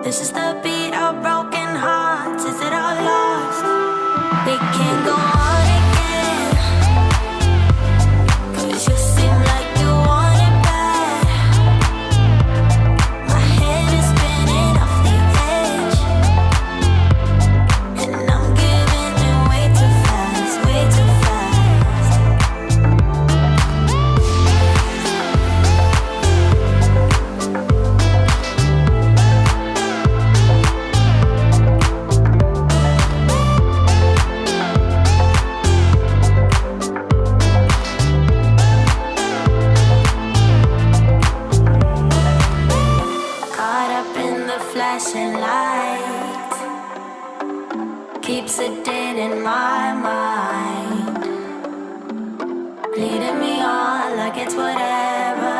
This is the beat of broken hearts. Is it all lost? We can't go on again, 'cause you seem like you want it bad. My head is spinning off the edge, and I'm giving in way too fast, way too fast. Caught up in the flashing lights, keeps it dead in my mind, leading me on like it's whatever.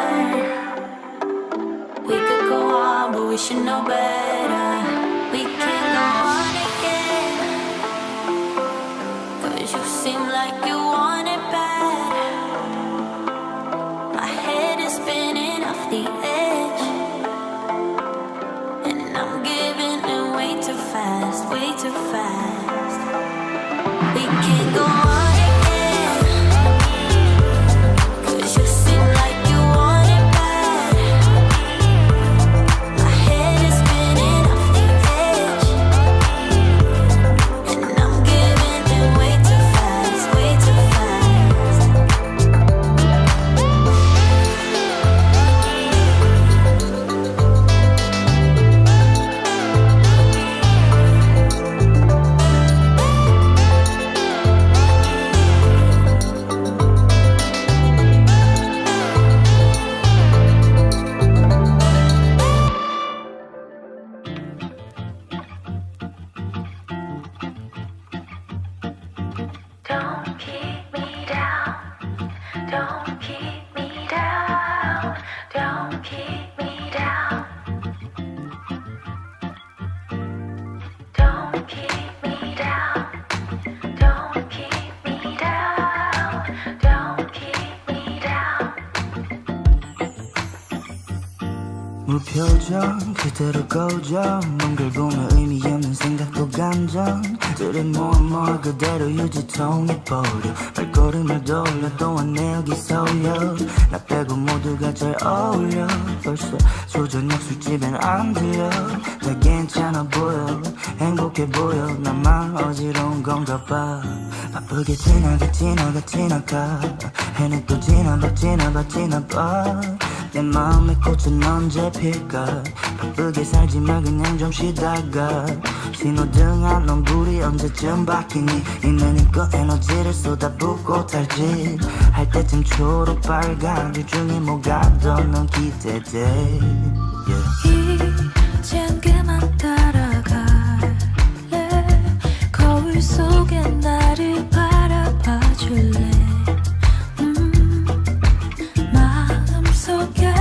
We could go on, but we should know better. We can't go on again, 'cause you seem like you want it bad. My head is spinning off the edge, and I'm giving in way too fast, way too fast. We can't go on again, 'cause you seem like you want it bad. My head is spinning off the edge, and I'm giving in way too fast, way too fast. Don't keep me down, don't keep me down, don't keep me down. Don't keep me down, don't keep me down, don't keep me down. 무표정 그대로 고정 뭔걸 보면 의미 없는 생각도 감정 들은 more 그대로 유지통해버려 발걸음을 돌려 또한 내 여기 서려 나 빼고 모두가 잘 어울려 벌써 조저녁 술집엔 안 들려 다 괜찮아 보여 행복해 보여 나만 어지러운 건가 봐 바쁘게 지나가 해는 또 지나봐 내 마음의 꽃은 언제 필까 바쁘게 살지만 그냥 좀 쉬다가 신호등 안 온 불이 언제쯤 바뀌니 있는 힘껏 에너지를 쏟아붓고 탈진 할 때쯤 초록 빨간 둘 중에 뭐가 더 넌 기대돼 이젠 그만 따라갈래 거울 속에 나를 바라봐 줄래 마음속에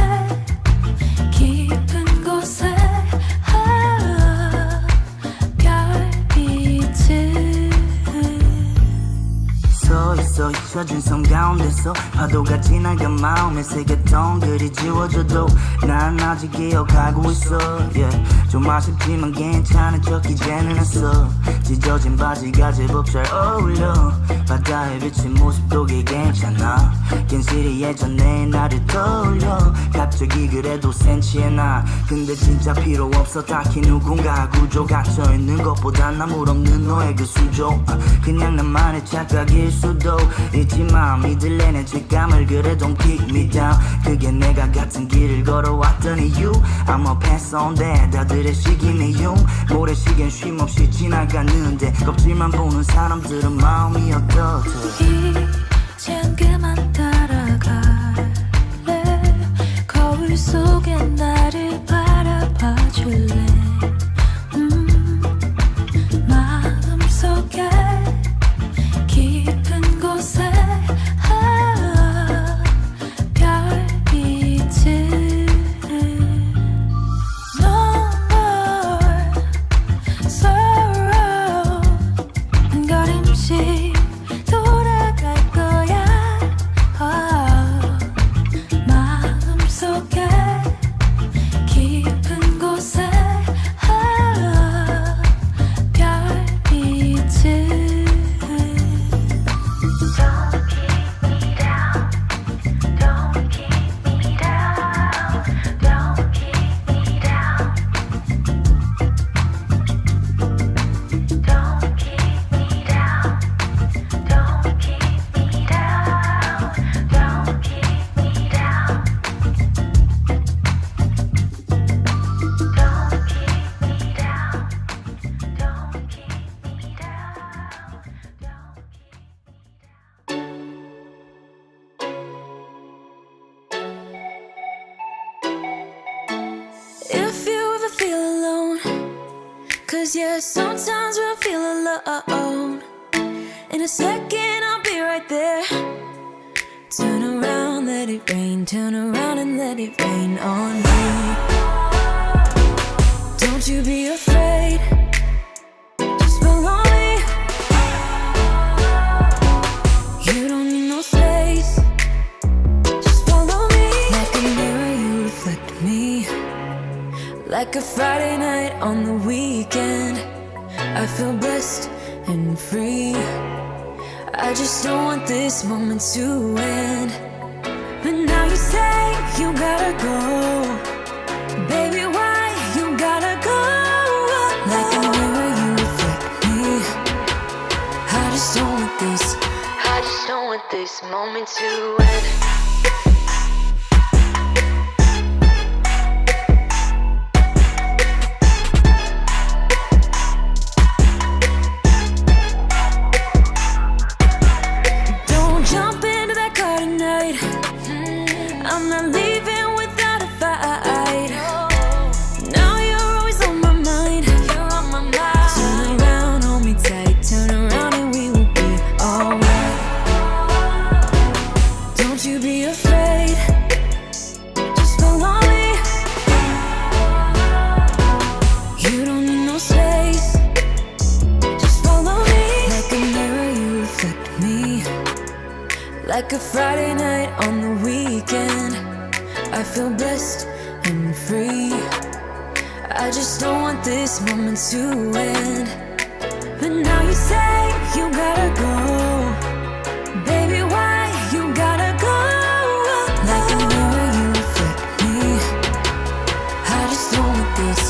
깊은 곳에 별빛을 서있어 잊혀진 섬 가운데서 파도가 지나가 마음에 새겼던 글이 지워져도 난 아직 기억하고 있어 좀 아쉽지만 괜찮은 척 이제는 했어 찢어진 바지가 제법 잘 어울려 바다에 비친 모습도 괜찮아 괜시리 예전에 나를 떠올려 갑자기 그래도 센치해 나 근데 진짜 필요 없어 딱히 누군가 구조 갇혀있는 것보다 나물 없는 너의 그 수조 그냥 나만의 착각일 수도 있지만 믿을래 내 직감을 그래 don't kick me down 그게 내가 같은 길을 걸어왔던 이유 I'm a pass on that 다들의 시기는 용 모래시계는 쉼없이 지나가는데 껍질만 보는 사람들은 마음이 어떻대 이젠 그만 따라갈래 거울 속에 나를 바라봐 줄래 마음속에 깊은 곳에 별빛을 No more sorrow 한걸음씩 돌아갈 거야 마음속에 'Cause yeah, sometimes we'll feel alone. In a second I'll be right there. Turn around, let it rain. Turn around and let it rain on me. Don't you be afraid. Just follow me. You don't need no space. Just follow me. Like a mirror, you reflect me. Like a Friday night on the weekend, I feel blessed and free. I just don't want this moment to end. But now you say you gotta go. Baby, why you gotta go? Like a mirror, you reflect me. I just don't want this. I just don't want this moment to end. I'm not leaving without a fight. Now you're always on my mind. You're on my mind. Turn around, hold me tight. Turn around and we will be alright. Don't you be afraid. Just follow me. You don't need no space. Just follow me. Like a mirror, you reflect me. Like a Friday night on the weekend, I feel blessed and free. I just don't want this moment to end. But now you say you gotta go. Baby, why you gotta go? Like a mirror, you reflect me. I just don't want this.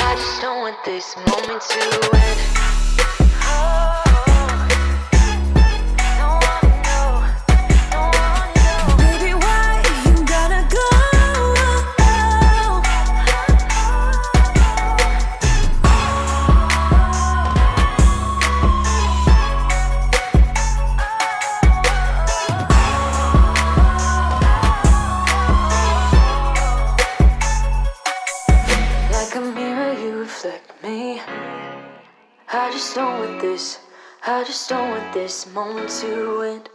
I just don't want this moment to end. I just don't want this. I just don't want this moment to end.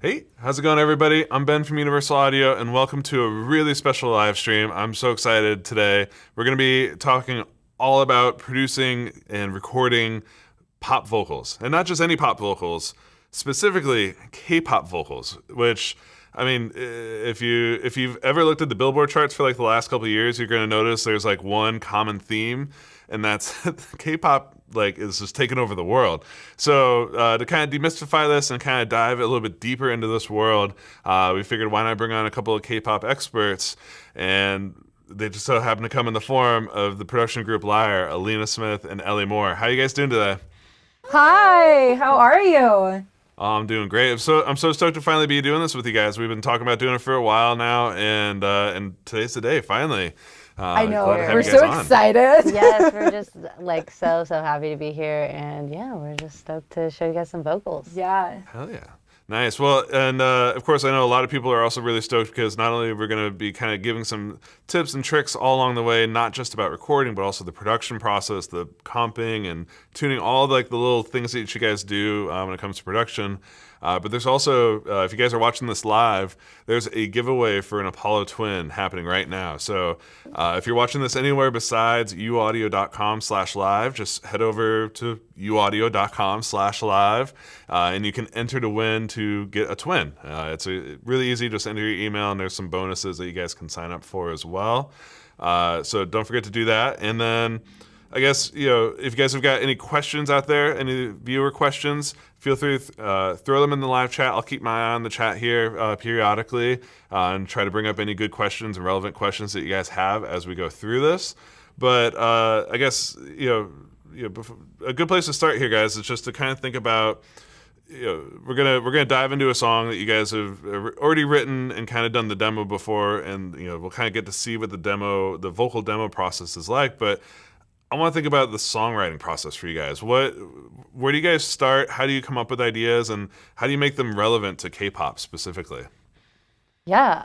Hey, how's it going, everybody? I'm Ben from Universal Audio, and welcome to a really special live stream. I'm so excited today. We're going to be talking all about producing and recording pop vocals, and not just any pop vocals, specifically K-pop vocals, which, I mean, if you've ever looked at the Billboard charts for like the last couple of years, you're going to notice there's like one common theme, and that's K-pop like is just taking over the world. So to kind of demystify this and kind of dive a little bit deeper into this world, we figured why not bring on a couple of K-pop experts, and they just so happen to come in the form of the production group Lyre, Alina Smith and Elli Moore. How are you guys doing today? Hi, how are you? Oh, I'm doing great. I'm so stoked to finally be doing this with you guys. We've been talking about doing it for a while now, and today's the day, finally. I know, glad to have we're you guys so on. excited. Yes, we're just like so happy to be here, and yeah, we're just stoked to show you guys some vocals. Yeah. Hell yeah. Nice. Well, and of course, I know a lot of people are also really stoked because not only we're going to be kind of giving some tips and tricks all along the way, not just about recording, but also the production process, the comping and tuning, all like the little things that you guys do when it comes to production. But there's also, if you guys are watching this live, there's a giveaway for an Apollo Twin happening right now. So if you're watching this anywhere besides uaudio.com/live, just head over to uaudio.com/live, and you can enter to win to get a twin. It's really easy. Just enter your email, and there's some bonuses that you guys can sign up for as well. So don't forget to do that. And then I guess, if you guys have got any questions out there, any viewer questions, feel free to throw them in the live chat. I'll keep my eye on the chat here periodically and try to bring up any good questions and relevant questions that you guys have as we go through this. But I guess, a good place to start here, guys, is just to kind of think about, we're gonna dive into a song that you guys have already written and kind of done the demo before, and we'll kind of get to see what the vocal demo process is like. But I want to think about the songwriting process for you guys. Where do you guys start? How do you come up with ideas, and how do you make them relevant to K-pop specifically? Yeah.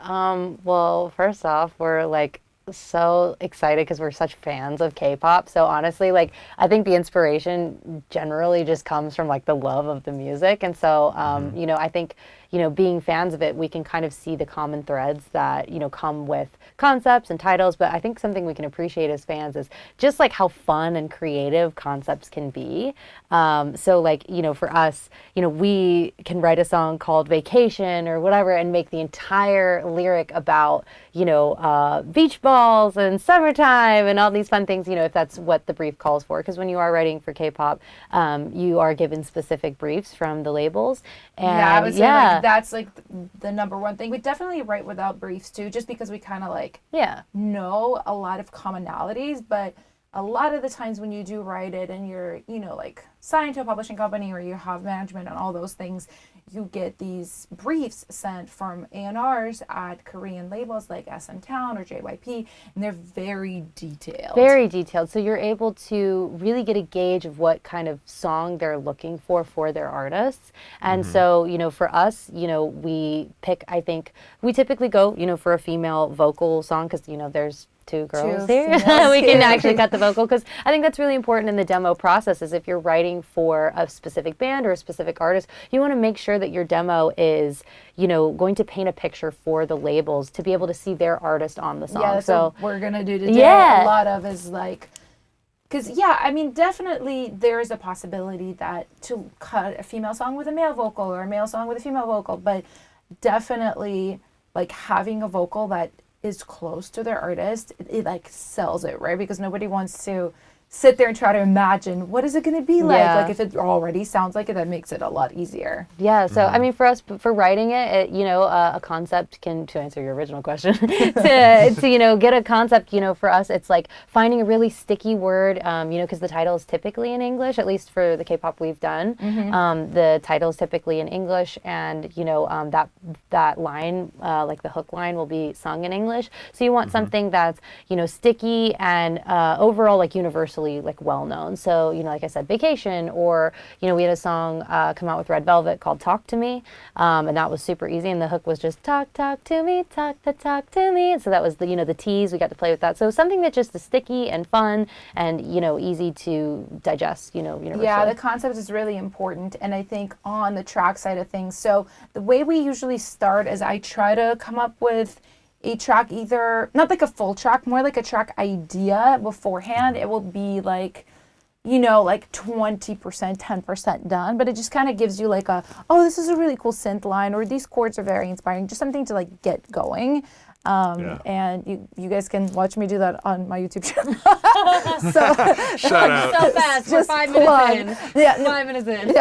Well, first off, we're like so excited because we're such fans of K-pop. So honestly, like I think the inspiration generally just comes from like the love of the music. And so, I think, being fans of it, we can kind of see the common threads that, come with concepts and titles. But I think something we can appreciate as fans is just like how fun and creative concepts can be. So like, for us, we can write a song called Vacation or whatever and make the entire lyric about, beach balls and summertime and all these fun things, if that's what the brief calls for. Because when you are writing for K-pop, you are given specific briefs from the labels. And I would say like that's like the number one thing. We definitely write without briefs too, just because we kind of like know a lot of commonalities. But a lot of the times when you do write it and you're, like signed to a publishing company or you have management and all those things, you get these briefs sent from A&Rs at Korean labels like SM Town or JYP, and they're very detailed. Very detailed. So you're able to really get a gauge of what kind of song they're looking for their artists. And so, for us, we pick, I think, we typically go, for a female vocal song because, there's two girls here. We can actually cut the vocal because I think that's really important in the demo process is if you're writing for a specific band or a specific artist, you want to make sure that your demo is, going to paint a picture for the labels to be able to see their artist on the song. Yeah, so we're going to do today. A lot of is like, because, definitely there is a possibility that to cut a female song with a male vocal or a male song with a female vocal, but definitely like having a vocal that is close to their artist, it like sells it, right? Because nobody wants to sit there and try to imagine what is it going to be like. Like if it already sounds like it, that makes it a lot easier. Yeah. So I mean, for us, for writing it, a concept can, to answer your original question, to get a concept, for us, it's like finding a really sticky word, because the title is typically in English, at least for the K-pop we've done. The title is typically in English, and that line, like the hook line, will be sung in English. So you want something that's sticky and overall like universal. Like well known. So, like I said, Vacation, or, we had a song come out with Red Velvet called Talk to Me. And that was super easy. And the hook was just talk to me, talk to me. And so that was the tease. We got to play with that. So something that just is sticky and fun and, easy to digest, universally. Yeah, the concept is really important. And I think on the track side of things, so the way we usually start is I try to come up with a track, either not like a full track, more like a track idea beforehand. It will be like, like 20%, 10% done, but it just kind of gives you like this is a really cool synth line, or these chords are very inspiring, just something to like get going. And you guys can watch me do that on my YouTube channel. Shout out. So fast. We're 5 minutes in. Yeah, 5 minutes in.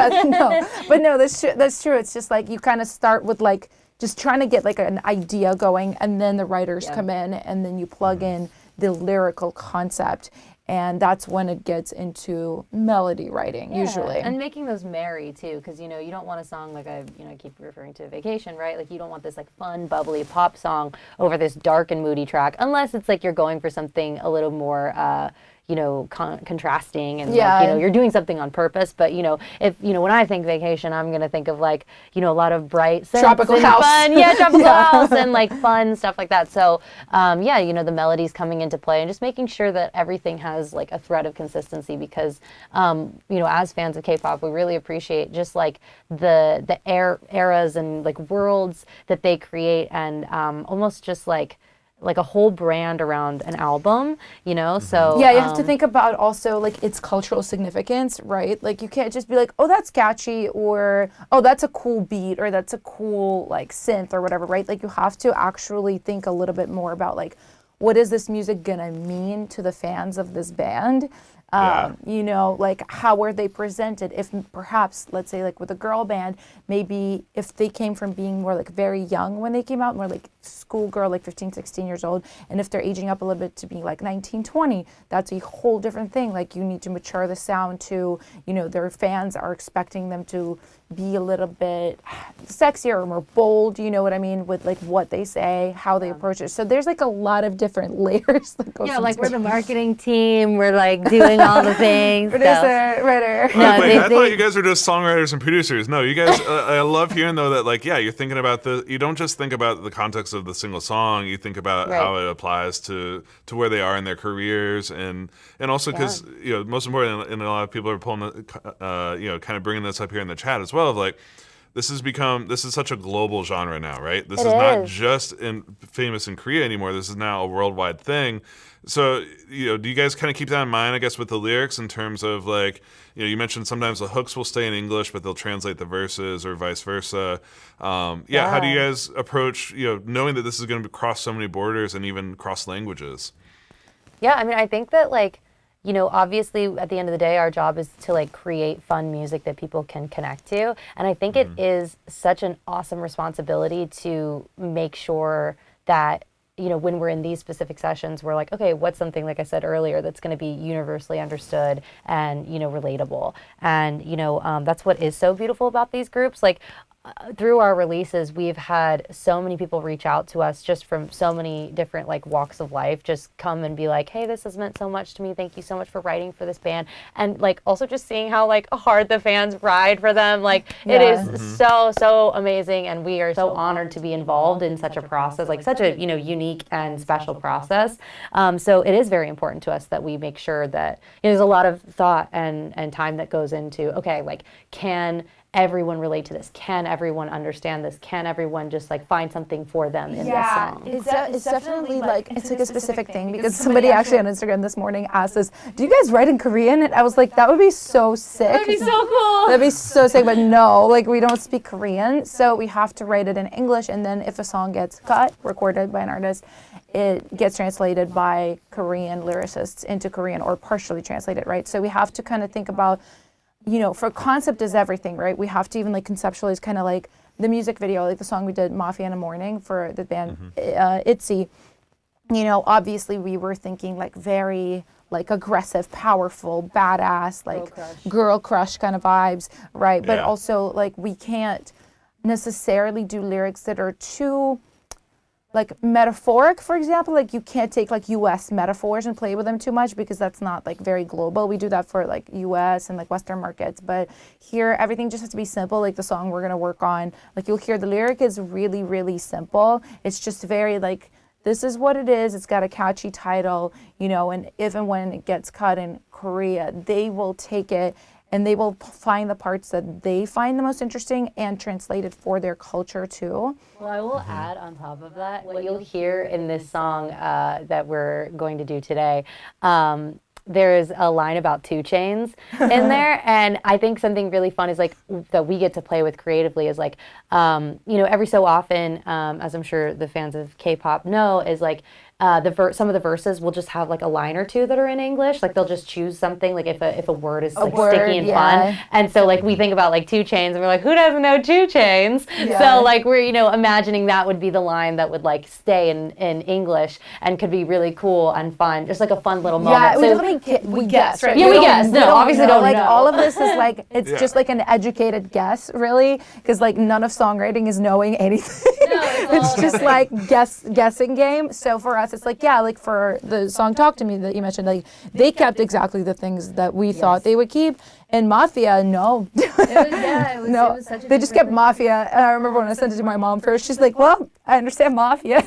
But no, that's true. It's just like you kind of start with like just trying to get like an idea going, and then the writers come in, and then you plug in the lyrical concept, and that's when it gets into melody writing usually. And making those merry too, because you don't want a song like I keep referring to Vacation, right? Like you don't want this like fun, bubbly pop song over this dark and moody track, unless it's like you're going for something a little more contrasting and Yeah. you're doing something on purpose. But if when I think vacation, I'm gonna think of like a lot of bright scents Tropical and house. fun, tropical house and like fun stuff like that. So the melodies coming into play and just making sure that everything has like a thread of consistency because as fans of K-pop, we really appreciate just like the eras and like worlds that they create and almost just like a whole brand around an album, so Yeah, you have to think about also like its cultural significance, right? Like you can't just be like, oh, that's catchy, or oh, that's a cool beat, or that's a cool like synth or whatever, right? Like you have to actually think a little bit more about like, what is this music gonna mean to the fans of this band? Like how are they presented? If perhaps, let's say like with a girl band, maybe if they came from being more like very young when they came out, more like schoolgirl, like 15, 16 years old, and if they're aging up a little bit to be like 19, 20, that's a whole different thing. Like you need to mature the sound to, their fans are expecting them to be a little bit sexier or more bold, you know what I mean, with like what they say, how they approach it. So there's like a lot of different layers that goes into like we're the marketing team, we're like doing all the things. Producer, writer. I thought you guys were just songwriters and producers. No, you guys, I love hearing though that like, you're thinking about you don't just think about the context of the single song, you think about how it applies to where they are in their careers and also because, most important, and a lot of people are pulling, kind of bringing this up here in the chat as well, of like, this is such a global genre now, right? This is not just famous in Korea anymore. This is now a worldwide thing. So, do you guys kind of keep that in mind, I guess, with the lyrics in terms of like, you mentioned sometimes the hooks will stay in English, but they'll translate the verses or vice versa. How do you guys approach, knowing that this is going to cross so many borders and even cross languages? Yeah, I mean, I think that like, obviously at the end of the day, our job is to like create fun music that people can connect to. And I think it is such an awesome responsibility to make sure that, when we're in these specific sessions, we're like, okay, what's something, like I said earlier, that's going to be universally understood and, relatable. And, that's what is so beautiful about these groups. Like, through our releases, we've had so many people reach out to us just from so many different like walks of life, just come and be like, hey, this has meant so much to me. Thank you so much for writing for this band. And like also just seeing how like hard the fans ride for them. Like it is so amazing. And we are so honored to be involved in such a process, like such a, unique and special process. So it is very important to us that we make sure that there's a lot of thought and time that goes into, okay, like can everyone relate to this? Can everyone understand this? Can everyone just like find something for them in this song? It's definitely like it's like a specific thing because somebody actually on Instagram this morning asked us, do you guys write in Korean? And I was like, that would be so sick. That'd be so cool. That'd be so sick, but no, like we don't speak Korean, so we have to write it in English, and then if a song gets cut, recorded by an artist, it gets translated by Korean lyricists into Korean or partially translated, right? So we have to kind of think about, for concept is everything, right? We have to even like conceptualize kind of like the music video, like the song we did, Mafia in the Morning, for the band ITZY. Obviously we were thinking like very like aggressive, powerful, badass, like girl crush kind of vibes, right? But also like we can't necessarily do lyrics that are too like metaphoric, for example. Like you can't take like US metaphors and play with them too much because that's not like very global. We do that for like US and like Western markets, but here everything just has to be simple. Like the song we're gonna work on, like you'll hear the lyric is really, really simple. It's just very like, this is what it is. It's got a catchy title, and if and when it gets cut in Korea, they will take it and they will find the parts that they find the most interesting and translate it for their culture too. Well, I will add on top of that, what you'll hear in this song that we're going to do today, there's a line about 2 Chainz in there. And I think something really fun is like that we get to play with creatively is like, every so often, as I'm sure the fans of K-pop know, is like, some of the verses will just have like a line or two that are in English. Like they'll just choose something, like if a word is like sticky and fun. And so like we think about like 2 Chainz and we're like, who doesn't know 2 Chainz? So like we're imagining that would be the line that would like stay in English and could be really cool and fun, just like a fun little moment. We guess, right? Yeah, we guess. No, obviously don't like know. all of this is like it's just like an educated guess, really, because like none of songwriting is knowing anything. No, it's just like guessing game. So for us, past, it's like, yeah, like for the song Talk to Me that you mentioned, like they kept exactly the things that we thought they would keep. And Mafia, no. It was such a They just kept Mafia. And I remember when I sent it to my mom first, she's like, well, I understand Mafia.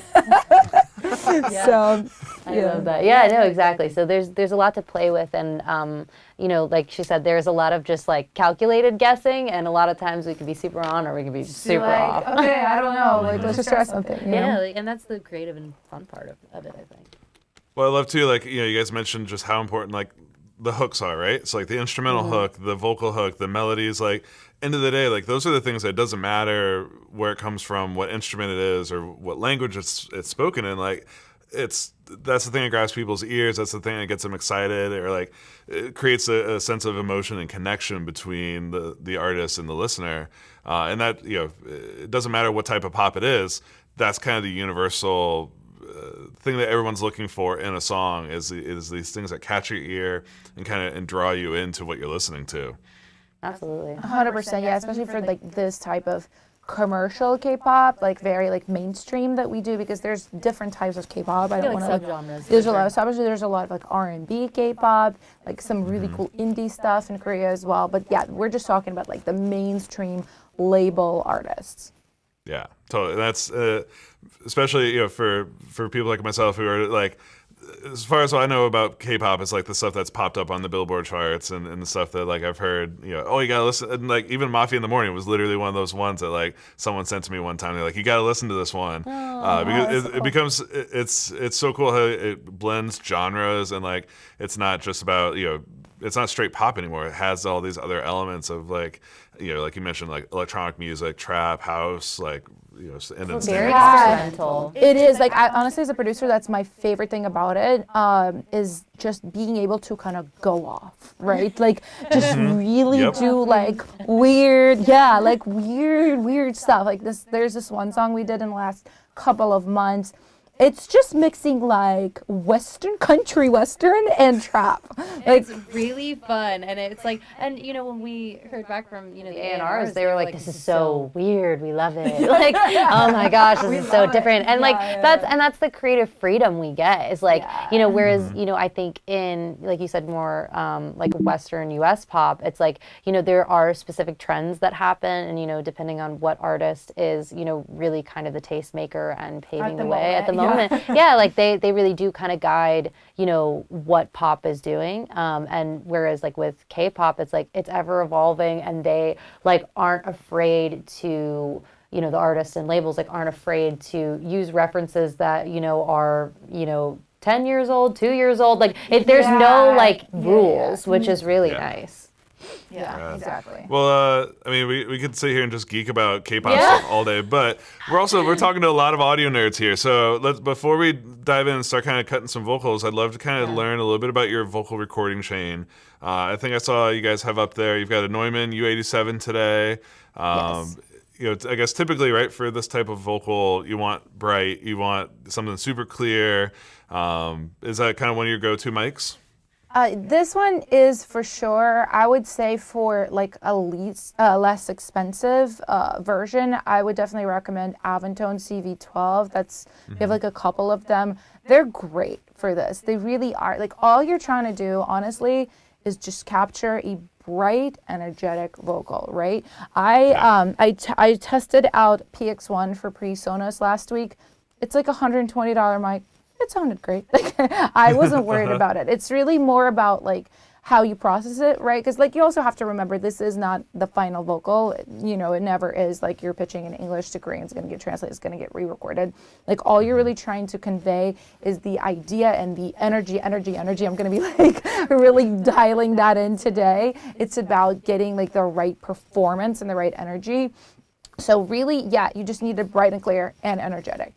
So, I love that. Yeah, no, exactly. So there's a lot to play with, and you know, like she said, there's a lot of just like calculated guessing, and a lot of times we can be super on or we can be super like, off. okay, I don't know. Like, let's just try something. You Yeah, know? like, and that's the creative and fun part of it, I think. Well, I love too, like, you know, you guys mentioned just how important, like, the hooks are, right? So, like, the instrumental hook, the vocal hook, the melodies, like, end of the day, like, those are the things that it doesn't matter where it comes from, what instrument it is, or what language it's spoken in, like, that's the thing that grabs people's ears. That's the thing that gets them excited, or like it creates a sense of emotion and connection between the artist and the listener. And that, you know, it doesn't matter what type of pop it is. That's kind of the universal thing that everyone's looking for in a song is these things that catch your ear and kind of and draw you into what you're listening to. Absolutely. 100%, yeah, especially for like this type of commercial K-pop, like very like mainstream that we do, because there's different types of K-pop. I don't like want to subgenres. there's a lot of subgenres. There's a lot of like R&B K-pop, like some really cool indie stuff in Korea as well. But yeah, we're just talking about like the mainstream label artists. Yeah, totally. That's especially, you know, for people like myself who are like, as far as I know about K-pop, it's like the stuff that's popped up on the Billboard charts and the stuff that like I've heard, you know, oh, you gotta listen. And like even Mafia in the Morning was literally one of those ones that like someone sent to me one time. They're like, you gotta listen to this one because it becomes it's so cool how it blends genres and like it's not just about, you know, it's not straight pop anymore. It has all these other elements of like, you know, like you mentioned, like electronic music, trap, house, like, you know, and then Very Yeah. experimental. It is like, I honestly, as a producer, that's my favorite thing about it, is just being able to kind of go off, right? Like just really Yep. do like weird stuff. Like there's this one song we did in the last couple of months. It's just mixing like country western and trap. Like It's really fun, and it's like, and you know, when we heard back from, you know, the A&Rs, they were like, this is so weird, we love it. Like, oh my gosh, this is so different. And like that's the creative freedom we get is like, you know, whereas, you know, I think in, like you said, more like Western US pop, it's like, you know, there are specific trends that happen, and, you know, depending on what artist is, you know, really kind of the tastemaker and paving the way at the moment. Yeah, like they really do kind of guide, you know, what pop is doing. And whereas like with K-pop, it's like it's ever evolving, and they like aren't afraid to, you know, the artists and labels like aren't afraid to use references that, you know, are, you know, 10 years old, 2 years old. Like there's no like rules, which is really nice. yeah, exactly. Well, I mean, we could sit here and just geek about K-pop stuff all day, but we're talking to a lot of audio nerds here. So before we dive in and start kind of cutting some vocals, I'd love to kind of learn a little bit about your vocal recording chain. I think I saw you guys have up there. You've got a Neumann U87 today. Yes. You know, I guess typically, right, for this type of vocal, you want bright, you want something super clear. Is that kind of one of your go-to mics? This one is for sure, I would say, for like a less expensive version, I would definitely recommend Aventone CV12. We have like a couple of them. They're great for this. They really are. Like all you're trying to do, honestly, is just capture a bright, energetic vocal, right? I tested out PX1 for PreSonus last week. It's like $120 mic. It sounded great. Like I wasn't worried about it. It's really more about like how you process it, right? Because like you also have to remember this is not the final vocal. You know, it never is. Like you're pitching in English to Korean, it's going to get translated, it's going to get re-recorded. Like all you're really trying to convey is the idea and the energy. I'm going to be like really dialing that in today. It's about getting like the right performance and the right energy. So really, yeah, you just need it bright and clear and energetic.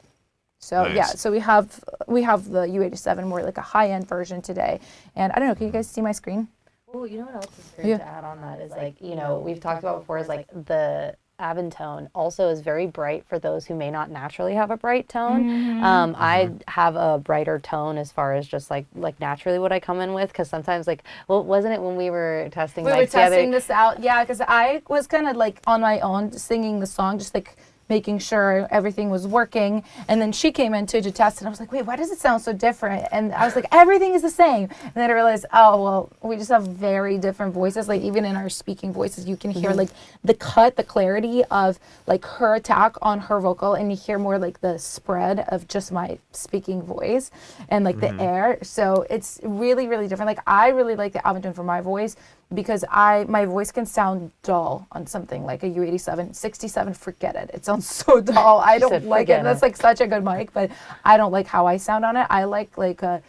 So Nice. yeah, so we have the U87, more like a high-end version today. And I don't know, can you guys see my screen? Well, you know what else is great to add on that is like, you know, we've talked about before is like the Aventone also is very bright for those who may not naturally have a bright tone. I have a brighter tone as far as just like naturally what I come in with, because sometimes like, well, wasn't it when we were testing We were mics together? testing this out, yeah, because I was kind of like on my own singing the song, just like making sure everything was working. And then she came in to test, and I was like, wait, why does it sound so different? And I was like, everything is the same. And then I realized, oh, well, we just have very different voices. Like even in our speaking voices, you can hear like the cut, the clarity of like her attack on her vocal, and you hear more like the spread of just my speaking voice and like the air. So it's really, really different. Like I really like the Aventone for my voice, because my voice can sound dull on something like a U87. 67, forget it. It sounds so dull. I don't like it. That's like such a good mic, but I don't like how I sound on it. I like a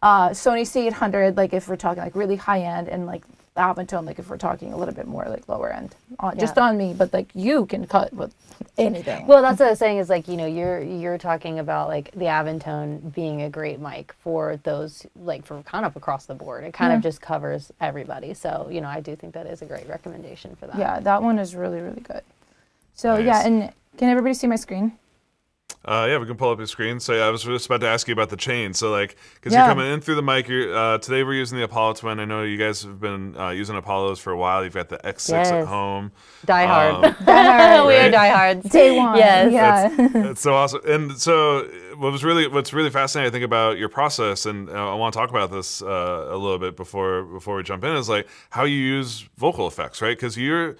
Sony C800, like if we're talking like really high end, and like Aventone, like if we're talking a little bit more like lower end, just on me. But like you can cut with anything. Well, that's what I was saying is like, you know, you're talking about like the Aventone being a great mic for those, like for kind of across the board. It kind of just covers everybody. So, you know, I do think that is a great recommendation for that. Yeah, that one is really, really good. So Nice. yeah, and can everybody see my screen? Yeah, we can pull up your screen. So yeah, I was just about to ask you about the chain. So like, because Yeah. you're coming in through the mic, today we're using the Apollo Twin. I know you guys have been using Apollos for a while. You've got the X6 at Yes. home. Die hard. Hard. We are Right. diehards. Day one. Yes. Yeah. That's so awesome. And so what's really fascinating, I think, about your process, and I want to talk about this a little bit before we jump in, is like how you use vocal effects, right? Because we've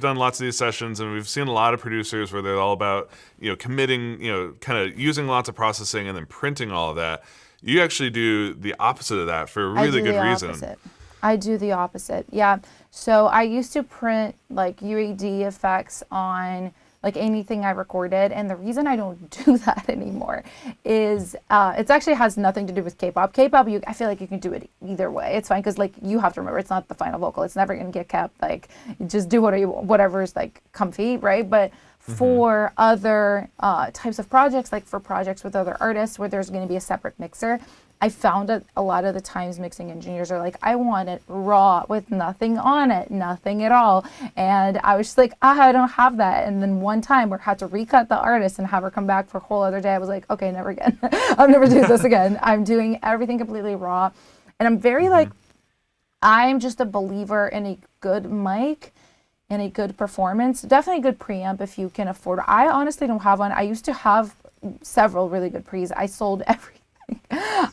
done lots of these sessions, and we've seen a lot of producers where they're all about, you know, committing, you know, kind of using lots of processing and then printing all of that. You actually do the opposite of that for a really good reason. I do the opposite. Yeah. So I used to print like UAD effects on like anything I recorded, and the reason I don't do that anymore is it actually has nothing to do with K-pop. K-pop, I feel like you can do it either way. It's fine, because like you have to remember, it's not the final vocal. It's never gonna get kept. Like you just do whatever's like comfy, right? But for other types of projects, like for projects with other artists where there's going to be a separate mixer, I found that a lot of the times mixing engineers are like, I want it raw with nothing on it, nothing at all. And I was just like, I don't have that. And then one time we had to recut the artist and have her come back for a whole other day. I was like, okay, never again. I'll never do this again. I'm doing everything completely raw. And I'm very like, I'm just a believer in a good mic and a good performance. Definitely a good preamp if you can afford it. I honestly don't have one. I used to have several really good pre's. I sold everything.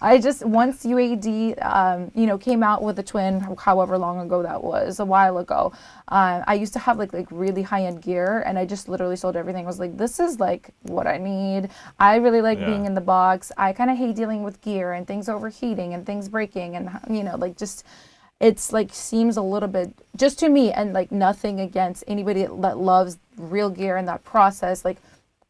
I just, once UAD, came out with the Twin, however long ago that was, a while ago, I used to have like really high-end gear, and I just literally sold everything. I was like, this is like what I need. I really like being in the box. I kind of hate dealing with gear and things overheating and things breaking, and it's like seems a little bit, just to me, and like nothing against anybody that loves real gear and that process, like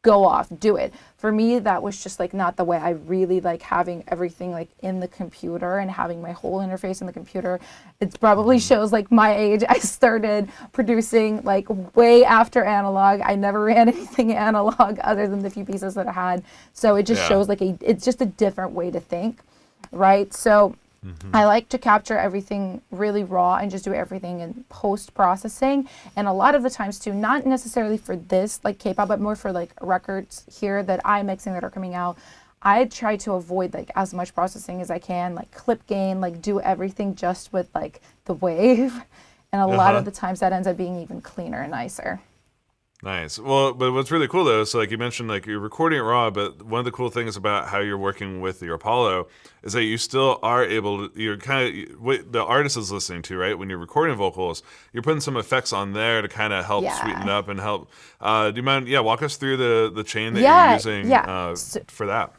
go off, do it. For me, that was just like not the way. I really like having everything like in the computer and having my whole interface in the computer. It probably shows like my age. I started producing like way after analog. I never ran anything analog other than the few pieces that I had. So it just shows like it's just a different way to think, right? So I like to capture everything really raw and just do everything in post-processing. And a lot of the times too, not necessarily for this, like K-pop, but more for like records here that I'm mixing that are coming out, I try to avoid like as much processing as I can, like clip gain, like do everything just with like the wave. And a lot of the times that ends up being even cleaner and nicer. Nice. Well, but what's really cool though, so like you mentioned, like you're recording it raw, but one of the cool things about how you're working with your Apollo is that you still are able to, you're kind of, what the artist is listening to, right? When you're recording vocals, you're putting some effects on there to kind of help sweeten it up and help. Do you mind, walk us through the chain that you're using for that?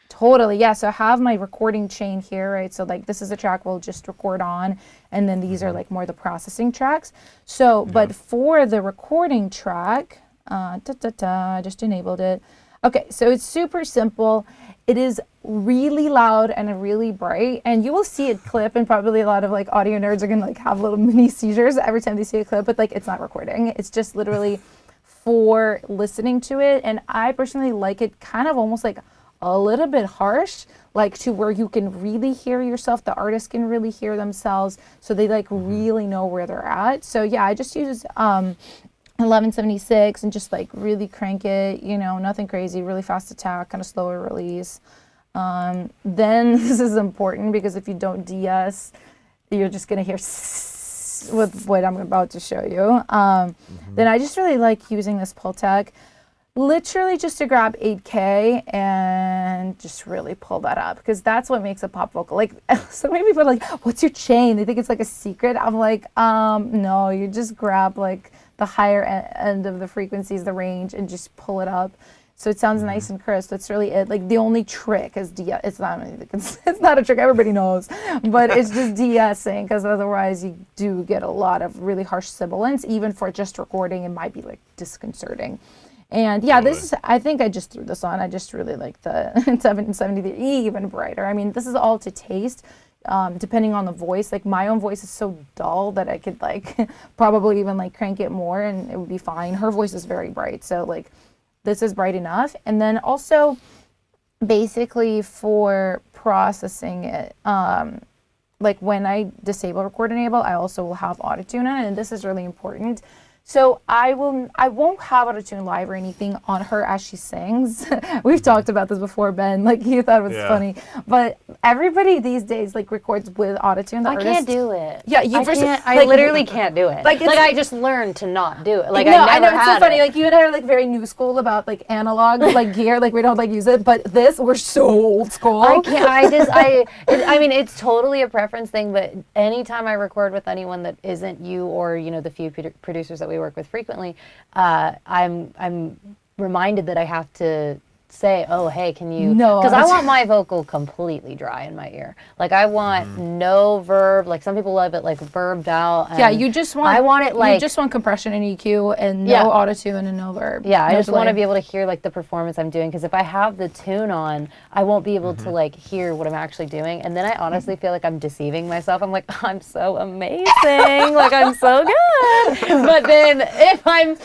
Totally, yeah. So I have my recording chain here, right? So like this is a track we'll just record on, and then these are like more the processing tracks. So, but for the recording track, I just enabled it. Okay, so it's super simple. It is really loud and really bright, and you will see it clip, and probably a lot of like audio nerds are gonna like have little mini seizures every time they see a clip, but like it's not recording. It's just literally for listening to it, and I personally like it kind of almost like a little bit harsh, like to where you can really hear yourself, the artist can really hear themselves, so they like really know where they're at. So yeah, I just use 1176 and just like really crank it, nothing crazy, really fast attack, kind of slower release. Then this is important because if you don't DS, you're just gonna hear with what I'm about to show you. Then I just really like using this pull tech, literally just to grab 8K and just really pull that up, because that's what makes a pop vocal. Like, so many people are like, what's your chain? They think it's like a secret. I'm like, no, you just grab like the higher end of the frequencies, the range, and just pull it up. So it sounds nice and crisp. That's really it. Like, the only trick is it's not a trick, everybody knows, but it's just de-essing, because otherwise you do get a lot of really harsh sibilance. Even for just recording, it might be like disconcerting. And yeah, this is, I think I just threw this on. I just really like the 773E, even brighter. I mean, this is all to taste, depending on the voice. Like, my own voice is so dull that I could like probably even like crank it more and it would be fine. Her voice is very bright. So like, this is bright enough. And then also basically for processing it, like when I disable record enable, I also will have autotune on it, and this is really important. So I won't have autotune live or anything on her as she sings. We've talked about this before, Ben. Like, you thought it was funny, but everybody these days like records with autotune. I can't do it. Yeah, I literally can't do it. Like I just learned to not do it. Like, no, I never know, it's had so funny. it. Like, you and I are like very new school about like analog like gear. Like, we don't like use it, but this, we're so old school. I can't. I mean, it's totally a preference thing. But anytime I record with anyone that isn't you or the few producers that we work with frequently, I'm reminded that I have to say, oh, hey, can you? No, because I want my vocal completely dry in my ear. Like, I want no verb. Like, some people love it like verbed out. And yeah, you just want. I want it like you just want compression and EQ and no autotune and no verb. Yeah, I no just want to delay. be able to hear like the performance I'm doing, because if I have the tune on, I won't be able to like hear what I'm actually doing, and then I honestly feel like I'm deceiving myself. I'm like, I'm so amazing, like I'm so good, but then if I'm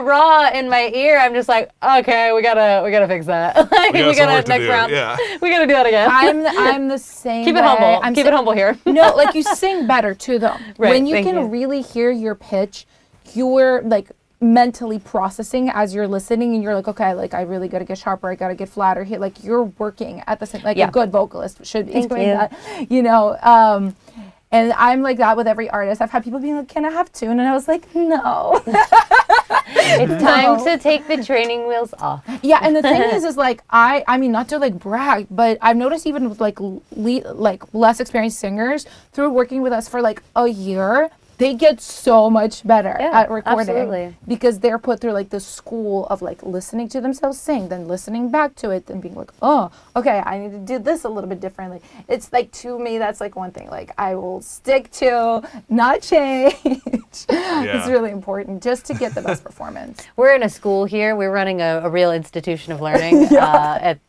raw in my ear, I'm just like, okay, we gotta fix that. Like, we gotta next round. Yeah. We gotta do that again. I'm the same. Keep it humble. Keep it humble here. No, like, you sing better too, though. Right, when you thank can you. really hear your pitch, you're like mentally processing as you're listening, and you're like, okay, like, I really gotta get sharper, I gotta get flatter here. Like, you're working at the same, like a good vocalist should be doing that, and I'm like that with every artist. I've had people being like, can I have tune? And I was like, no. It's time to take the training wheels off. Yeah, and the thing is like, I mean, not to like brag, but I've noticed even with like less experienced singers, through working with us for like a year, they get so much better at recording. Absolutely. Because they're put through like the school of like listening to themselves sing, then listening back to it, then being like, oh, okay, I need to do this a little bit differently. It's like, to me, that's like one thing like I will stick to, not change. It's really important just to get the best performance. We're in a school here. We're running a real institution of learning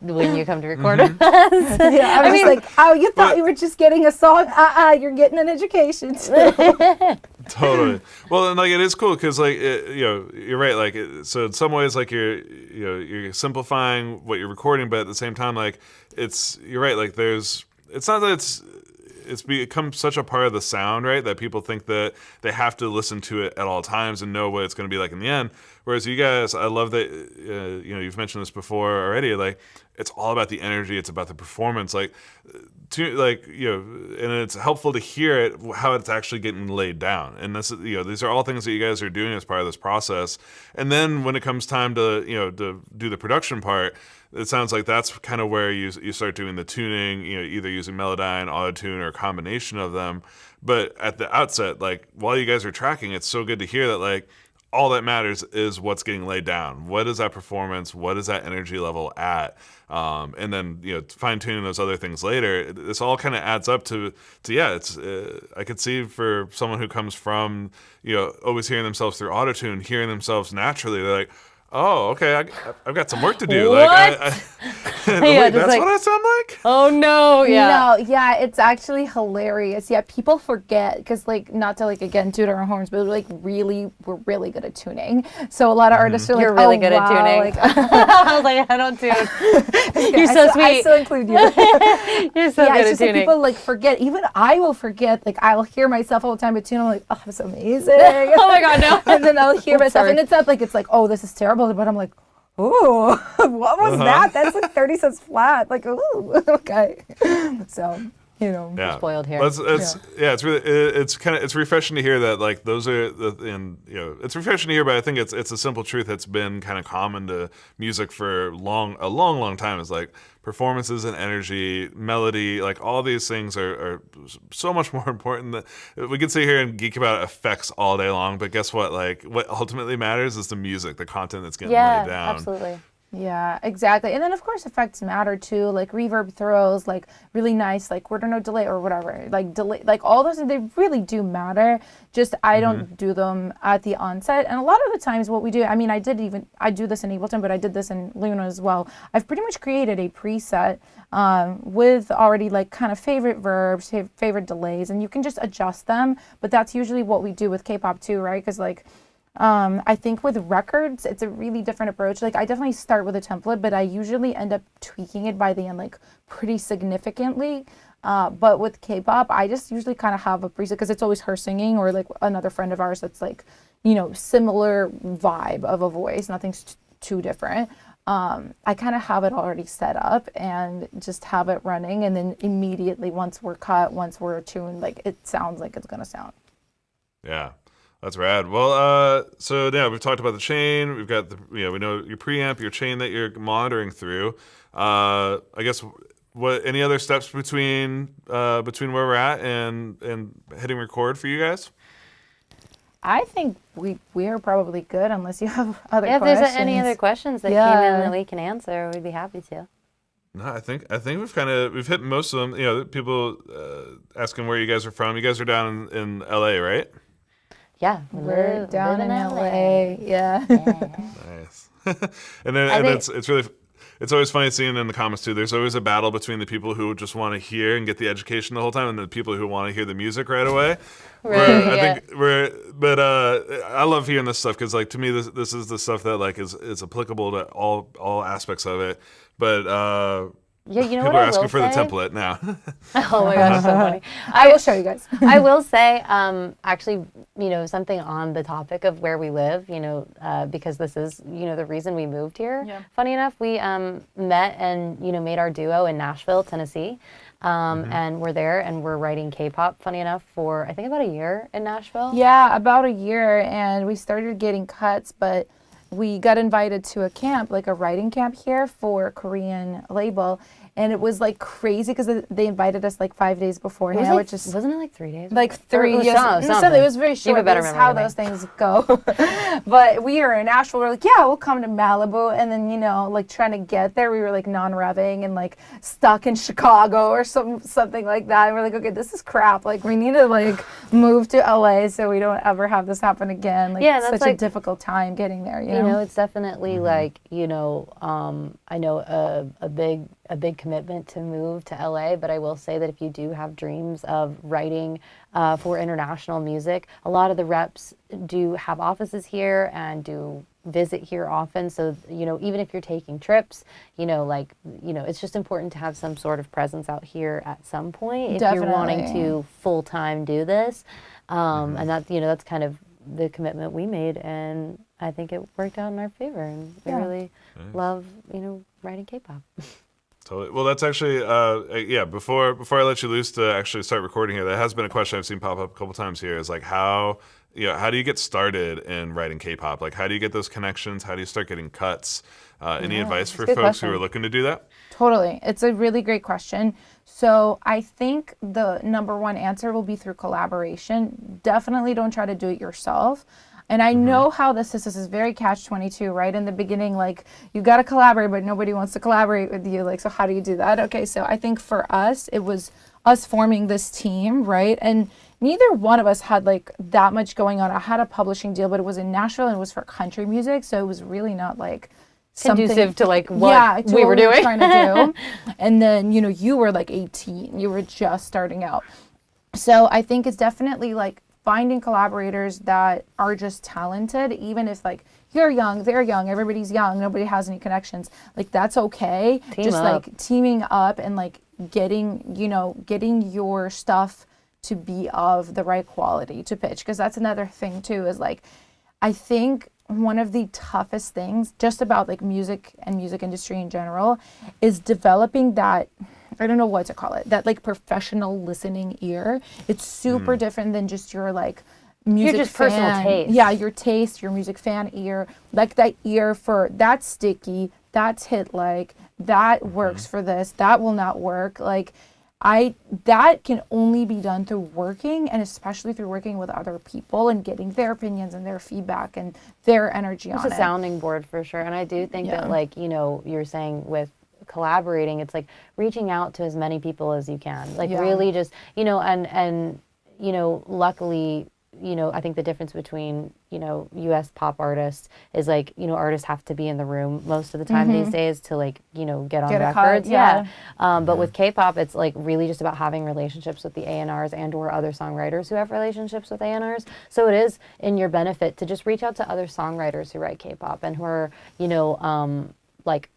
when you come to record with us. Yeah, I mean, like, oh, you thought you were just getting a song? You're getting an education too. Totally. Well, and like, it is cool because like you're right. Like, so in some ways, like, you're simplifying what you're recording, but at the same time, like, you're right. Like, it's not that it's become such a part of the sound, right, that people think that they have to listen to it at all times and know what it's going to be like in the end. Whereas you guys, I love that you've mentioned this before already. Like, it's all about the energy. It's about the performance. Like, and it's helpful to hear it how it's actually getting laid down. And this, these are all things that you guys are doing as part of this process. And then when it comes time to to do the production part, it sounds like that's kind of where you start doing the tuning, either using Melodyne, Autotune, or a combination of them. But at the outset, like, while you guys are tracking, it's so good to hear that, like, all that matters is what's getting laid down. What is that performance? What is that energy level at? And then fine tuning those other things later. This all kind of adds up to it's. I could see for someone who comes from always hearing themselves through autotune, hearing themselves naturally, they're like, oh, okay, I've got some work to do. What? Like, wait, that's like, what I sound like? Oh, no, yeah. No, yeah, it's actually hilarious. Yeah, people forget, because, like, not to, like, again, toot our own horns, but, like, we're really good at tuning. So a lot of artists are like, You're really good wow. at tuning. Like, I was like, I don't tune. You're so sweet. I still include you. You're so good it's at just tuning. like people, like, forget. Even I will forget. Like, I'll hear myself all the time at tune. I'm like, oh, that's amazing. Oh, my God, no. And then I'll hear myself, Sorry. and it's not like, it's like, oh, this is terrible, but I'm like, ooh, what was that? That's like 30 cents flat. Like, ooh, okay. So. Yeah. spoiled here. Well, it's really it's refreshing to hear that like those are it's refreshing to hear, but I think it's a simple truth that's been kind of common to music for a long time. Is like performances and energy, melody, like all these things are so much more important. That we could sit here and geek about effects all day long, but guess what? Like what ultimately matters is the music, the content that's getting laid down. Absolutely. Yeah, exactly. And then of course effects matter too, like reverb throws, like really nice, like quarter note delay or whatever, like delay, like all those, they really do matter. Just I don't do them at the onset. And a lot of the times what we do, I mean, I do this in Ableton, but I did this in Luna as well. I've pretty much created a preset with already like kind of favorite verbs, favorite delays, and you can just adjust them. But that's usually what we do with K-pop too, right? Because like I think with records, it's a really different approach. Like I definitely start with a template, but I usually end up tweaking it by the end, like pretty significantly. But with K-pop, I just usually kind of have a preset because it's always her singing or like another friend of ours that's like, similar vibe of a voice. Nothing's too different. I kind of have it already set up and just have it running. And then immediately once we're tuned, like it sounds like it's going to sound. Yeah. That's rad. Well, so yeah, we've talked about the chain. We've got we know your preamp, your chain that you're monitoring through. I guess any other steps between where we're at and hitting record for you guys? I think we are probably good unless you have other If questions. there's any other questions that came in that we can answer, we'd be happy to. No, I think we've hit most of them. People asking where you guys are from. You guys are down in LA, right? Yeah, we're down in LA. Yeah. Nice. and it's always funny seeing in the comments too. There's always a battle between the people who just want to hear and get the education the whole time, and the people who want to hear the music right away. Right. I love hearing this stuff because like to me this is the stuff that like is applicable to all aspects of it. But people are asking for the template now. Oh my gosh, so funny. I will show you guys. I will say, actually, something on the topic of where we live, because this is, the reason we moved here. Yeah. Funny enough, we met and, made our duo in Nashville, Tennessee. And we're there and we're writing K-pop, funny enough, for I think about a year in Nashville. Yeah, about a year. And we started getting cuts, but we got invited to a camp, like a writing camp here for a Korean label. And it was like crazy because they invited us like 5 days beforehand, Wasn't it like 3 days? Like before? 3 It years. was It was very short. better That's remember how than me. those things go. But we were in Nashville. We're like, yeah, we'll come to Malibu. And then, like trying to get there, we were like non-revving and like stuck in Chicago or something like that. And we're like, okay, this is crap. Like we need to like move to LA so we don't ever have this happen again. Like Yeah, it's that's such a like- difficult time getting there. You know? It's definitely like, I know a big commitment to move to LA, but I will say that if you do have dreams of writing for international music, a lot of the reps do have offices here and do visit here often. So, even if you're taking trips, it's just important to have some sort of presence out here at some point if you're wanting Definitely. to full-time do this. And that, that's kind of the commitment we made, and I think it worked out in our favor, and we really love, writing K-pop. Totally. Well, that's actually, before I let you loose to actually start recording here, that has been a question I've seen pop up a couple times here is like how do you get started in writing K-pop? Like how do you get those connections? How do you start getting cuts? Any advice for a good folks who question. are looking to do that? Totally. It's a really great question. So I think the number one answer will be through collaboration. Definitely don't try to do it yourself. And I know how this is very catch-22, right? In the beginning, like, you got to collaborate, but nobody wants to collaborate with you. Like, so how do you do that? Okay, so I think for us, it was us forming this team, right? And neither one of us had, like, that much going on. I had a publishing deal, but it was in Nashville, and it was for country music, so it was really not, like, Conducive to, like, what we were doing. Trying to do. And then, you were, like, 18. You were just starting out. So I think it's definitely, like, finding collaborators that are just talented, even if like you're young, they're young, everybody's young, nobody has any connections. Like that's okay. Like teaming up and like getting your stuff to be of the right quality to pitch. Because that's another thing too, is like I think one of the toughest things just about like music and music industry in general is developing that I don't know what to call it, that like professional listening ear. It's super different than just your like music just fan. personal taste. Yeah, your taste, your music fan ear, like that ear for that's sticky, that's hit like, that works for this, that will not work. Like that can only be done through working, and especially through working with other people and getting their opinions and their feedback and their energy on It's a it. sounding board for sure. And I do think that, like, you know, you're saying with collaborating, it's like reaching out to as many people as you can. Like really just, you know, and you know, luckily, you know, I think the difference between, you know, US pop artists is like, you know, artists have to be in the room most of the time these days to like, you know, get on Get a cut, records. yeah. But with K-pop, it's like really just about having relationships with the A&Rs and or other songwriters who have relationships with A&Rs. So it is in your benefit to just reach out to other songwriters who write K-pop and who are, you know, like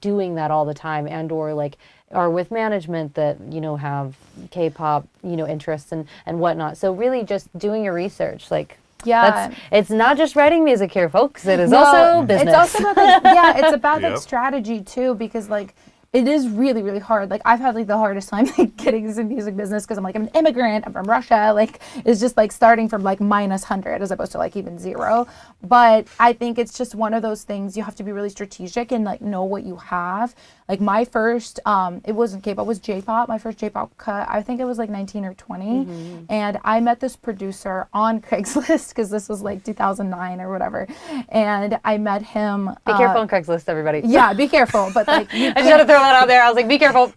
doing that all the time and or like are with management that, you know, have K-pop, you know, interests and whatnot. So really just doing your research, like, it's not just writing music here, folks. It is also business. It's also about like, it's about Yep. like strategy too, because like it is really, really hard. Like I've had like the hardest time like getting into music business because I'm like, I'm an immigrant, I'm from Russia. Like it's just like starting from like -100 as opposed to like even 0. But I think it's just one of those things you have to be really strategic and like know what you have. Like my first, it wasn't K-pop, it was J-pop. My first J-pop cut, I think it was like 19 or 20. And I met this producer on Craigslist because this was like 2009 or whatever. And I met him. Be careful on Craigslist, everybody. Yeah, be careful. But like, I just had to throw that out there. I was like, be careful.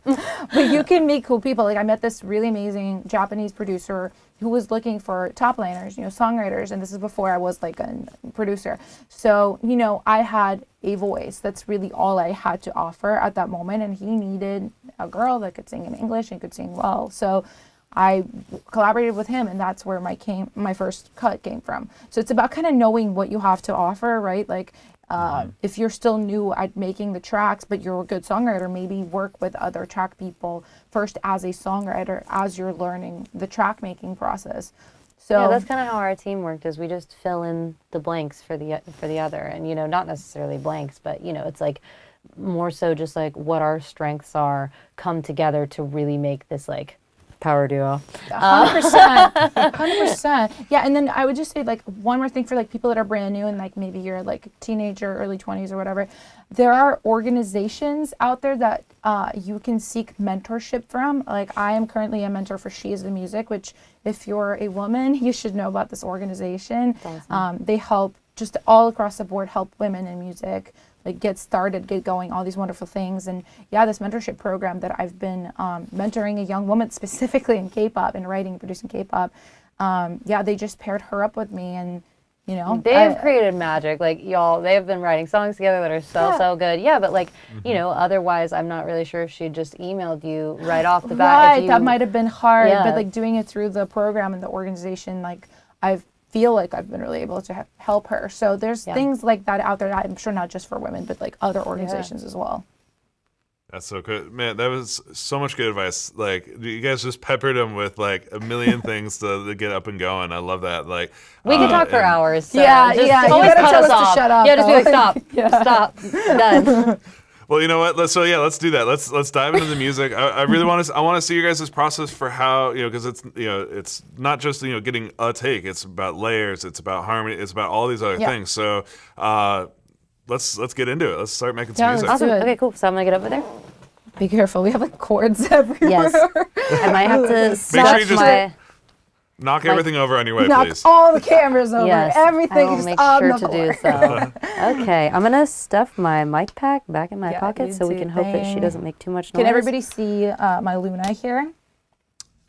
but you can meet cool people. Like I met this really amazing Japanese producer who was looking for top liners, you know, songwriters, and this is before I was like a producer. So, you know, I had a voice. That's really all I had to offer at that moment, and he needed a girl that could sing in English and could sing well. So I collaborated with him, and that's where my first cut came from. So it's about kind of knowing what you have to offer, right? Like if you're still new at making the tracks, but you're a good songwriter, maybe work with other track people first as a songwriter as you're learning the track making process. So yeah, that's kind of how our team worked. Is we just fill in the blanks for the other, and you know, not necessarily blanks, but you know, it's like more so just like what our strengths are come together to really make this like power duo. 100%. 100%. Yeah, and then I would just say like one more thing for like people that are brand new and like maybe you're like a teenager, early 20s or whatever. There are organizations out there that you can seek mentorship from. Like I am currently a mentor for She Is the Music, which if you're a woman, you should know about this organization. Awesome. They help just all across the board, help women in music, like get started, get going, all these wonderful things. And yeah, this mentorship program that I've been mentoring a young woman specifically in K-pop and writing and producing K-pop. They just paired her up with me, and you know, they've created magic. Like y'all, they've been writing songs together that are so good. Yeah, but like you know, otherwise, I'm not really sure if she just emailed you right off the bat. Right, that might have been hard. Yeah. But like doing it through the program and the organization, like I feel like I've been really able to help her. So there's things like that out there. I'm sure not just for women, but like other organizations as well. That's so good, man. That was so much good advice. Like you guys just peppered them with like a million things to get up and going. I love that. Like we can talk for hours. So Yeah, just yeah, you always gotta cut tell us us to off. shut up, Yeah, just be like, though. stop, done. Well, you know what? Let's do that. Let's dive into the music. I really want to see your guys' process for how, you know, because it's, you know, it's not just, you know, getting a take. It's about layers. It's about harmony. It's about all these other things. So let's get into it. Let's start making some music. Awesome. Good. Okay, cool. So I'm gonna get over there. Be careful. We have like cords everywhere. Yes. I might have to Make sure set you just my. knock everything over on your way, Knock please. all the cameras over. Yes, Everything I will is make on sure the to floor. do so. Okay, I'm gonna stuff my mic pack back in my Yeah, pocket you so we do can hope that she thing. doesn't make too much noise. Can everybody see my Luna here?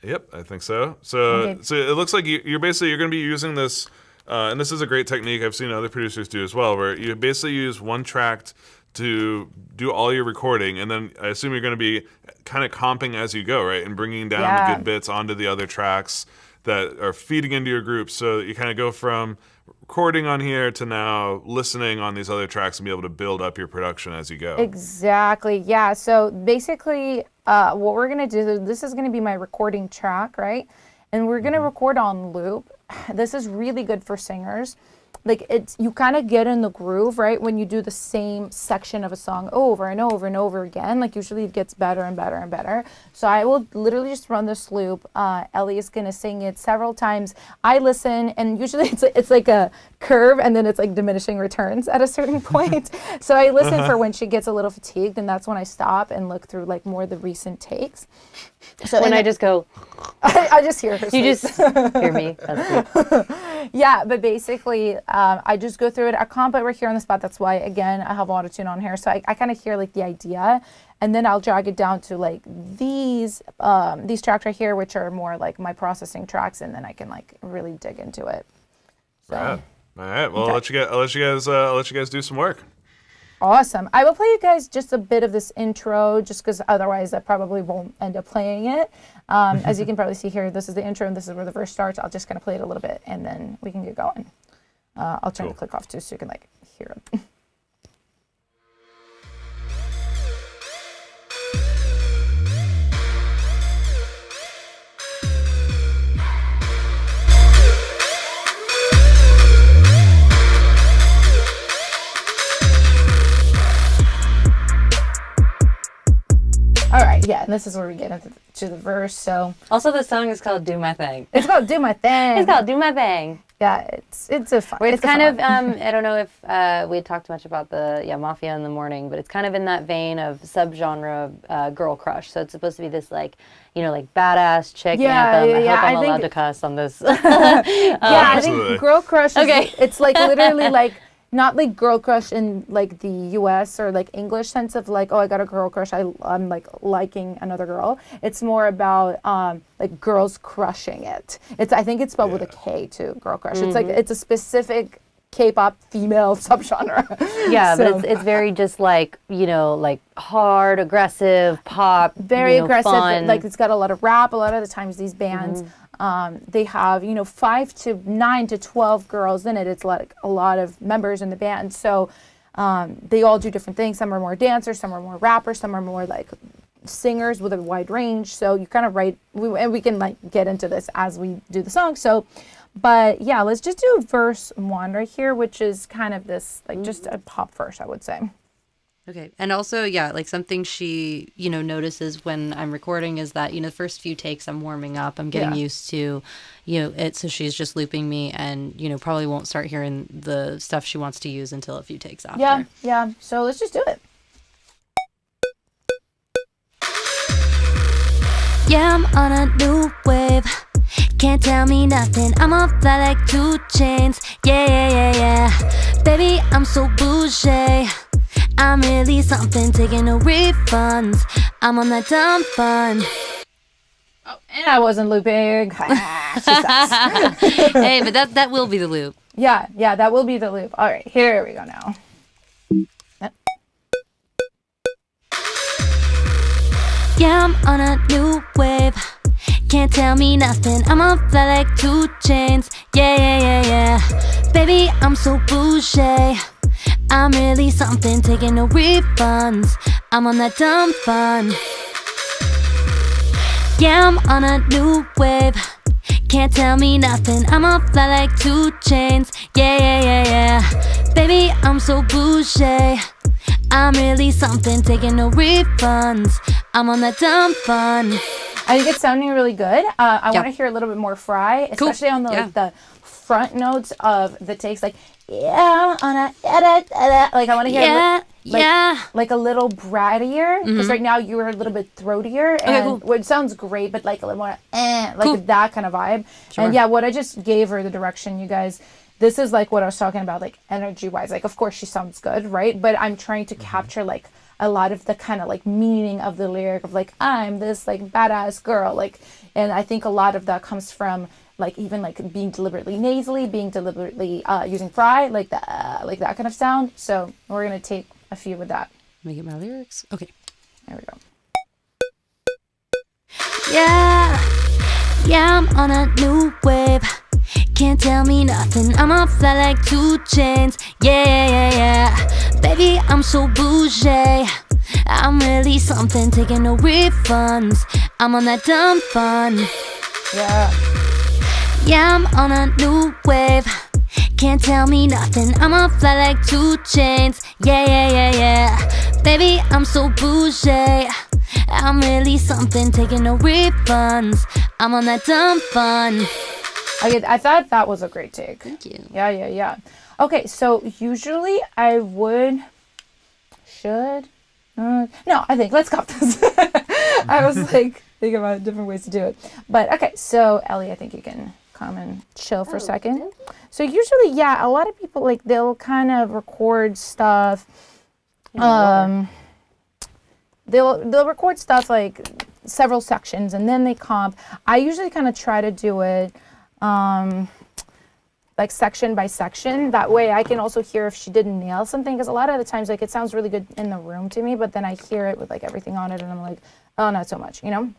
Yep, I think so. Okay. So it looks like you're going to be using this, and this is a great technique I've seen other producers do as well, where you basically use one track to do all your recording, and then I assume you're going to be kind of comping as you go, right? And bringing down the good bits onto the other tracks that are feeding into your group, so that you kind of go from recording on here to now listening on these other tracks and be able to build up your production as you go. Exactly. Yeah. So basically, what we're gonna do, this is gonna be my recording track, right? And we're gonna record on loop. This is really good for singers like it's, you kind of get in the groove, right? When you do the same section of a song over and over and over again, like usually it gets better and better and better. So I will literally just run this loop. Elli is going to sing it several times. I listen, and usually it's like a curve, and then it's like diminishing returns at a certain point. So I listen for when she gets a little fatigued, and that's when I stop and look through like more of the recent takes. So When I just go, I just hear her. you sleep. just hear me. That's it. Yeah, but basically, I just go through it. I can't put right here on the spot. That's why, again, I have autotune on here. So I kind of hear like the idea, and then I'll drag it down to like these tracks right here, which are more like my processing tracks, and then I can like really dig into it. So, Right. All right. Well, Okay. I'll let you guys do some work. Awesome. I will play you guys just a bit of this intro, just because otherwise I probably won't end up playing it. As you can probably see here, this is the intro, and this is where the verse starts. I'll just kind of play it a little bit, and then we can get going. I'll turn the click off too, so you can like hear it. All right, yeah, and this is where we get into the verse. So Also, the song is called "Do My Thing." it's called "Do My Thing." It's called "Do My Thing." Yeah, it's a fun. Where it's a kind fun of, one. I don't know if we had talked much about the Mafia in the Morning, but it's kind of in that vein of subgenre girl crush. So it's supposed to be this like, like badass chick anthem. I hope I'm allowed to cuss on this. Yeah, I Absolutely. think girl crush is Okay. it's like literally like not like girl crush in like the US or like English sense of like, oh, I got a girl crush, I'm like liking another girl. It's more about like girls crushing it. I think it's spelled with a K too, girl crush. It's like it's a specific K-pop female subgenre. Yeah, So, but it's very just like, like hard, aggressive, pop. very aggressive. Fun. Like it's got a lot of rap. A lot of the times these bands, they have 5 to 9 to 12 girls in it. It's like a lot of members in the band. So they all do different things. Some are more dancers, some are more rappers, some are more like singers with a wide range. So you kind of and we can like get into this as we do the song. So, but yeah, let's just do verse 1 right here, which is kind of this like just a pop verse, I would say. Okay. And also, yeah, like something she, notices when I'm recording is that, the first few takes I'm warming up, I'm getting Yeah. used to, it. So she's just looping me and, probably won't start hearing the stuff she wants to use until a few takes after. Yeah. So let's just do it. Yeah, I'm on a new wave. Can't tell me nothing. I'm on fly like 2 Chains. Yeah. Baby, I'm so bougie. I'm really something, taking no refunds. I'm on that dumb fun. And I wasn't looping. She sucks. Hey, but that will be the loop. Yeah, that will be the loop. All right, here we go now. Yeah, I'm on a new wave. Can't tell me nothing. I'm on fly like 2 Chains. Yeah. Baby, I'm so bougie. I'm really something, taking no refunds. I'm on that dumb fun. Yeah, I'm on a new wave. Can't tell me nothing. I'm on fly like 2 Chains. Yeah. Baby, I'm so bougie. I'm really something, taking no refunds. I'm on that dumb fun. I think it's sounding really good. I want to hear a little bit more fry, especially on the like the front notes of the takes. Like, yeah, I'm on a like I want to hear like a little brattier, because right now you were a little bit throatier, and which sounds great, but like a little more like that kind of vibe. Sure. And yeah, what I just gave her the direction, you guys. This is like what I was talking about, like energy wise. Like, of course she sounds good, right? But I'm trying to capture like a lot of the kind of like meaning of the lyric of like, I'm this like badass girl, like, and I think a lot of that comes from like even like being deliberately nasally, being deliberately using fry, like that kind of sound. So we're gonna take a few with that. Let me get my lyrics. Okay. There we go. Yeah, I'm on a new wave. Can't tell me nothing. I'm on fly like 2 Chains. Yeah. Baby, I'm so bougie. I'm really something, taking no refunds. I'm on that dumb fun. Yeah. Yeah, I'm on a new wave. Can't tell me nothing. I'ma fly like 2 chains. Yeah, yeah, yeah, yeah. Baby, I'm so bougie. I'm really something, taking no refunds. I'm on that dumb fun. Okay, I thought that was a great take. Thank you. Yeah. Okay, so usually I should. No, I think let's cut this. I was like thinking about different ways to do it. But okay, so Ellie, I think you can come and chill for a second. So usually, yeah, a lot of people like they'll kind of record stuff. They'll record stuff like several sections and then they comp. I usually kind of try to do it like section by section. That way I can also hear if she didn't nail something, because a lot of the times like it sounds really good in the room to me, but then I hear it with like everything on it and I'm like, oh, not so much, you know?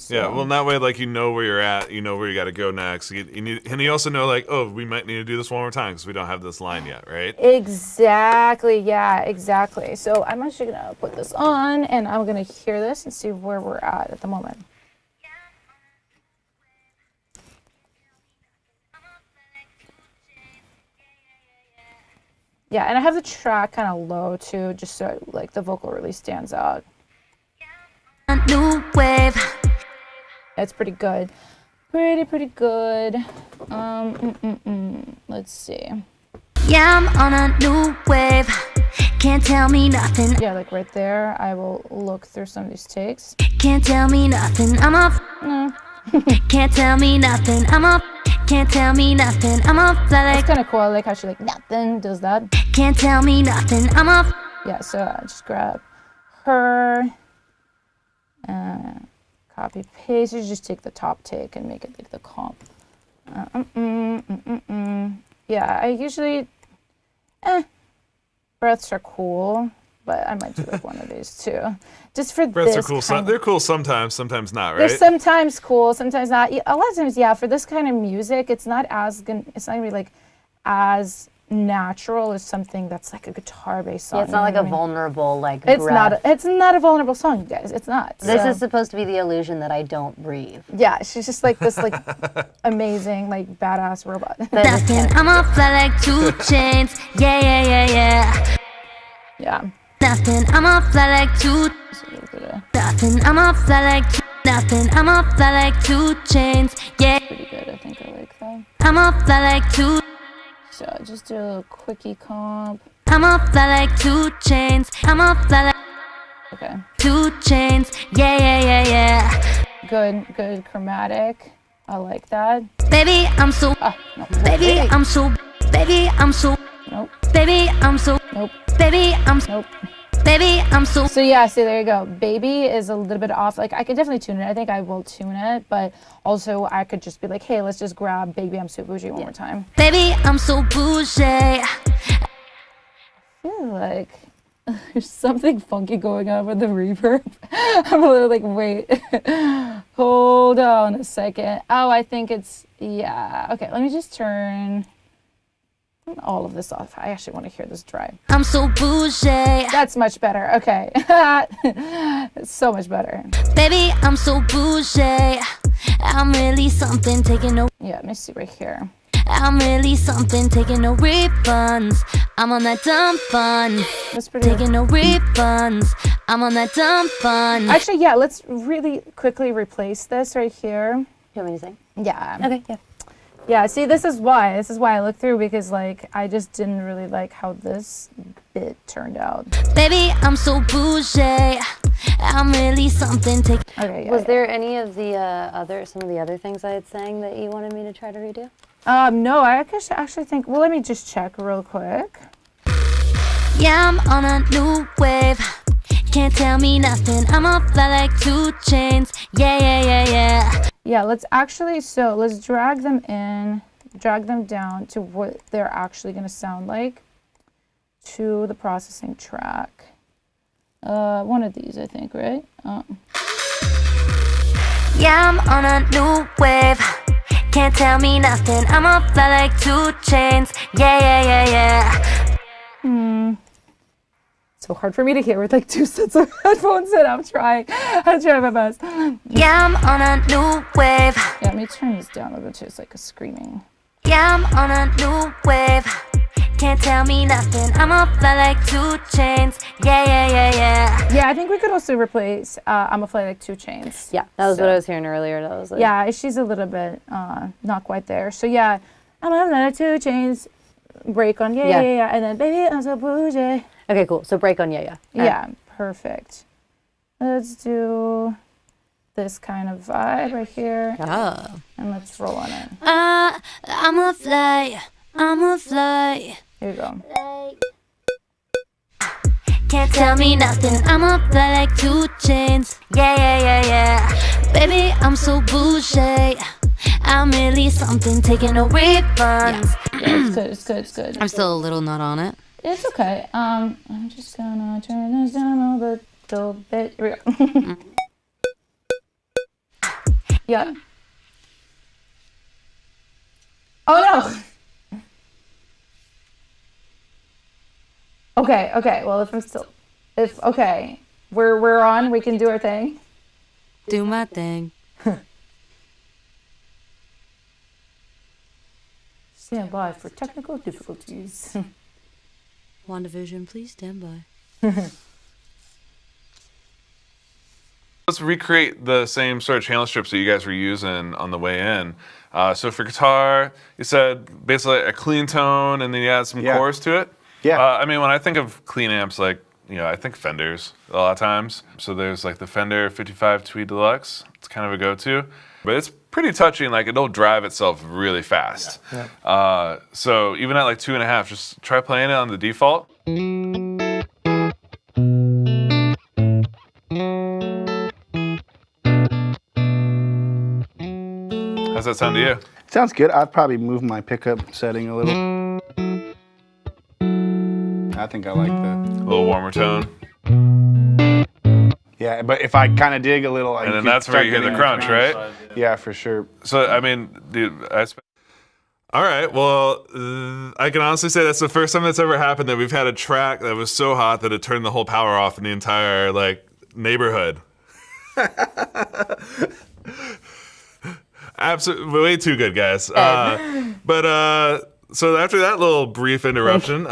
Yeah, well, in that way, like, you know where you're at, you know where you got to go next. And you also know, like, oh, we might need to do this one more time because we don't have this line yet, right? Exactly, yeah, exactly. So I'm actually going to put this on and I'm going to hear this and see where we're at the moment. Yeah, and I have the track kind of low too, just so like the vocal really stands out. A new wave. It's pretty good. Pretty good. Let's see. Yeah, I'm on a new wave. Can't tell me nothing. Yeah, like right there, I will look through some of these takes. Can't tell me nothing. I'm up. No. Can't tell me nothing. I'm up. Can't tell me nothing. I'm up. Fly It's like. kind of cool. I like how she like nothing does that. Can't tell me nothing. I'm up. Yeah, so I just grab her, copy paste. You just take the top take and make it like the comp. Yeah, I usually, breaths are cool, but I might do like one of these too, just for Breaths this. are cool. They're cool sometimes, sometimes not, right? They're sometimes cool, sometimes not. A lot of times, yeah. For this kind of music, it's not gonna be like as natural as something that's like a guitar-based song. Yeah, it's not you like know a what I mean? vulnerable like. It's breath. not. It's not a vulnerable song, you guys. It's not. This So- is supposed to be the illusion that I don't breathe. Yeah, she's just like this, like amazing, like badass robot. Nothing. I'm up. Fly like 2 chains. Yeah, yeah, yeah, yeah. Yeah. Nothing. I'm up. Fly like 2. Nothing. I'm up. Fly like 2. Nothing. I'm up. Fly like 2 chains. Yeah. Pretty good. I think I like that. I'm up. Fly like 2. So I'll just do a little quickie comp. I'm up. Fly like 2 chains. I'm up. Fly like Okay. 2 chains. Yeah, yeah, yeah, yeah. Good chromatic. I like that. Baby, I'm so. No. Baby, I'm so. Baby, I'm so. Nope. Baby, I'm so. Nope. Baby, I'm so. Nope. Baby, I'm so. So yeah, see there you go. Baby is a little bit off. Like I could definitely tune it. I think I will tune it, but also I could just be like, hey, let's just grab Baby I'm So Bougie one more time. Baby, I'm so bougie. I feel like there's something funky going on with the reverb. I'm a little like, wait, hold on a second. Oh, I think it's, yeah. Okay, let me just turn all of this off. I actually want to hear this dry. I'm so bougie. That's much better. Okay. It's so much better. Baby, I'm so bougie. I'm really something, taking no. Yeah, let me see right here. I'm really something, taking no refunds. I'm on that dumb fun. That's pretty good. Taking no refunds. I'm on that dumb fun. Actually, yeah, let's really quickly replace this right here. You want me to sing? Yeah. Okay, yeah. Yeah, see, this is why I looked through, because like I just didn't really like how this bit turned out. Baby, I'm so bougie. I'm really something, take. Okay, yeah. Was there any of the some of the other things I had sang that you wanted me to try to redo? No, I actually think, well, let me just check real quick. Yeah, I'm on a new wave. Can't tell me nothing. I'm up fly like 2 chains. Yeah, yeah, yeah, yeah. Yeah, let's drag them down to what they're actually going to sound like to the processing track. One of these, I think, right? Yeah, I'm on a new wave. Can't tell me nothing. I'm up fly like 2 chains. Yeah, yeah, yeah, yeah. So hard for me to hear with like 2 sets of headphones in. I'm trying my best. Yeah, I'm on a new wave. Yeah, let me turn this down a little bit too. It's like a screaming. Yeah, I'm on a new wave. Can't tell me nothing. I'ma fly like 2 chains. Yeah, yeah, yeah, yeah. Yeah, I think we could also replace I'ma Fly Like 2 Chains. Yeah, that was what I was hearing earlier. That was like, Yeah, she's a little bit not quite there. So yeah, I'ma Fly Like 2 Chains. Break on yeah, Yeah. yeah, yeah. And then baby, I'm so bougie. Okay, cool. So break on yeah, yeah. Yeah, perfect. Let's do this kind of vibe right here. Oh. And let's roll on it. I'ma fly. I'ma fly. Here you go. Can't tell me nothing. I'ma fly like 2 chains. Yeah, yeah, yeah, yeah. Baby, I'm so bougie. I'm really something, taking no refunds. Yeah, it's good, it's good, it's good. I'm still a little not on it. It's okay. I'm just gonna turn this down a little bit. Here we go. Yeah. Oh no. Okay, okay. Well, okay, we're on. We can do our thing. Do my thing. Stand by for technical difficulties. WandaVision, please stand by. Let's recreate the same sort of channel strips that you guys were using on the way in. So for guitar, you said basically a clean tone, and then you add some chorus to it. Yeah. I mean, when I think of clean amps, like, I think Fenders a lot of times. So there's like the Fender 55 Tweed Deluxe. It's kind of a go-to, but it's pretty touchy, and like it'll drive itself really fast. Yeah. So even at like 2.5, just try playing it on the default. How's that sound to you? Sounds good. I'd probably move my pickup setting a little. I think I like that. A little warmer tone. Yeah, but if I kind of dig a little, And then that's where you hear the crunch, right? Yeah, for sure. So, I mean, dude, all right, well, I can honestly say that's the first time that's ever happened that we've had a track that was so hot that it turned the whole power off in the entire, like, neighborhood. Absolutely, way too good, guys. So after that little brief interruption,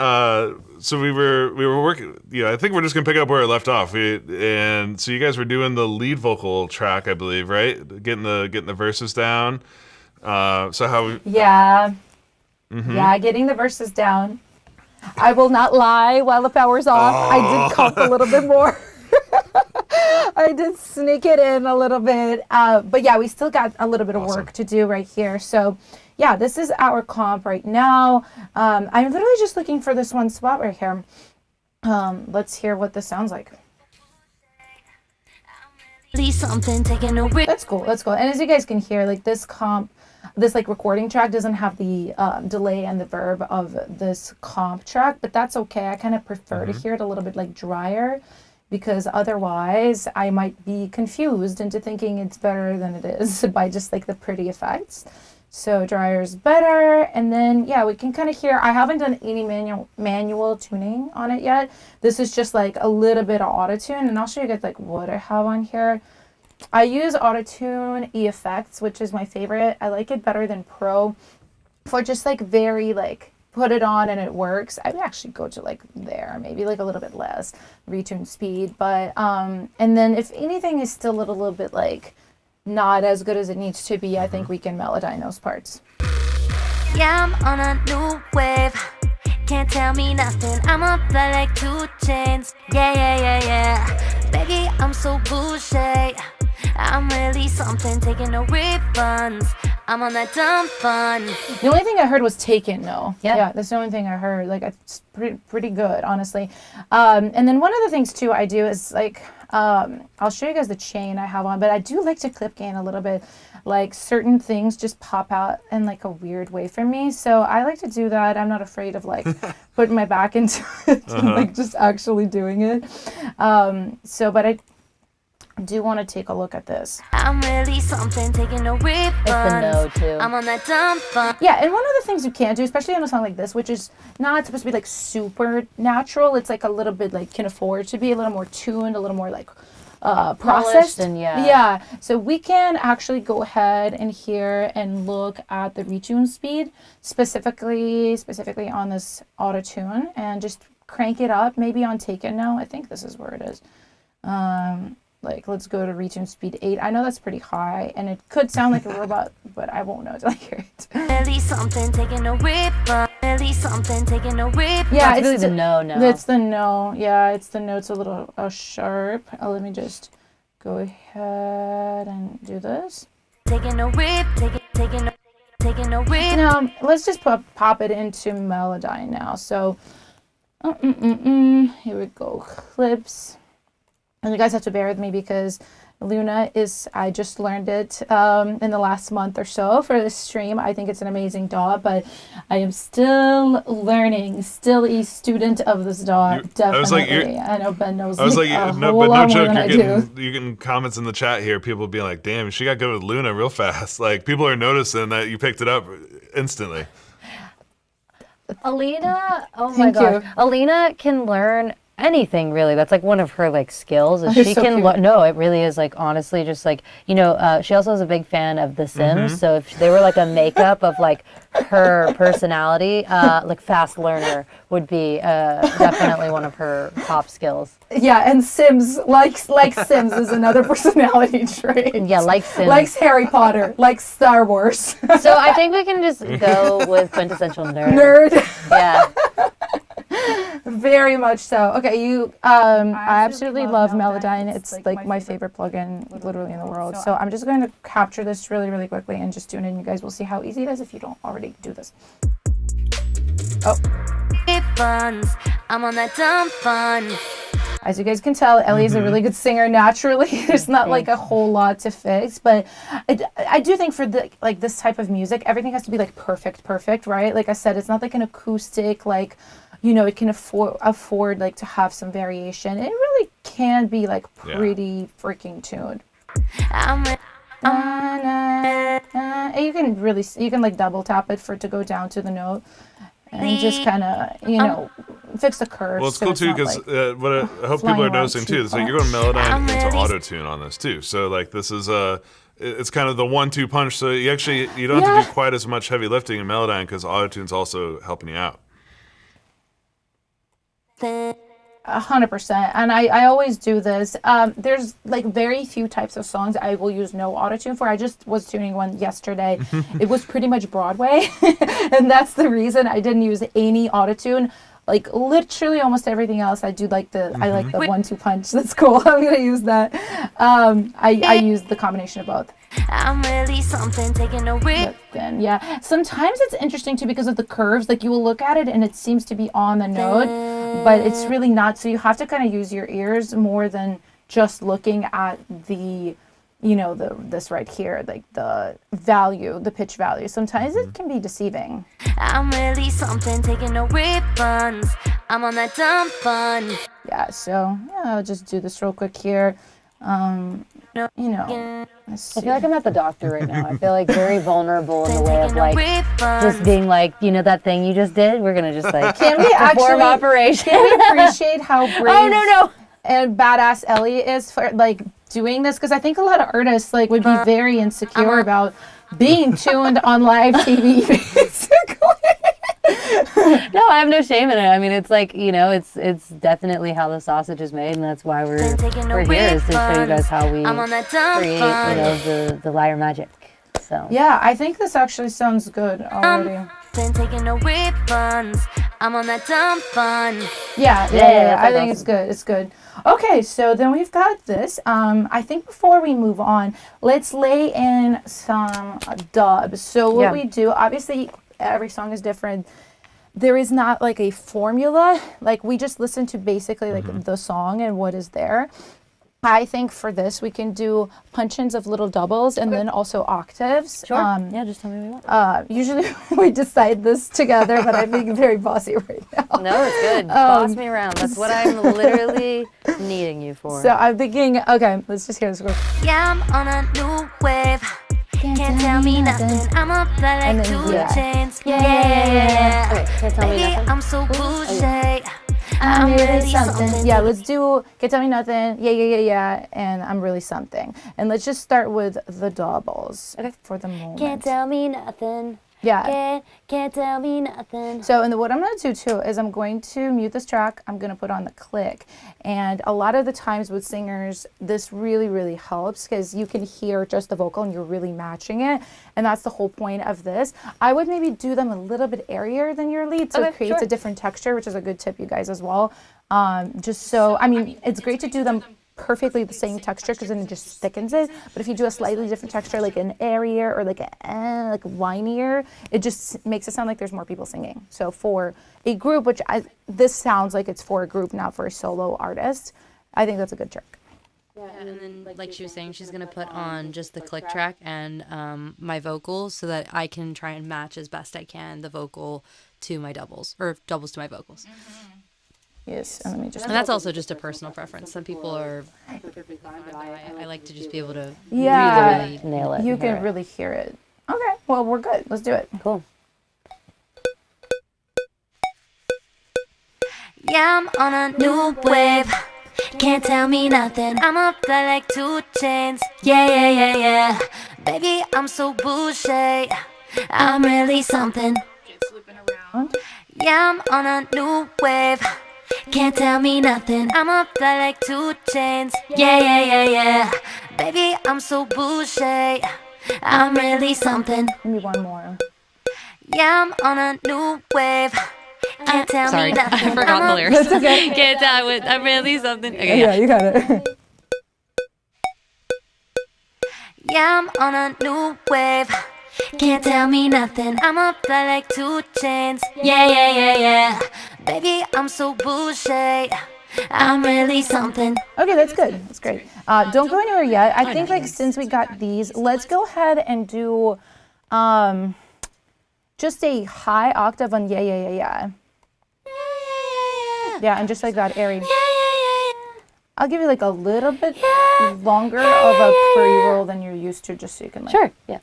so we were working. I think we're just gonna pick up where it left off. And so you guys were doing the lead vocal track, I believe, right? Getting the verses down. So how? Yeah. Yeah, getting the verses down. I will not lie. While the power's off, I did comp a little bit more. I did sneak it in a little bit. But yeah, we still got a little bit of work to do right here. So yeah, this is our comp right now. I'm literally just looking for this one spot right here. Let's hear what this sounds like. Something, taking no risk. That's cool. That's cool. And as you guys can hear, like this comp, this like recording track doesn't have the delay and the verb of this comp track, but that's okay. I kind of prefer to hear it a little bit like drier, because otherwise I might be confused into thinking it's better than it is by just like the pretty effects. So drier is better. And then, yeah, we can kind of hear, I haven't done any manual tuning on it yet. This is just like a little bit of auto-tune, and I'll show you guys like what I have on here. I use auto-tune E-Effects, which is my favorite. I like it better than Pro for just like very like, put it on and it works. I would actually go to like there, maybe like a little bit less retune speed. But, and then if anything is still a little bit like, not as good as it needs to be, I think we can melodyne those parts. Yeah, I'm on a new wave. Can't tell me nothing. I'ma fly like 2 chains. Yeah, yeah, yeah, yeah. Baby, I'm so bougie. I'm really something, taking no refunds. I'm on that dumb fun. The only thing I heard was Taken, though. Yeah. That's the only thing I heard. Like, it's pretty good, honestly. And then one of the things, too, I do is, like, I'll show you guys the chain I have on, but I do like to clip gain a little bit. Like, certain things just pop out in, like, a weird way for me. So I like to do that. I'm not afraid of, like, putting my back into it and, like, just actually doing it. But I do want to take a look at this. I'm really something, taking no refunds. It's the no, too. I'm on that dumb fun. Yeah, and one of the things you can't do, especially on a song like this, which is not supposed to be like super natural, it's like a little bit like can afford to be a little more tuned, a little more like processed. And yeah. Yeah. So we can actually go ahead and here and look at the retune speed, specifically on this auto tune, and just crank it up. Maybe on Take It Now. I think this is where it is. Like, let's go to retune speed 8. I know that's pretty high, and it could sound like a robot, but I won't know until I hear it. Elli something taking a rip. Elli something taking a rip. Yeah, it's really the no. It's the no. Yeah, it's the no. It's a little sharp. Let me just go ahead and do this. Taking a rip. Taking a rip. Now, let's just pop it into Melodyne now. So, here we go. Clips. And you guys have to bear with me because Luna I just learned it in the last month or so for this stream. I think it's an amazing DAW, but I am still learning, still a student of this DAW. Definitely. I know Ben knows I was like, a no, whole but no lot more joke. than You're getting comments in the chat here. People being like, "Damn, she got good with Luna real fast." Like people are noticing that you picked it up instantly. Alina, Thank you. Alina can learn anything really. That's like one of her like skills. Is she so can cute. no, it really is like honestly just like she also is a big fan of The Sims. So if they were like a makeup of like her personality, like fast learner would be definitely one of her top skills. Yeah, and Sims, like Sims is another personality trait. Yeah, like Sims. Likes Harry Potter, likes Star Wars. So I think we can just go with quintessential nerd. Nerd. Yeah. Very much so. Okay, I absolutely love Melodyne. It's like my favorite plugin literally in the world. So I'm just going to capture this really, really quickly and just tune in. You guys will see how easy it is if you don't already do this. Oh. I'm on that dumb fun. As you guys can tell, Ellie is a really good singer naturally. There's not like a whole lot to fix, but I do think for this type of music, everything has to be like perfect, right? Like I said, it's not like an acoustic, like, it can afford like to have some variation. It really can be like pretty freaking tuned. You can like double tap it for it to go down to the note. And just kind of, fix the curves. Well, it's cool too because what I hope people are noticing too is like you're going Melodyne into auto tune on this too. So like this is it's kind of the 1-2 punch. So you don't have to do quite as much heavy lifting in Melodyne because auto tune's also helping you out. 100%, and I always do this. There's like very few types of songs I will use no autotune for. I just was tuning one yesterday. It was pretty much Broadway, and that's the reason I didn't use any autotune. Like literally almost everything else, I do like I like the 1-2 punch. That's cool. I'm gonna use that. I use the combination of both. I'm really something taking a rip. But then, yeah. Sometimes it's interesting too because of the curves. Like you will look at it and it seems to be on the note, but it's really not. So you have to kind of use your ears more than just looking at the, this right here, like the value, the pitch value. Sometimes it can be deceiving. I'm really something taking a rip runs. I'm on that dumb fun. Yeah. So I'll just do this real quick here. Let's see. I feel like I'm at the doctor right now. I feel like very vulnerable in the way of like just being like, that thing you just did. We're gonna just like can we perform operation. Can we appreciate how brave Oh no. and badass Ellie is for like doing this? Because I think a lot of artists like would be very insecure about being tuned on live TV. Basically. No, I have no shame in it. I mean, it's like, it's definitely how the sausage is made, and that's why we're here, is to show you guys how we create, the Lyre magic. So yeah, I think this actually sounds good already. Taking no rip runs. I'm on that dumb fun. Yeah. I think it's good. It's good. Okay, so then we've got this. I think before we move on, let's lay in some dubs. So what we do, obviously, every song is different. There is not like a formula. Like we just listen to basically like the song and what is there. I think for this we can do punch-ins of little doubles and then also octaves. Sure. Just tell me what you want. Usually we decide this together, but I'm being very bossy right now. No, it's good. Boss me around. That's what I'm literally needing you for. So I'm thinking, okay, let's just hear this go. Yeah, I'm on a new wave. Can't tell me nothing. I'm a fly like 2 chains. Yeah. Okay, can't tell me Baby, nothing. I'm so bougie. I'm really something. Yeah, let's do Can't Tell Me Nothing. Yeah. And I'm really something. And let's just start with the doubles for the moment. Can't tell me nothing. Yeah. Can't tell me nothing. So, and what I'm going to do too is I'm going to mute this track. I'm going to put on the click. And a lot of the times with singers, this really, really helps because you can hear just the vocal and you're really matching it. And that's the whole point of this. I would maybe do them a little bit airier than your lead so it creates a different texture, which is a good tip, you guys, as well. Just so, I mean, it's great to do them perfectly the same texture because then it just thickens it. But if you do a slightly different texture, like an airier or like a whinier, it just makes it sound like there's more people singing. So for a group, this sounds like it's for a group, not for a solo artist, I think that's a good trick. Yeah, and then like she was saying, she's gonna put on just the click track and my vocals so that I can try and match as best I can the vocal to my doubles or doubles to my vocals. Yes, and let me just. And that's also just a personal preference. Some people are perfectly fine, but I like to just be able to really nail it. You can really hear it. Okay, well, we're good. Let's do it. Cool. Yeah, I'm on a new wave. Can't tell me nothing. I'm up there like 2 Chainz. Yeah. Baby, I'm so bougie. I'm really something. Yeah, I'm on a new wave. Can't tell me nothing. I'm up there like 2 Chainz. Yeah. Baby, I'm so bougie. I'm really something. Maybe one more. Yeah, I'm on a new wave. Can't tell Sorry, me nothing. I forgot the lyrics. That's okay. Can't tell with I'm really something. Okay, Yeah, you got it. Yeah, I'm on a new wave. Can't tell me nothing. I'm up there like 2 Chainz. Yeah. Baby, I'm so bougie. I'm really something. Okay, that's good. That's great. Don't go anywhere yet. I think like since we got these, let's go ahead and do just a high octave on yeah. Yeah, and just like that airy. I'll give you like a little bit longer of a pre-roll than you're used to, just so you can like. Sure. Yeah.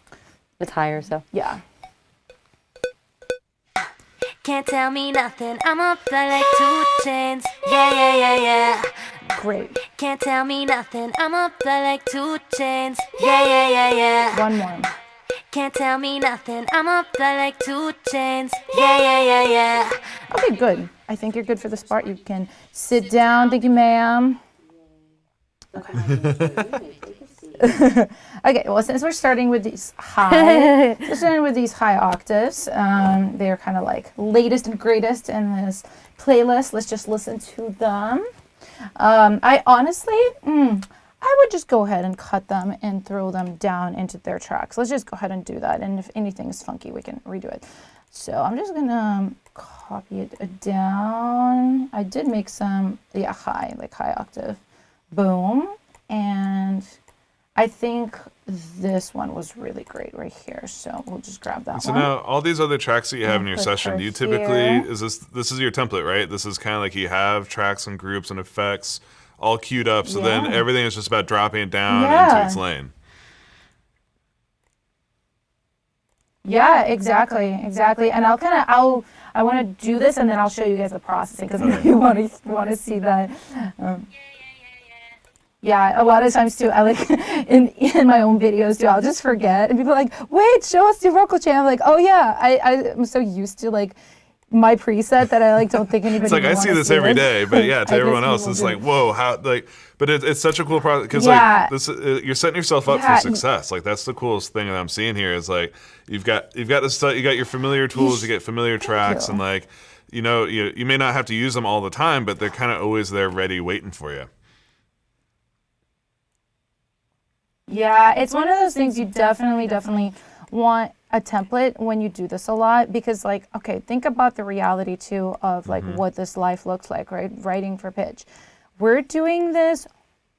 It's higher, so. Yeah. Can't tell me nothing. I'm up there like 2 Chainz. Yeah. Great. Can't tell me nothing. I'm up there like 2 Chainz. Yeah. One more. Can't tell me nothing. I'm up there like 2 Chainz. Yeah. Okay, good. I think you're good for this part. You can sit down. Thank you, ma'am. Okay. Okay, well, since we're starting with these high, octaves, they're kind of like latest and greatest in this playlist. Let's just listen to them. I honestly, I would just go ahead and cut them and throw them down into their tracks. Let's just go ahead and do that. And if anything is funky, we can redo it. So I'm just gonna copy it down. I did make some, high octave. Boom. And I think this one was really great right here. So we'll just grab that So one. now all these other tracks that you have in your put session, her do you typically here. is this is your template, right? This is kind of like you have tracks and groups and effects all queued up, so then Yeah. everything is just about dropping it down into Yeah. its lane. Yeah, exactly. And I want to do this and then I'll show you guys the processing because you want to see that. Yeah, a lot of times too, I like in my own videos too, I'll just forget and people are like, wait, show us your vocal chain. I'm like, oh yeah, I'm so used to like my preset that I like don't think anybody. It's like I see this every day, but yeah, to I everyone guess else, people it's do. like whoa, how like. But it's such a cool process because Yeah. like this, you're setting yourself up Yeah. for success. Like that's the coolest thing that I'm seeing here is like you've got this stuff, you got your familiar tools, you get familiar tracks, you. and like you may not have to use them all the time, but they're kind of always there, ready, waiting for you. Yeah, it's one of those things you definitely want a template when you do this a lot because like, okay, think about the reality too of like what this life looks like, right? Writing for pitch. We're doing this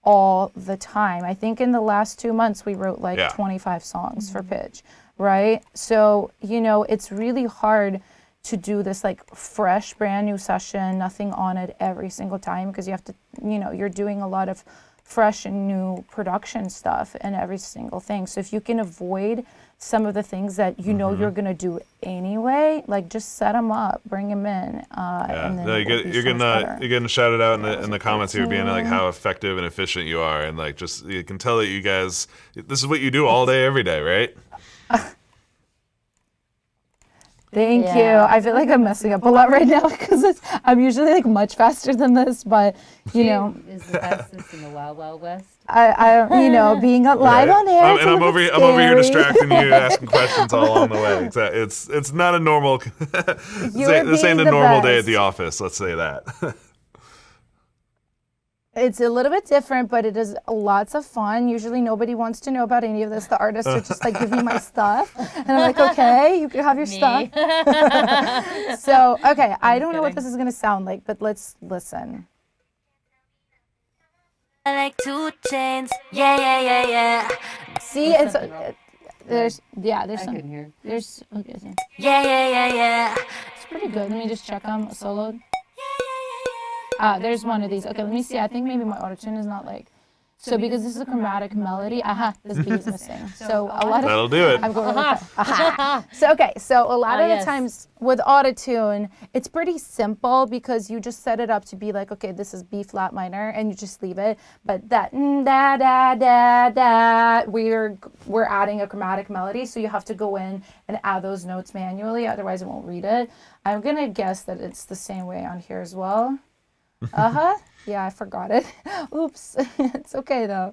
all the time. I think in the last 2 months we wrote like 25 songs for pitch, right? So, it's really hard to do this like fresh, brand new session, nothing on it every single time because you have to, you're doing a lot of fresh and new production stuff and every single thing. So if you can avoid some of the things that you know you're gonna do anyway, like just set them up, bring them in, and then you're getting shouted out in the comments here, being like how effective and efficient you are, and like just you can tell that you guys, this is what you do all day, every day, right? Thank you. I feel like I'm messing up a lot right now because I'm usually like much faster than this, but you know, is the fastest in the Wild Wild West. I you know, being live on air. I'm over here distracting you, asking questions all along the way. It's not a normal. This ain't a normal day at the office. Let's say that. It's a little bit different, but it is lots of fun. Usually nobody wants to know about any of this. The artists are just like, give me my stuff. And I'm like, okay, you can have your stuff. So, okay, I don't know what this is going to sound like, but let's listen. I like 2 chains. Yeah. See, it's there's some. Here. There's okay. So Yeah. it's pretty good. Let me just check on soloed. There's one of these. Okay, let me see. I think maybe my auto-tune is not like... So because this is a chromatic melody, this beat is missing. So a lot of... That'll do it. I'm going So a lot of the times with auto-tune, it's pretty simple because you just set it up to be like, okay, this is B flat minor, and you just leave it. But that da da da da, we're adding a chromatic melody, so you have to go in and add those notes manually, otherwise it won't read it. I'm gonna guess that it's the same way on here as well. Yeah, I forgot it. Oops. It's okay though.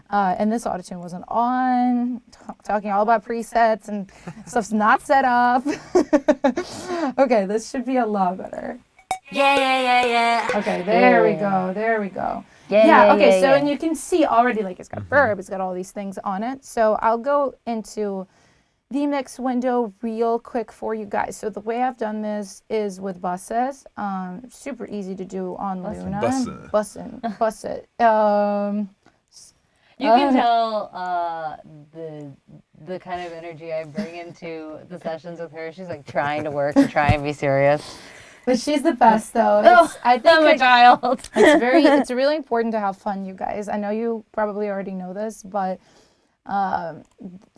And this auto-tune wasn't on. Talking all about presets and stuff's not set up. Okay, this should be a lot better. Yeah. Okay, there we go. Yeah, okay, so and you can see already like it's got verb, it's got all these things on it. So I'll go into the mix window real quick for you guys. So the way I've done this is with buses. Super easy to do on Luna. Bussin'. You can tell the kind of energy I bring into the sessions with her. She's like trying to work and try and be serious. But she's the best though. I think I'm a child. it's really important to have fun, you guys. I know you probably already know this, but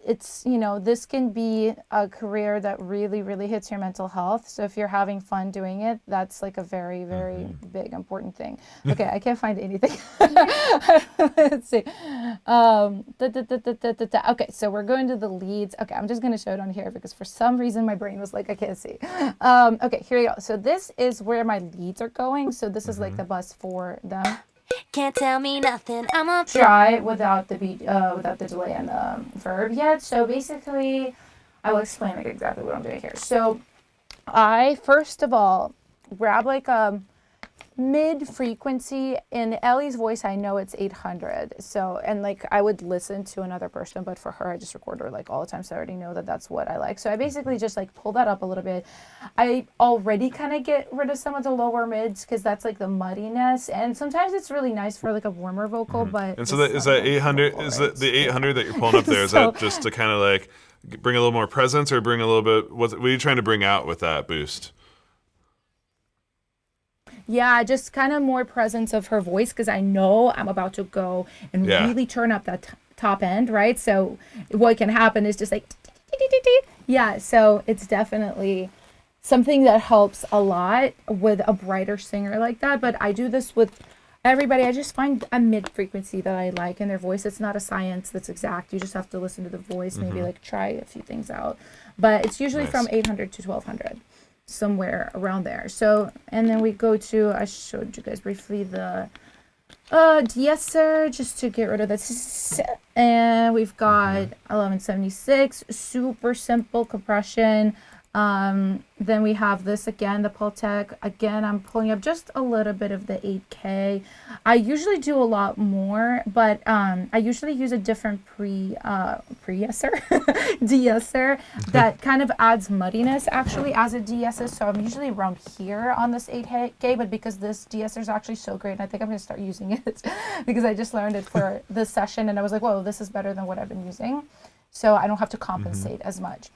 it's, you know, this can be a career that really, really hits your mental health. So if you're having fun doing it, that's like a very, very big, important thing. Okay, I can't find anything. Let's see. Okay, so we're going to the leads. Okay, I'm just going to show it on here because for some reason my brain was like, I can't see. Okay, here we go. So this is where my leads are going. So this is like the bus for them. Can't tell me nothing. I'm a Try without the beat, without the delay and the verb yet. So basically, I will explain like exactly what I'm doing here. So I first of all grab like a mid frequency. In Elli's voice, I know it's 800. So, and like I would listen to another person, but for her, I just record her like all the time. So I already know that that's what I like. So I basically just like pull that up a little bit. I already kind of get rid of some of the lower mids because that's like the muddiness. And sometimes it's really nice for like a warmer vocal, but. And so that is that 800, is that the 800 that you're pulling up there? Is that just to kind of like bring a little more presence or bring a little bit, what are you trying to bring out with that boost? Yeah, just kind of more presence of her voice because I know I'm about to go and really turn up that top end, right? So what can happen is just like, yeah, so it's definitely something that helps a lot with a brighter singer like that. But I do this with everybody. I just find a mid frequency that I like in their voice. It's not a science that's exact. You just have to listen to the voice, maybe like try a few things out. But it's usually from 800 to 1200. Somewhere around there. So, and then we go to, I showed you guys briefly the de-esser just to get rid of this. And we've got 1176, super simple compression. Then we have this again, the Pultec. Again, I'm pulling up just a little bit of the 8K. I usually do a lot more, but I usually use a different de-esser that kind of adds muddiness actually as a de-esser. So I'm usually around here on this 8K, but because this de-esser is actually so great, and I think I'm going to start using it because I just learned it for this session and I was like, whoa, this is better than what I've been using. So I don't have to compensate as much.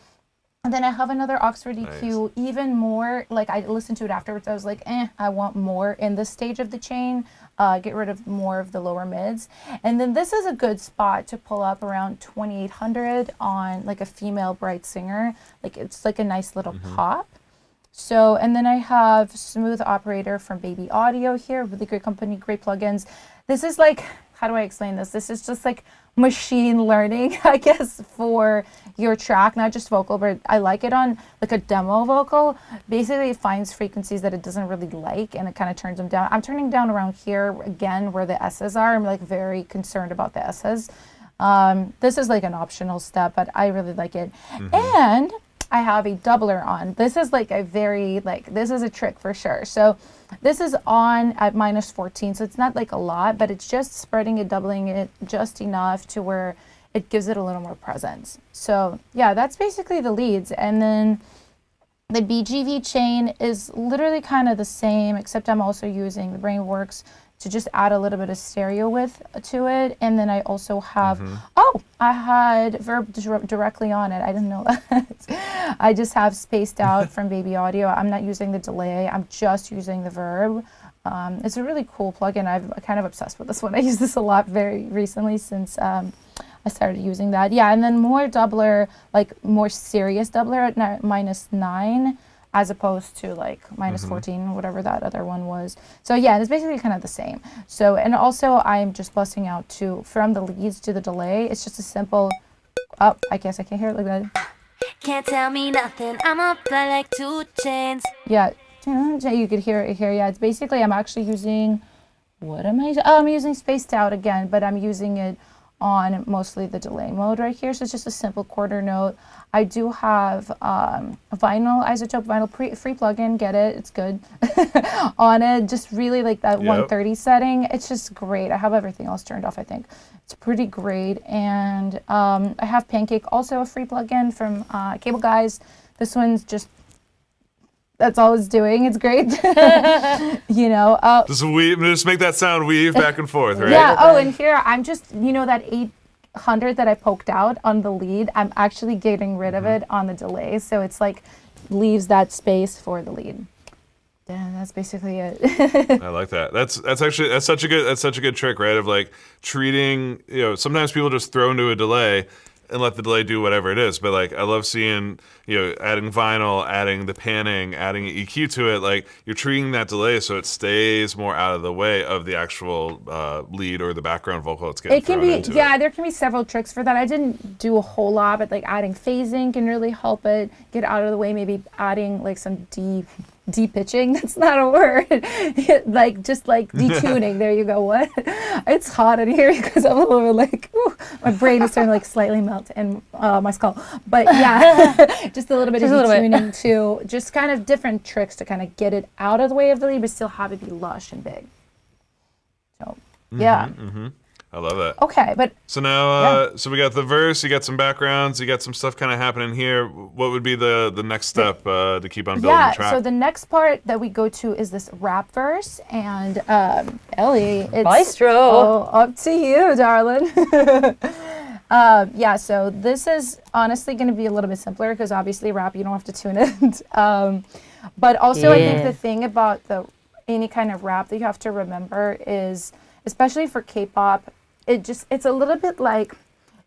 And then I have another Oxford EQ, even more, like I listened to it afterwards. I was like, I want more in this stage of the chain, get rid of more of the lower mids. And then this is a good spot to pull up around 2800 on like a female bright singer. Like it's like a nice little pop. So, and then I have Smooth Operator from Baby Audio here, really great company, great plugins. This is like, how do I explain this? This is just like machine learning, I guess, for your track, not just vocal, but I like it on like a demo vocal. Basically, it finds frequencies that it doesn't really like and it kind of turns them down. I'm turning down around here again where the S's are. I'm like very concerned about the S's. This is like an optional step, but I really like it. And I have a doubler on. This is like a very, like, this is a trick for sure. So this is on at -14, so it's not like a lot, but it's just spreading it, doubling it just enough to where it gives it a little more presence. So yeah, that's basically the leads. And then the BGV chain is literally kind of the same, except I'm also using the Brainworks to just add a little bit of stereo width to it. And then I also have, I had Verb directly on it. I didn't know that. I just have Spaced Out from Baby Audio. I'm not using the delay. I'm just using the Verb. It's a really cool plugin. I'm kind of obsessed with this one. I use this a lot very recently since I started using that. Yeah, and then more doubler, like more serious doubler at -9. As opposed to like -14, whatever that other one was. So yeah, it's basically kind of the same. So, and also I'm just busting out to, from the leads to the delay, it's just a simple, I guess I can't hear it like that. Can't tell me nothing, I'm up by like 2 chains. Yeah, you could hear it here. Yeah, it's basically, I'm actually using, what am I, I'm using Spaced Out again, but I'm using it on mostly the delay mode right here. So it's just a simple quarter note. I do have vinyl, isotope vinyl free plugin, get it, it's good, on it. Just really like that 130 setting. It's just great. I have everything else turned off, I think. It's pretty great. And I have Pancake, also a free plugin from Cable Guys. This one's just, that's all it's doing. It's great. You know. Just make that sound weave back and forth, right? Yeah. Oh, and here I'm just, you know, that 800 that I poked out on the lead, I'm actually getting rid of it on the delay. So it's like leaves that space for the lead. Yeah, that's basically it. I like that. That's such a good trick, right? Of like treating, you know, sometimes people just throw into a delay and let the delay do whatever it is. But like, I love seeing, you know, adding vinyl, adding the panning, adding EQ to it. Like, you're treating that delay so it stays more out of the way of the actual lead or the background vocal that's getting thrown into it. Yeah, there can be several tricks for that. I didn't do a whole lot, but like adding phasing can really help it get out of the way. Maybe adding like some de-pitching, that's not a word. Like just like detuning. There you go. What? It's hot in here because I'm a little like, my brain is starting to like slightly melt in my skull. But yeah, just a little bit of detuning too. Just kind of different tricks to kind of get it out of the way of the lead, but still have it be lush and big. So yeah. I love that. Okay, but so now, so we got the verse, you got some backgrounds, you got some stuff kind of happening here. What would be the next step to keep on building the track? So the next part that we go to is this rap verse, and Elli, it's Maestro. Up to you, darling. Yeah, so this is honestly going to be a little bit simpler because obviously rap, you don't have to tune it. But also I think the thing about any kind of rap that you have to remember is, especially for K-pop, it's a little bit like,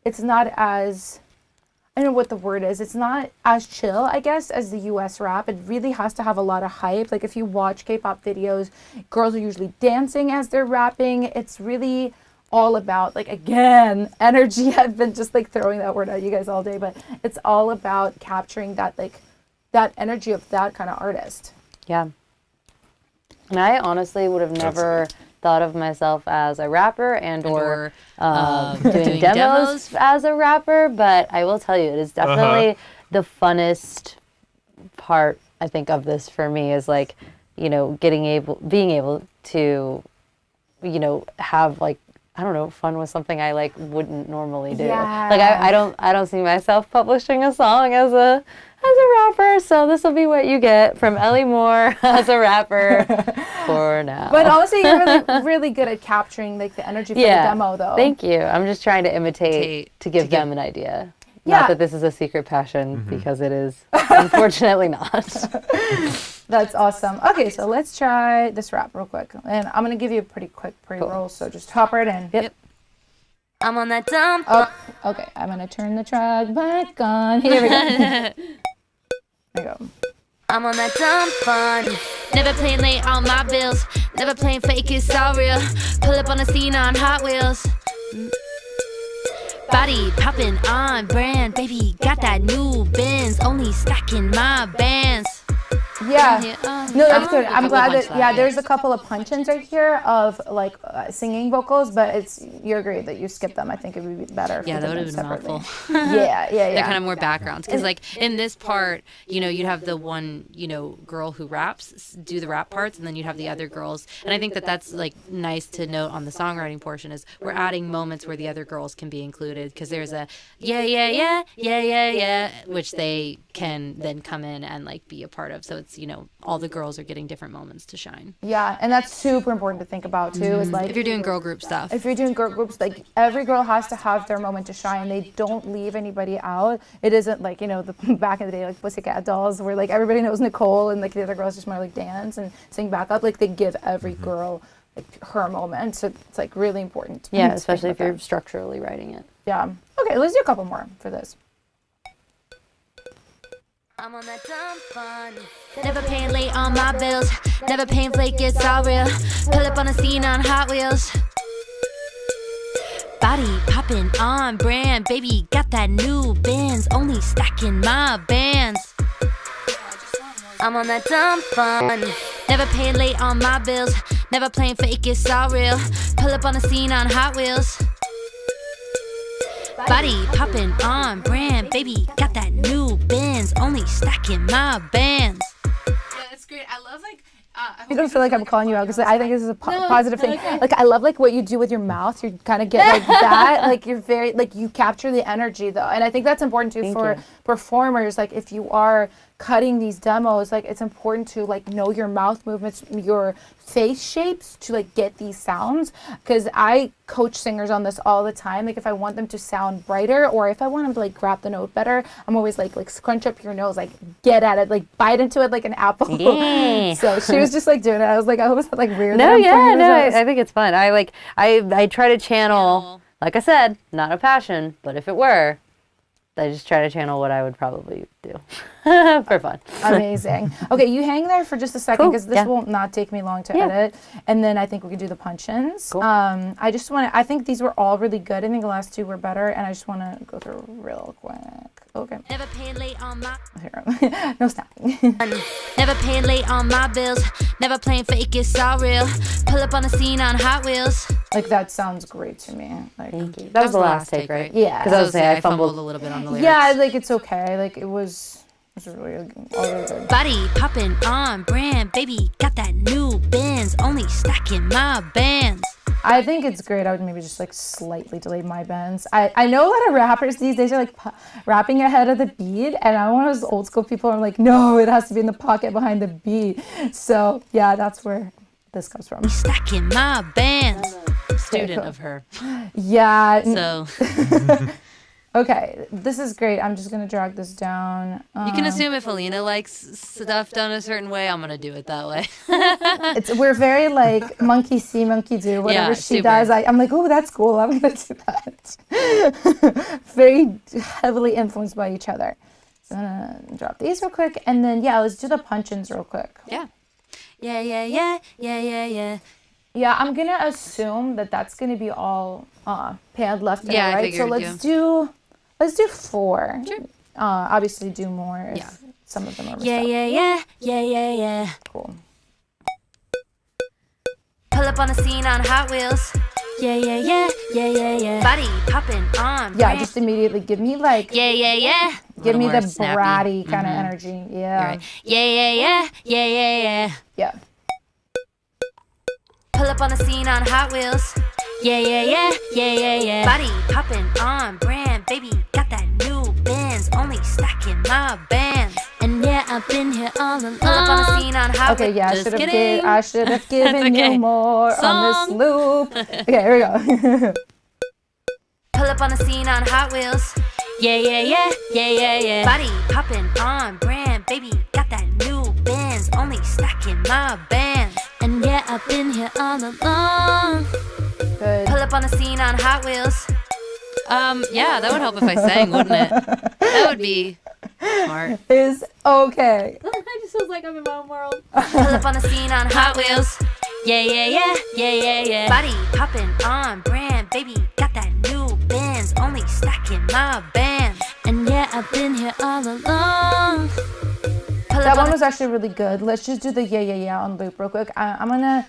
it's not as, I don't know what the word is, it's not as chill, I guess, as the US rap. It really has to have a lot of hype. Like if you watch K-pop videos, girls are usually dancing as they're rapping. It's really all about, like, again, energy. I've been just like throwing that word at you guys all day, but it's all about capturing that, like, that energy of that kind of artist. Yeah. And I honestly would have never thought of myself as a rapper or doing demos as a rapper, but I will tell you, it is definitely the funnest part, I think, of this for me is like, you know, being able to, you know, have like, I don't know, fun with something I like wouldn't normally do. Yeah. Like I don't see myself publishing a song as a rapper, so this will be what you get from Elli Moore as a rapper for now. But honestly, you're really, really good at capturing like the energy for the demo, though. Thank you. I'm just trying to imitate to give them an idea. Yeah. Not that this is a secret passion, because it is unfortunately not. That's awesome. Okay, so let's try this rap real quick. And I'm going to give you a pretty quick pre-roll, so just hop right in. Yep. I'm on that dump. Oh, okay, I'm going to turn the track back on. Here we go. There we go. I'm on that dumb fun. Never playing late on my bills. Never playing fake, it's all real. Pull up on the scene on Hot Wheels. Body popping on brand. Baby, got that new Benz. Only stacking my bands. Yeah. No, that's good. I'm glad that, yeah, there's a couple of punch-ins right here of like singing vocals, but you agree that you skip them. I think it would be better. Yeah, if that we would did have them been separately. mouthful. Yeah. They're kind of more backgrounds. Because, like, in this part, you know, you'd have the one, you know, girl who raps, do the rap parts, and then you'd have the other girls. And I think that that's, like, nice to note on the songwriting portion is we're adding moments where the other girls can be included. Because there's a yeah, which they can then come in and, like, be a part of. So it's, you know, all the girls are getting different moments to shine. Yeah, and that's super important to think about too. Is like If you're doing girl group stuff. if you're doing girl groups, like every girl has to have their moment to shine. They don't leave anybody out. It isn't like, you know, the back in the day, like Pussycat Dolls, where like everybody knows Nicole and like the other girls just more like dance and sing back up. Like they give every girl like her moment. So it's like really important. Yeah, to especially think if you're about structurally writing it. that. Yeah. Okay, let's do a couple more for this. I'm on that dumb fun. Never paying late on my bills. Never paying flake, it's all real. Pull up on the scene on Hot Wheels. Body popping on brand. Baby, got that new Benz. Only stacking my bands. I'm on that dumb fun. Never paying late on my bills. Never playing fake, it's all real. Pull up on the scene on Hot Wheels. Body popping on brand. Baby, got that new Benz. Only stacking my bands. Yeah, that's great. I love like. I don't feel like I'm calling you out because I think this is a positive thing. Like I love like what you do with your mouth. You kind of get like that. Like you're very like you capture the energy though, and I think that's important too for performers. Like if you are cutting these demos, like it's important to like know your mouth movements, your face shapes to like get these sounds. Because I coach singers on this all the time. Like if I want them to sound brighter or if I want them to like grab the note better, I'm always like scrunch up your nose, like get at it, like bite into it like an apple. Yeah. So she was just like doing it. I was like, I hope it's not like weird. No, I think it's fun. I try to channel, like I said, not a passion, but if it were, I just try to channel what I would probably do for fun. Amazing. Okay, you hang there for just a second Cool, because this will not take me long to Yeah. edit, and then I think we can do the punch-ins. Cool. I think these were all really good. I think the last two were better, and I just want to go through real quick. Okay. Never paying late on my Here. No snapping. Never paying late on my bills. Never playing fake, it's all real. Pull up on the scene on Hot Wheels. Like that sounds great to me. Like, That was the last take, right? Yeah. Because I was saying I fumbled. a little bit on the lyrics. Yeah, like it's okay. Like it was really all really good. Body popping on brand. Baby, got that new Benz. Only stacking my bands. I think it's great. I would maybe just like slightly delay my bends. I know a lot of rappers these days are like rapping ahead of the beat, and I'm one of those old school people. I'm like, no, it has to be in the pocket behind the beat. So yeah, that's where this comes from. Stacking my bands. Student cool. of her. Yeah. So Okay, this is great. I'm just gonna drag this down. you can assume if Alina likes stuff done a certain way, I'm gonna do it that way. We're very like monkey see, monkey do. Whatever Yeah, she super. does, I'm like, oh, that's cool. I'm gonna do that. Very heavily influenced by each other. So I'm gonna drop these real quick, and then yeah, let's do the punch-ins real quick. Yeah, yeah. Yeah, I'm gonna assume that that's gonna be all panned left and Yeah, I right. So figured, let's do 4. Sure. Obviously do more if Yeah. some of them are Yeah. cool. Pull up on the scene on Hot Wheels. Yeah. Body popping on. Yeah, brand. just immediately give me like Yeah. give me the snappy. bratty kind of energy. Yeah. Right. Yeah. Yeah. Pull up on the scene on Hot Wheels. Yeah. Body popping on brand. Baby, got that new Benz. Only stacking my bands. And yeah, I've been here all along. Pull up on the scene on Hot Okay, Wheels. yeah, I should have given okay. you more on Song. this loop. Okay, here we go. Pull up on the scene on Hot Wheels. Yeah, yeah, yeah, yeah, yeah, yeah. Body popping on brand, baby, got that new Benz, only stacking my bands. And yeah, I've been here all along. Good. Pull up on the scene on Hot Wheels. Yeah, that would help if I sang, wouldn't it? That would be smart. Is okay. I just feels like I'm in my own world. Pull up on the scene on Hot Wheels. Yeah, yeah, yeah, yeah, yeah, yeah. Body popping on brand, baby, got that new Benz, only stacking my bands. And yeah, I've been here all along. Pull That up one on was actually really good. Let's just do the yeah, yeah, yeah on loop real quick. I'm gonna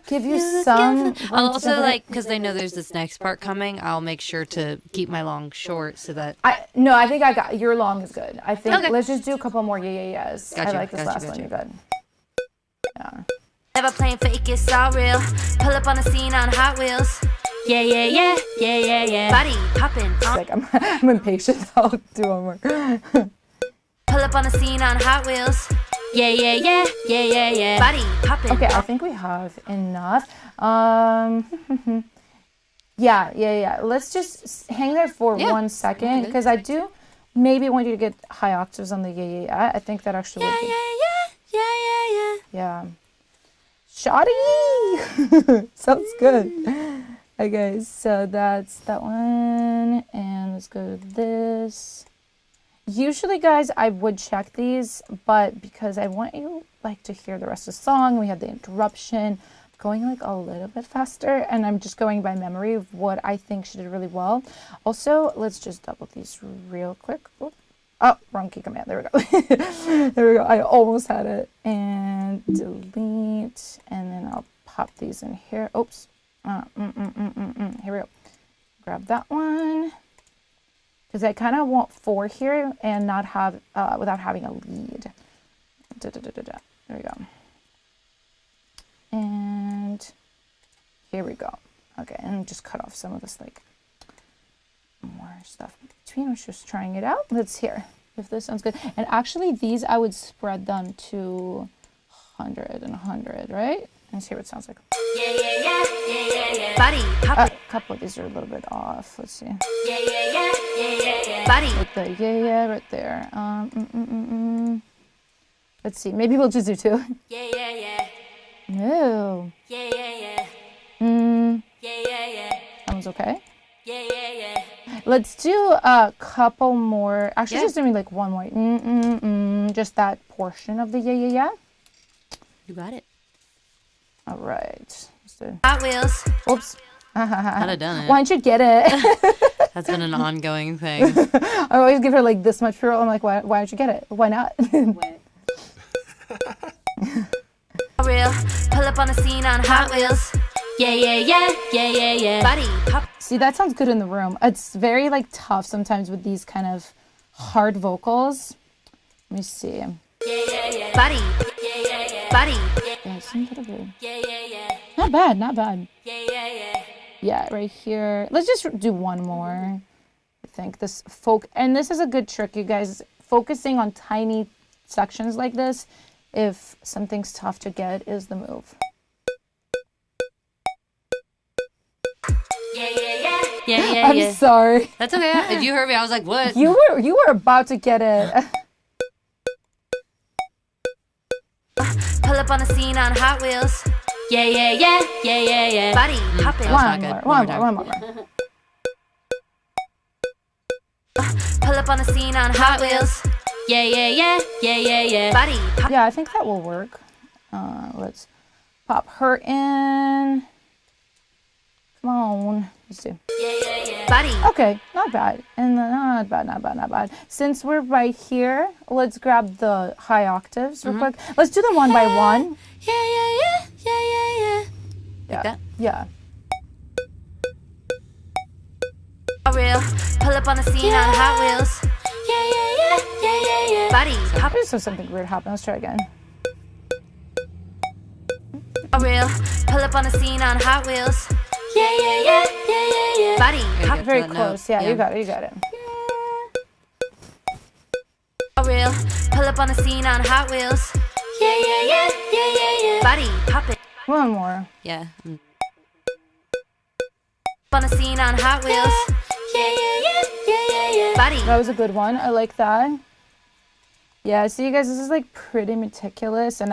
give you some. I'll also like, because I know there's this next part coming, I'll make sure to keep my long short so that. No, I think I got your long is good. I think Okay. let's just do a couple more yeah, yeah, yeahs. I Gotcha, like this last gotcha. one. You're good. Yeah. Never playing fake, it's all real. Pull up on the scene on Hot Wheels. Yeah, yeah, yeah, yeah, yeah, yeah. Body popping on. Like I'm impatient. I'll do one more. Pull up on the scene on Hot Wheels. Yeah, yeah, yeah, yeah, yeah, yeah. Body popping. Okay, I think we have enough. Yeah. Let's just hang there for 1 second because I do maybe want you to get high octaves on the yeah, yeah, yeah. I think that actually would be. Yeah. Shoddy! Sounds good. Okay, so that's that one. And let's go to this. Usually, guys, I would check these, but because I want you like to hear the rest of the song, we had the interruption, going like a little bit faster, and I'm just going by memory of what I think she did really well. Also, let's just double these real quick. Oop. Oh, wrong key command. There we go. There we go. I almost had it. And delete, and then I'll pop these in here. Oops. Here we go. Grab that one. Because I kind of want 4 here and not have, without having a lead. There we go. And here we go. Okay, and just cut off some of this, like, more stuff in between. I was just trying it out. Let's hear if this sounds good. And actually, these, I would spread them to 100 and 100, right? Let's hear what it sounds like. Yeah, yeah, yeah, yeah, yeah, yeah. Body popping. A couple of these are a little bit off. Let's see. Yeah, yeah, yeah, yeah, yeah, yeah. Body. With the yeah right there. Let's see. Maybe we'll just do 2. Yeah, yeah, yeah. No. Yeah, yeah, yeah. Yeah, yeah. that one's okay. Yeah, yeah, yeah. Let's do a couple more. Actually, just doing like one more. Just that portion of the yeah. You got it. All right. Let's do. Hot Wheels. Oops. I'd have done it. Why don't you get it? That's been an ongoing thing. I always give her like this much fuel. I'm like, why don't you get it? Why not? Real. Pull up on the scene on Hot Wheels. Yeah, yeah, yeah, yeah, yeah, yeah. Body pop. See, that sounds good in the room. It's very like tough sometimes with these kind of hard vocals. Let me see. Yeah, yeah, yeah. Body. Yeah, yeah, yeah. Body. Yeah, it seems a little bit. Yeah, yeah, yeah. Not bad. Yeah, yeah, yeah. Yeah, right here. Let's just do one more. I think this and this is a good trick, you guys. Focusing on tiny sections like this, if something's tough to get, is the move. Yeah, yeah, yeah. Yeah, yeah, I'm yeah. sorry. That's okay. If you heard me, I was like, what? You were about to get it. Pull up on the scene on Hot Wheels. Yeah, yeah, yeah, yeah, yeah, yeah. Body popping. One more. Pull up on the scene on Hot Wheels. Yeah, yeah, yeah, yeah, yeah, yeah. Body pop. Yeah, I think that will work. Let's pop her in. Come on. Let's do. Yeah, yeah, yeah. Body. Okay, not bad. And not bad. Since we're right here, let's grab the high octaves real quick. Let's do them one by one. Yeah, yeah, yeah, yeah, yeah, yeah. Yeah. that? Yeah. Real. Pull up on the scene on Hot Wheels. Yeah, yeah, yeah, yeah, yeah, yeah. Body pop. There's something weird happened. Let's try again. Real. Pull up on the scene on Hot Wheels. Yeah, yeah, yeah, yeah, yeah, yeah. Body pop. good. Very that close. note. Yeah, you got it. Real. Pull up on the scene on Hot Wheels. Yeah, yeah, yeah, yeah, yeah, yeah. Body popping. One more. Yeah. On the scene on Hot Wheels. Body. That was a good one. I like that. Yeah, see, you guys, this is like pretty meticulous, and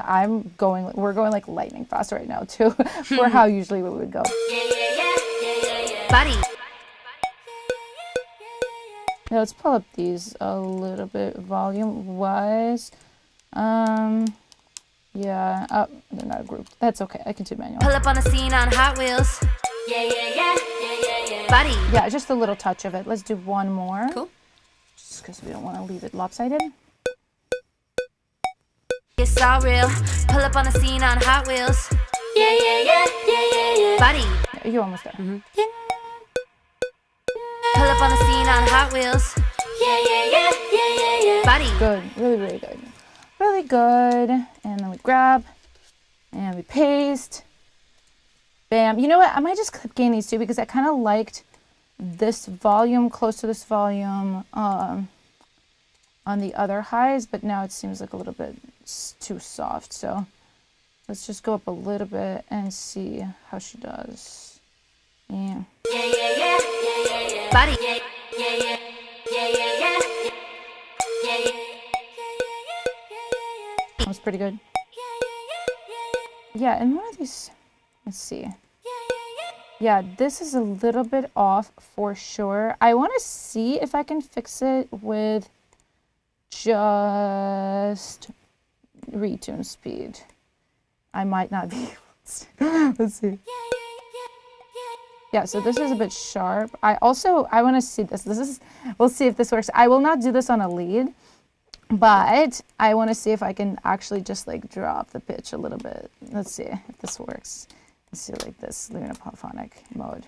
we're going like lightning fast right now too, for how usually we would go. Body. Now let's pull up these a little bit volume-wise. Yeah, they're not grouped. That's okay. I can do manual. Pull up on the scene on Hot Wheels. Body. Yeah, just a little touch of it. Let's do one more. Cool. Just because we don't want to leave it lopsided. It's all real. Pull up on the scene on Hot Wheels. Body. Yeah, you're almost there. Pull up on the scene on Hot Wheels. Body. Good. Really, really good. Really good. And then we grab and we paste. Bam. You know what? I might just clip gain these two because I kind of liked this volume close to this volume on the other highs, but now it seems like a little bit too soft. So let's just go up a little bit and see how she does. Yeah. Body. That was pretty good. Yeah, and one of these, let's see. Yeah, this is a little bit off for sure. I want to see if I can fix it with just retune speed. I might not be able to. Let's see. Yeah, so this is a bit sharp. I want to see this. We'll see if this works. I will not do this on a lead, but I want to see if I can actually just like drop the pitch a little bit. Let's see if this works. Let's see like this lunapophonic mode.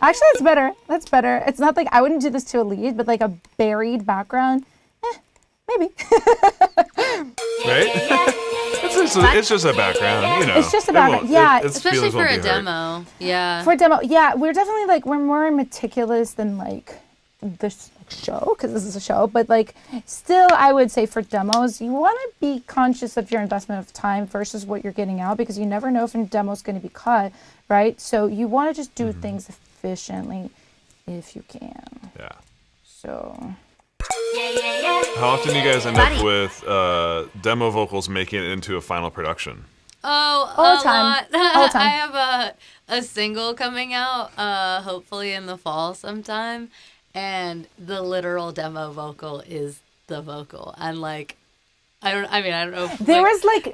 Actually, it's better. That's better. It's not like I wouldn't do this to a lead, but like a buried background, maybe. Right? It's just a background, you know. It's just a background, yeah. Especially for a demo. Yeah. For a demo, yeah. We're definitely like, we're more meticulous than like the show, because this is a show, but like still I would say for demos, you want to be conscious of your investment of time versus what you're getting out, because you never know if a demo is going to be cut, right? So you want to just do things efficiently if you can. Yeah. So... How often do you guys end up with demo vocals making it into a final production? Oh, All a the time. lot. All the time. I have a single coming out, hopefully in the fall sometime, and the literal demo vocal is the vocal, and like, I don't know. If, there's like air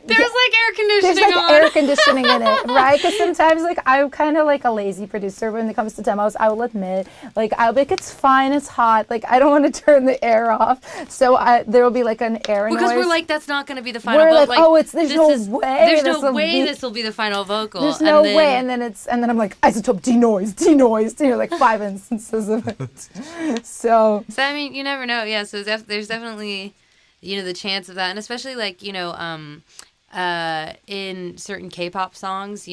conditioning. There's like on. air conditioning in it, right? Because sometimes like I'm kind of like a lazy producer when it comes to demos. I will admit, like I'll be like, it's fine, it's hot. Like I don't want to turn the air off, so there will be like an air because noise. we're like, that's not going to be the final. We're vocal. like, there's no way. There's no way this will be the final vocal. There's no way, and then I'm like isotope denoise, like 5 instances of it. So I mean, you never know. Yeah. So there's definitely, the chance of that, and especially like, in certain K-pop songs,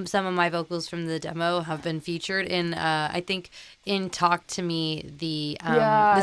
some of my vocals from the demo have been featured in, I think in Talk to Me, the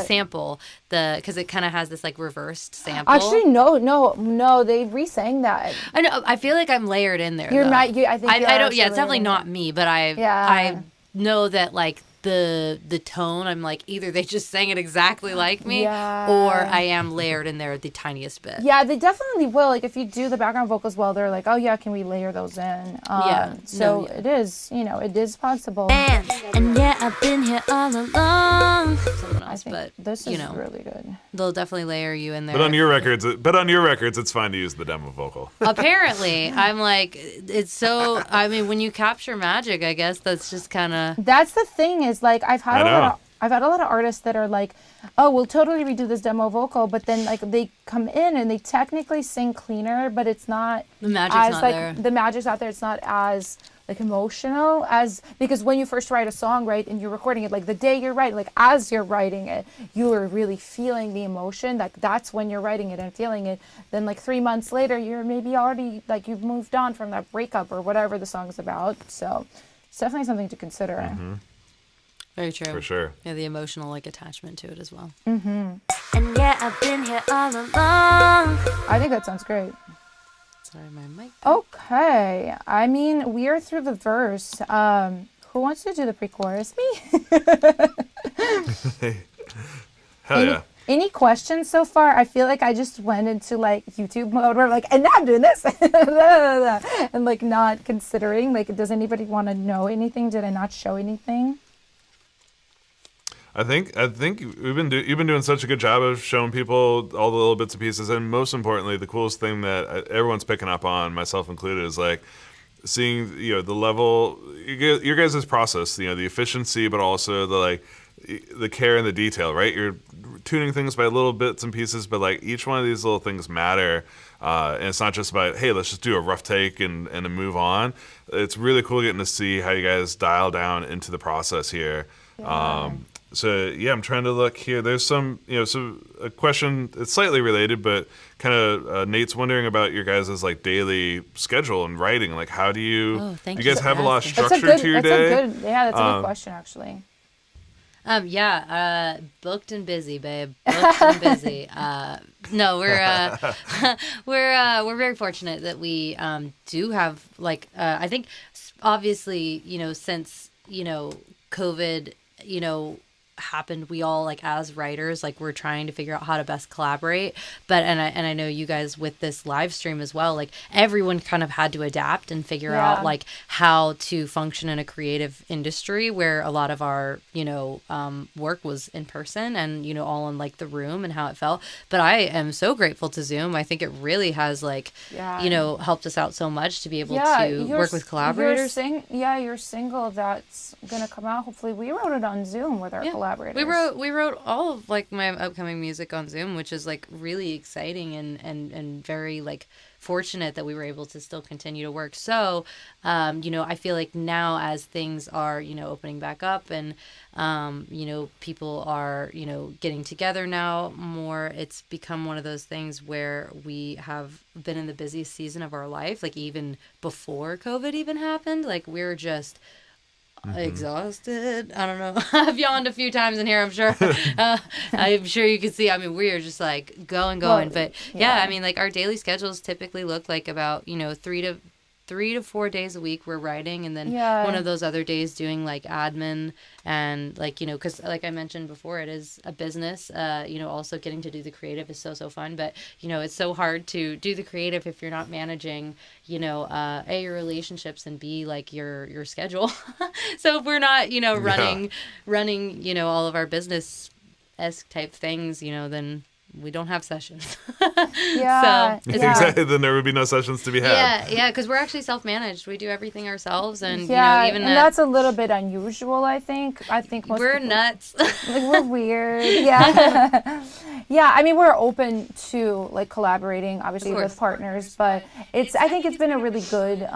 sample, because it kind of has this like reversed sample. Actually, no, they re-sang that. I know. I feel like I'm layered in there. You're though. not. I think I don't. Yeah, it's definitely not me, but I know that like the tone, I'm like, either they just sang it exactly like me, or I am layered in there the tiniest bit. Yeah, they definitely will. Like if you do the background vocals well, they're like, oh yeah, can we layer those in? It is, it is possible. And yeah, I've been here all along. Someone else, but this is really good. They'll definitely layer you in there. But on your records, it's fine to use the demo vocal. Apparently, I'm like, it's so. I mean, when you capture magic, I guess that's just kind of. That's the thing is like I've had a lot of artists that are like, oh, we'll totally redo this demo vocal, but then like they come in and they technically sing cleaner, but it's not the magic's not like there. The magic's out there. It's not as like emotional as, because when you first write a song, right, and you're recording it, like the day you're writing, like as you're writing it, you are really feeling the emotion. Like that's when you're writing it and feeling it. Then like 3 months later, you're maybe already like you've moved on from that breakup or whatever the song's about. So it's definitely something to consider. Mm-hmm. Very true. For sure. Yeah, the emotional like attachment to it as well. Mm-hmm. And yeah, I've been here all along. I think that sounds great. Sorry, my mic. Okay. I mean, we are through the verse. Who wants to do the pre-chorus? Me. Hell yeah. Any questions so far? I feel like I just went into like YouTube mode where I'm like, and now I'm doing this, and like not considering. Like, does anybody want to know anything? Did I not show anything? I think you've been doing such a good job of showing people all the little bits and pieces, and most importantly, the coolest thing that everyone's picking up on, myself included, is like seeing the level, your guys' process, the efficiency, but also the care and the detail, right? You're tuning things by little bits and pieces, but like each one of these little things matter, and it's not just about, hey, let's just do a rough take and move on. It's really cool getting to see how you guys dial down into the process here. Yeah. So yeah, I'm trying to look here. There's some, a question. It's slightly related, but kind of Nate's wondering about your guys' like daily schedule and writing. Like, how do you? Oh, thank you you guys for have a lot of asking. structure to your day? That's a good question actually. Booked and busy, babe. Booked and busy. No, we're very fortunate that we do have I think obviously since COVID happened, we all like as writers we're trying to figure out how to best collaborate, but I know you guys with this live stream as well, like everyone kind of had to adapt and figure out like how to function in a creative industry where a lot of our work was in person and all in like the room and how it felt. But I am so grateful to Zoom. I think it really has helped us out so much to be able to work with collaborators. Your single that's gonna come out, hopefully we wrote it on Zoom with our collaborators. We wrote all of like my upcoming music on Zoom, which is like really exciting and very like fortunate that we were able to still continue to work. So, I feel like now as things are, opening back up and, people are, getting together now more, it's become one of those things where we have been in the busiest season of our life. Like even before COVID even happened, like we're just exhausted. I don't know. I've yawned a few times in here, I'm sure. I'm sure you can see. I mean, we are just like going. But I mean, like our daily schedules typically look like about 3 to 4 days a week we're writing, and then one of those other days doing like admin and because like I mentioned before, it is a business. Also getting to do the creative is so fun, but it's so hard to do the creative if you're not managing A, your relationships, and B, like your schedule. So if we're not running all of our business-esque type things, then we don't have sessions. Exactly. Then there would be no sessions to be had. Yeah, because we're actually self-managed. We do everything ourselves, and even that's a little bit unusual. I think most we're people, nuts. like we're weird. Yeah. I mean, we're open to like collaborating, obviously with partners, but I think it's been a really good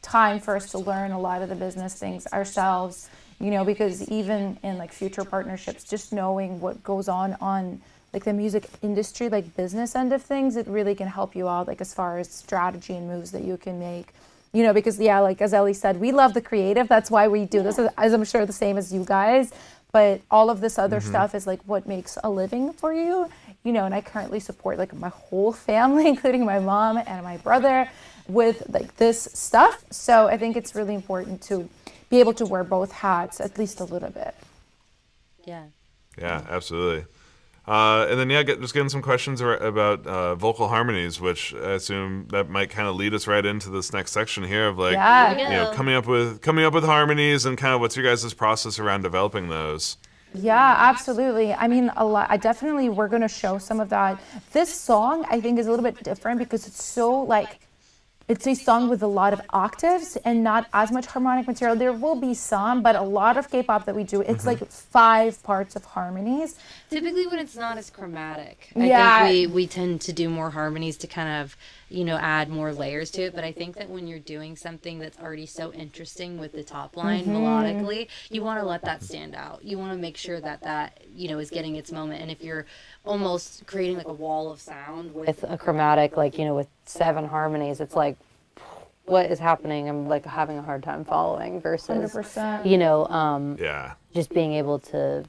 time for us to learn a lot of the business things ourselves. Because even in like future partnerships, just knowing what goes on like the music industry, like business end of things, it really can help you out, like as far as strategy and moves that you can make, because like as Elli said, we love the creative. That's why we do this, as I'm sure the same as you guys, but all of this other stuff is like what makes a living for you, and I currently support like my whole family, including my mom and my brother, with like this stuff. So I think it's really important to be able to wear both hats at least a little bit. Yeah, absolutely. And then just getting some questions about vocal harmonies, which I assume that might kind of lead us right into this next section here of like coming up with harmonies and kind of what's your guys' process around developing those. Yeah, absolutely. I mean, we're going to show some of that. This song I think is a little bit different because it's so like it's a song with a lot of octaves and not as much harmonic material. There will be some, but a lot of K-pop that we do, it's like 5 parts of harmonies. Typically when it's not as chromatic, I think we tend to do more harmonies to kind of, add more layers to it. But I think that when you're doing something that's already so interesting with the top line melodically, you want to let that stand out. You want to make sure that is getting its moment. And if you're almost creating like a wall of sound with A chromatic, like, with 7 harmonies, it's like, what is happening? I'm like having a hard time following versus, 100%. just being able to.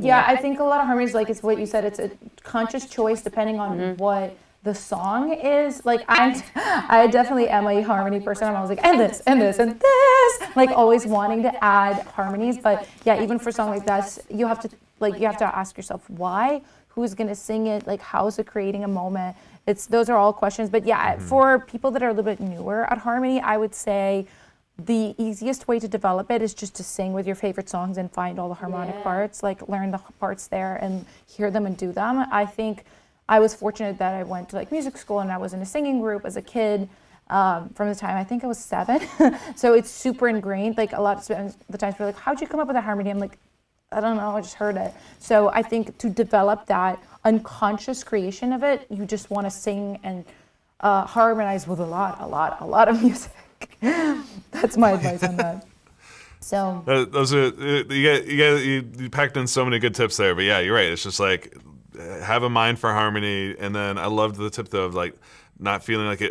Yeah, I think a lot of harmonies, like it's what you said, it's a conscious choice depending on what the song is like, I definitely am a harmony person. I was like, and this, and this, and this, like always wanting to add harmonies. But yeah, even for a song like that, you have to ask yourself why, who's going to sing it, like how's it creating a moment. Those are all questions. But yeah, for people that are a little bit newer at harmony, I would say the easiest way to develop it is just to sing with your favorite songs and find all the harmonic parts, like learn the parts there and hear them and do them. I think I was fortunate that I went to like music school and I was in a singing group as a kid from the time I think I was 7. So it's super ingrained. Like a lot of the times we're like, how'd you come up with that harmony? I'm like, I don't know, I just heard it. So I think to develop that unconscious creation of it, you just want to sing and harmonize with a lot of music. That's my advice on that. So those are you packed in so many good tips there. But yeah, you're right. It's just like have a mind for harmony, and then I loved the tip though of like not feeling like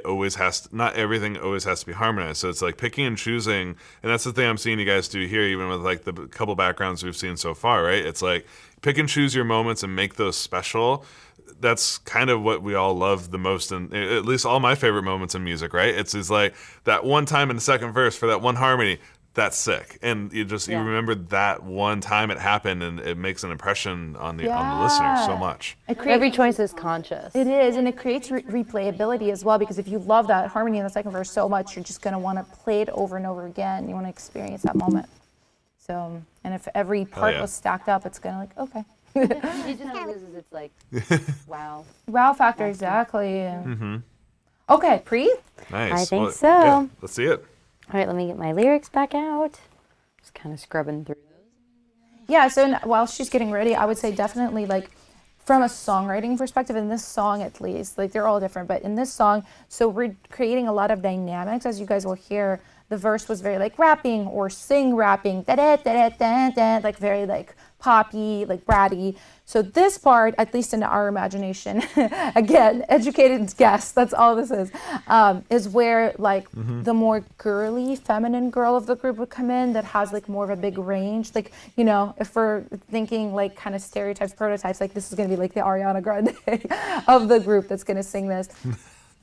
not everything always has to be harmonized. So it's like picking and choosing, and that's the thing I'm seeing you guys do here, even with like the couple backgrounds we've seen so far, right? It's like pick and choose your moments and make those special. That's kind of what we all love the most, and at least all my favorite moments in music, right? It's like that one time in the second verse for that one harmony. That's sick, and you remember that one time it happened, and it makes an impression on the listener so much. Every choice is conscious. It is, and it creates replayability as well, because if you love that harmony in the second verse so much, you're just going to want to play it over and over again. You want to experience that moment. So, and if every part was stacked up, it's going to like, okay. It just loses its like, wow factor, exactly. Okay, Pre? Nice. I think so. Yeah, let's see it. All right, let me get my lyrics back out. Just kind of scrubbing through those. Yeah, so while she's getting ready, I would say definitely like from a songwriting perspective, in this song at least, like they're all different, but in this song, so we're creating a lot of dynamics, as you guys will hear. The verse was very like rapping or sing rapping, da-da-da-da-da-da, like very like poppy, like bratty. So this part, at least in our imagination, again, educated guess, that's all this is where like the more girly, feminine girl of the group would come in that has like more of a big range. Like, you know, if we're thinking like kind of stereotypes, prototypes, like this is going to be like the Ariana Grande of the group that's going to sing this.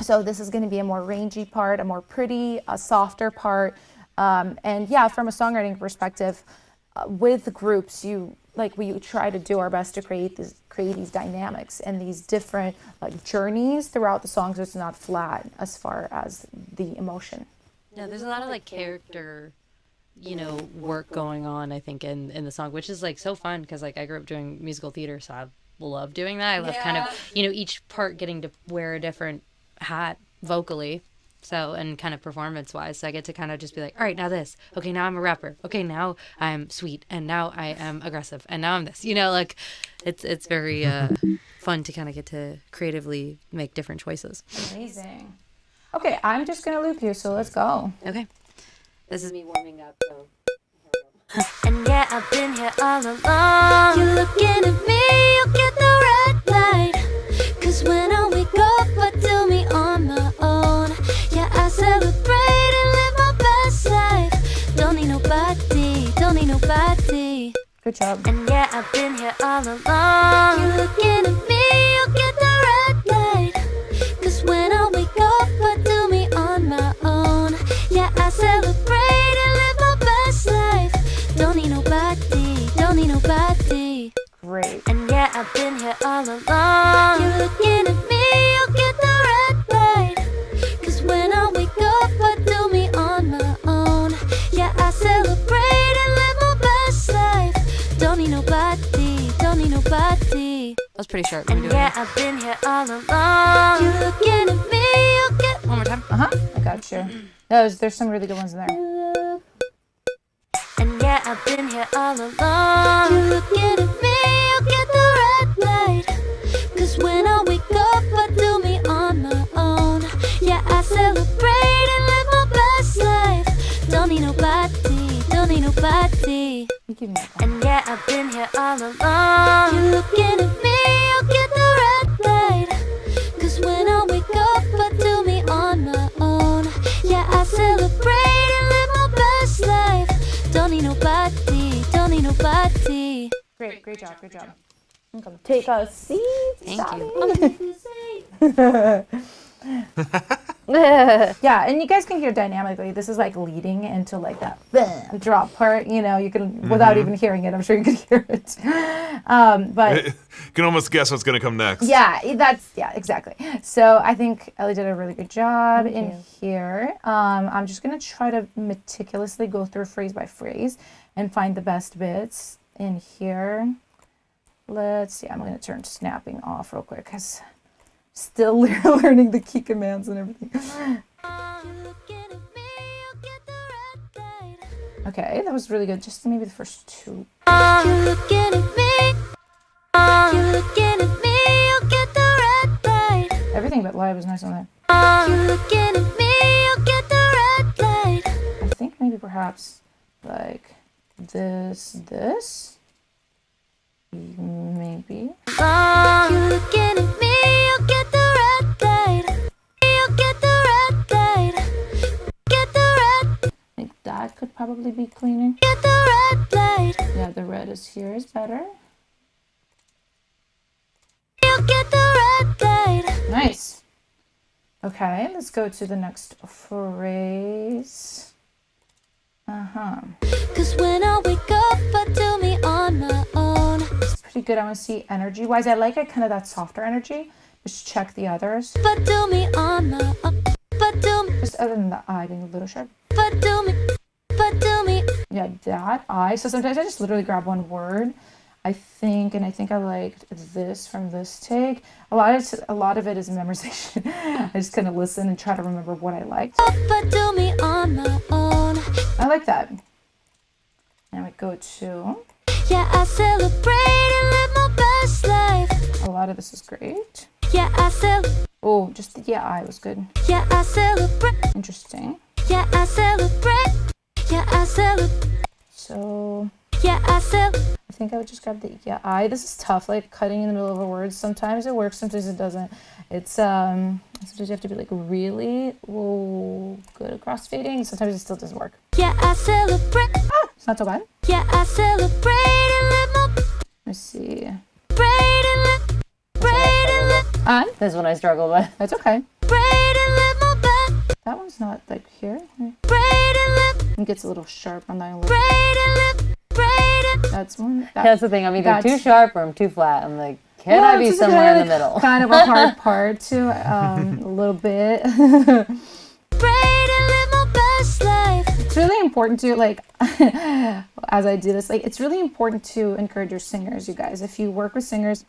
So this is going to be a more rangy part, a more pretty, a softer part. And yeah, from a songwriting perspective, with the groups, we try to do our best to create these dynamics and these different journeys throughout the songs. So it's not flat as far as the emotion. Yeah, there's a lot of like character, work going on, I think, in the song, which is like so fun because like I grew up doing musical theater, so I love doing that. I love kind of, each part getting to wear a different hat vocally. So, and kind of performance-wise, so I get to kind of just be like, all right, now this. Okay, now I'm a rapper. Okay, now I'm sweet, and now I am aggressive, and now I'm this. Like, it's very fun to kind of get to creatively make different choices. Amazing. Okay, I'm just going to loop you, so let's go. Okay. This is me warming up, so. And yeah, I've been here all along. You're looking at me, you'll get the red light. Cause when I wake up, I do me on my own. Yeah, I celebrate and live my best life. Don't need nobody, don't need nobody. Good job. And yeah, I've been here all along. You're looking at me, you'll get the red light. Cause when I wake up, I do me on my own. Yeah, I celebrate and live my best life. Don't need nobody, don't need nobody. Great. And yeah, I've been here all along. You're looking at me, you'll get the red light. Cause when I wake up, I do me on my own. Yeah, I celebrate and live my best life. Don't need nobody, don't need nobody. That was pretty sharp. And yeah, I've been here all along. You're looking at me, you'll get. One more time. I got you. There's some really good ones in there. And yeah, I've been here all along. You're looking at me, you'll get the red light. Cause when I wake up, I do me on my own. Yeah, I celebrate and live my best life. Don't need nobody, don't need nobody. And yeah, I've been here all along. You're looking at me, you'll get the red light. Cause when I wake up, I do me on my own. Yeah, I celebrate and live my best life. Don't need nobody, don't need nobody. Great job. Come take a seat. Thank you. Yeah, and you guys can hear dynamically. This is like leading into like that drop part. You know, you can without even hearing it. I'm sure you can hear it. But You can almost guess what's going to come next. yeah, exactly. So I think Ellie did a really good job in here. I'm just gonna try to meticulously go through phrase by phrase and find the best bits in here. Let's see. I'm gonna turn snapping off real quick because still learning the key commands and everything. Okay, that was really good. Just maybe the first two. Everything but Lyre was nice on that. I think maybe perhaps like this. Maybe. I think that could probably be cleaner. Yeah, the red is here is better. Nice. Okay, let's go to the next phrase. Cause when I wake up, I do me on my own. It's pretty good. I want to see energy wise. I like it kind of that softer energy. Just check the others. But do me on my own. But do me. Just other than the I being a little sharp. But do me. But do me. Yeah, that I. So sometimes I just literally grab one word. I think I liked this from this take. A lot of it is memorization. I just kind of listen and try to remember what I liked. But do me on my own. I like that. Now we go to. Yeah, I celebrate and live my best life. A lot of this is great. Yeah, I celebrate. Oh, just the yeah, I was good. Yeah, I celebrate. Interesting. Yeah, I celebrate. Yeah, I celebrate. So. Yeah, I celebrate. I think I would just grab the yeah, I. This is tough, like cutting in the middle of a word. Sometimes it works, sometimes it doesn't. It's sometimes you have to be like really good at crossfading. Sometimes it still doesn't work. Yeah, I celebrate. It's not so bad. Yeah, I celebrate and live my Let me see. This one I struggled with. That's okay. That one's not like here. It gets a little sharp on that one. That's one. That's the thing. I'm either too sharp or I'm too flat. I'm like, can I be this is somewhere in the kinda middle? Kind of a hard part too. A little bit. It's really important to like, as I do this, like it's really important to encourage your singers, you guys. If you work with singers,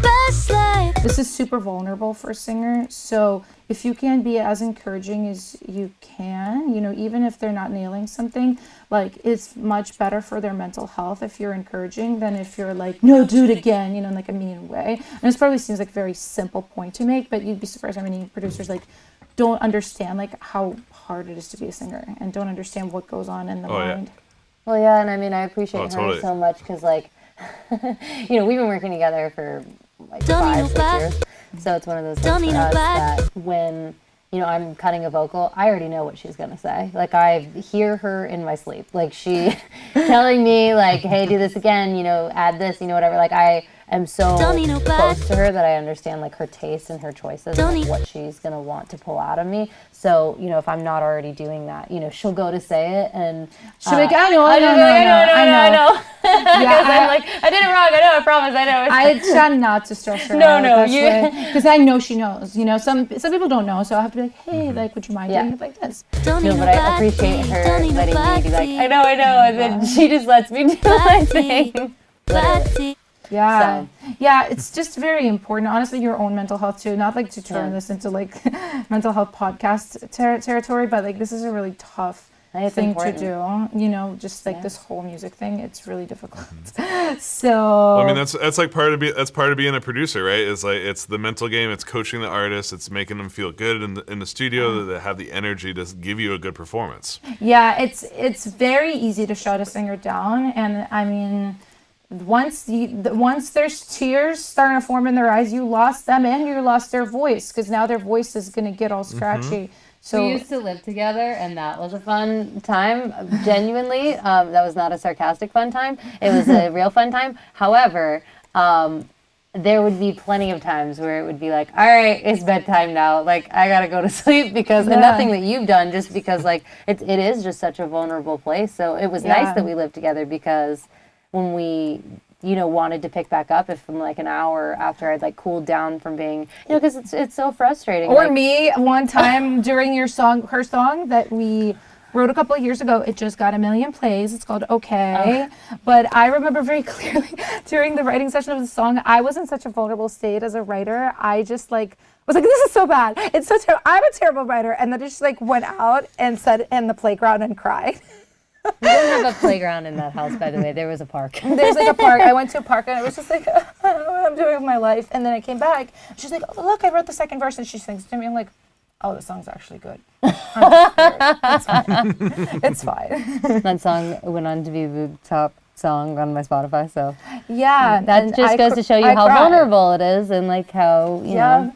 this is super vulnerable for a singer. So if you can be as encouraging as you can, you know, even if they're not nailing something, like it's much better for their mental health if you're encouraging than if you're like, no, do it again, you know, in like a mean way. And this probably seems like a very simple point to make, but you'd be surprised how many producers like don't understand like how hard it is to be a singer and don't understand what goes on in the mind. Well, yeah, and I mean, I appreciate her totally. so much because, like, you know, we've been working together for like 5-6 years, so it's one of those things for us that when, you know, I'm cutting a vocal, I already know what she's gonna say. Like, I hear her in my sleep. Like, she telling me, like, hey, do this again, you know, add this, you know, whatever. Like, I am so close to her that I understand, like, her taste and her choices and like, what she's gonna want to pull out of me. So, you know, if I'm not already doing that, you know, she'll go to say it and she'll be like, I know. Because I'm like, I did it wrong. I know. I promise. I know. I try not to stress her out. No, because I know she knows. You know, some people don't know, so I have to be like, hey, like, would you mind doing it like this? No, but I appreciate her letting me be like, I know, and then she just lets me do my thing. Yeah. Yeah, it's just very important. Honestly, your own mental health too. Not like to turn this into like mental health podcast territory, but like this is a really tough thing to do. You know, just like this whole music thing, it's really difficult. So Well, I mean, that's like part of being a producer, right? It's like it's the mental game. It's coaching the artist. It's making them feel good in the studio. That have the energy to give you a good performance. Yeah, it's very easy to shut a singer down, and I mean. Once there's tears starting to form in their eyes, you lost them and you lost their voice because now their voice is going to get all scratchy. So we used to live together, and that was a fun time. Genuinely, that was not a sarcastic fun time. It was a real fun time. However, there would be plenty of times where it would be like, all right, it's bedtime now. Like, I gotta go to sleep because, and nothing that you've done, just because like it is just such a vulnerable place. So it was nice that we lived together, because when we, wanted to pick back up, if from like an hour after I'd like cooled down from being, because it's so frustrating. Or me, one time during her song that we wrote a couple of years ago, it just got 1 million plays. It's called Okay. But I remember very clearly during the writing session of the song, I was in such a vulnerable state as a writer. I just like was like, this is so bad. It's so terrible. I'm a terrible writer. And then I just like went out and sat in the playground and cried. We didn't have a playground in that house, by the way. There was a park. There's like a park. I went to a park and I was just like, I don't know what I'm doing with my life. And then I came back. She's like, oh, look, I wrote the second verse. And she sings to me. I'm like, oh, the song's actually good. It's fine. It's fine. That song went on to be the top song on my Spotify. So yeah, that just goes to show you how vulnerable it is, and like how you know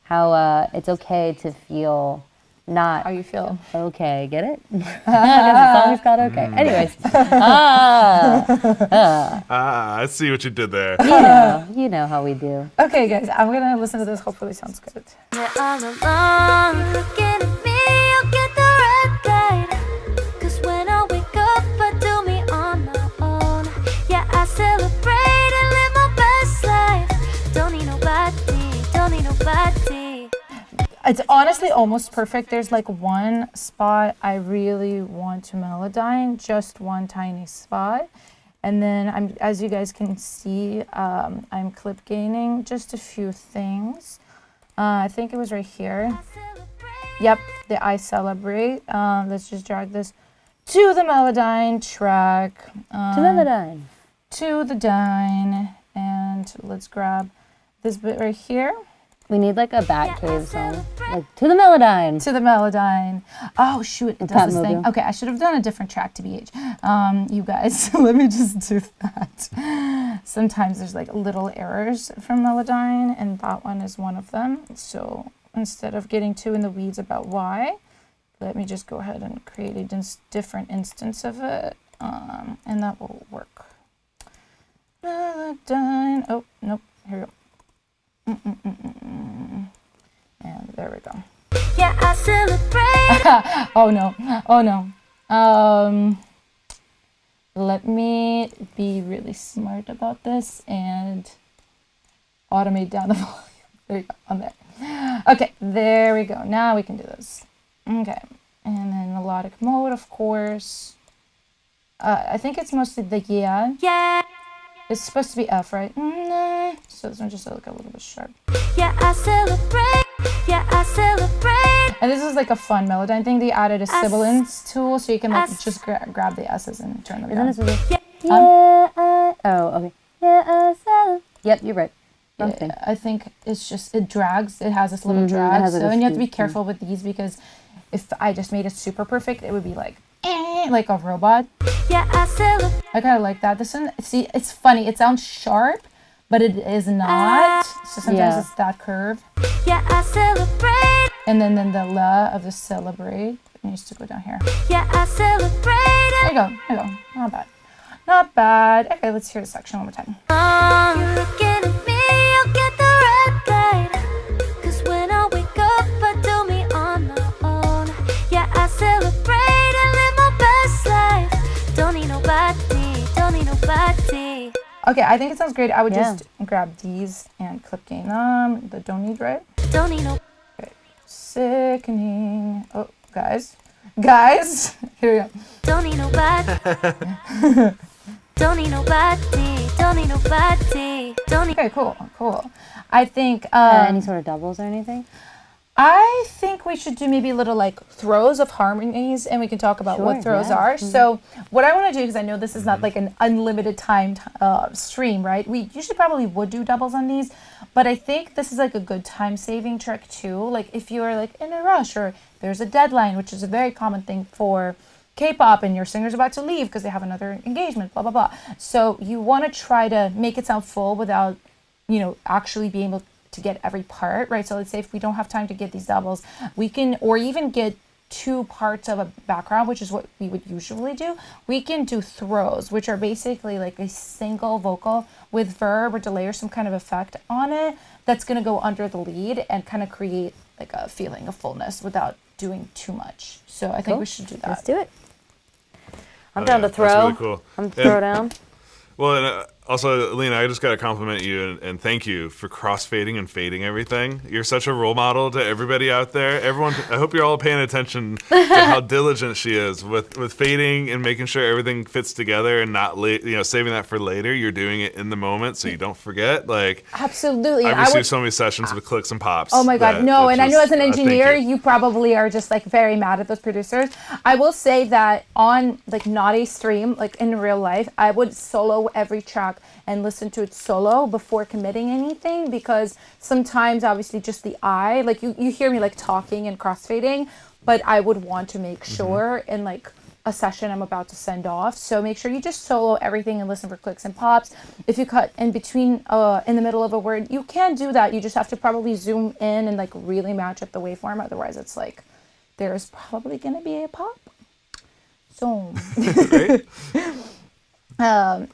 how it's okay to feel not how you feel. Okay, get it? The song is called Okay. Anyways, I see what you did there. you know how we do. Okay, guys, I'm gonna listen to this. Hopefully, it sounds good. Yeah, all along, looking at me, you'll get the red light. 'Cause when I wake up, I do me on my own. Yeah, I celebrate and live my best life. Don't need nobody, don't need nobody. It's honestly almost perfect. There's like one spot I really want to melodyne, just one tiny spot. And then as you guys can see, I'm clip gaining just a few things. I think it was right here. Yep, the I Celebrate. Let's just drag this to the melodyne track. To melodyne. To the dyne. And let's grab this bit right here. We need like a Batcave song, like to the melodyne. To the melodyne. Oh shoot, it does this thing. Mobile. Okay, I should have done a different track to BH. You guys, let me just do that. Sometimes there's like little errors from melodyne, and that one is one of them. So instead of getting too in the weeds about why, let me just go ahead and create a different instance of it, and that will work. Melodyne. Oh nope. Here we go. And there we go. Yeah, I celebrate. Oh no. Let me be really smart about this and automate down the volume. There you go, on there. Okay, there we go. Now we can do this. Okay, and then melodic mode, of course. I think it's mostly the Yeah. It's supposed to be F, right? So this one just like a little bit sharp. Yeah, I celebrate. Yeah, I celebrate. And this is like a fun melodyne thing. They added a sibilance tool, so you can like just grab the S's and turn them down. Isn't this oh, okay. Yeah, I celebrate. Yep, you're right. Yeah, I think it's just, it drags. It has this little drag. So, and you have to be careful with these, because if I just made it super perfect, it would be like a robot. Yeah, I celebrate. I kind of like that. This one, see, it's funny. It sounds sharp, but it is not. So sometimes it's that curve. Yeah, I celebrate. And then the la of the celebrate needs to go down here. Yeah, I celebrate. There you go. Not bad. Not bad. Okay, let's hear the section one more time. You're looking at me, you'll get the red light. 'Cause when I wake up, I do me on my own. Yeah, I celebrate and live my best life. Don't need nobody, don't need nobody. Okay, I think it sounds great. I would just grab these and clip gain them. The don't need, right? Don't need no. Okay. Sickening. Oh, guys, here we go. Don't need nobody. Don't need nobody. Don't need nobody. Don't need. Okay, cool. I think any sort of doubles or anything? I think we should do maybe little like throws of harmonies, and we can talk about what throws are. So what I want to do, because I know this is not like an unlimited time stream, right? We usually probably would do doubles on these, but I think this is like a good time saving trick too. Like if you're like in a rush or there's a deadline, which is a very common thing for K-pop, and your singer's about to leave because they have another engagement, blah, blah, blah. So you want to try to make it sound full without, actually being able to get every part, right? So let's say if we don't have time to get these doubles, we can, or even get two parts of a background, which is what we would usually do, we can do throws, which are basically like a single vocal with verb or delay or some kind of effect on it that's going to go under the lead and kind of create like a feeling of fullness without doing too much. So I think we should do that. Let's do it. I'm Oh, down yeah, to throw. That's really cool. I'm throw down. Well, and also, Alina, I just got to compliment you and thank you for crossfading and fading everything. You're such a role model to everybody out there. Everyone, I hope you're all paying attention to how diligent she is with fading and making sure everything fits together and not saving that for later. You're doing it in the moment so you don't forget. Like, Absolutely. I've received so many sessions with clicks and pops. Oh my God, no. And I know as an thank engineer, you. you probably are just like very mad at those producers. I will say that on like not a stream, like in real life, I would solo every track and listen to it solo before committing anything, because sometimes obviously just the eye, like you hear me like talking and crossfading, but I would want to make sure in like a session I'm about to send off. So make sure you just solo everything and listen for clicks and pops. If you cut in between, in the middle of a word, you can do that. You just have to probably zoom in and like really match up the waveform. Otherwise it's like, there's probably gonna be a pop. So,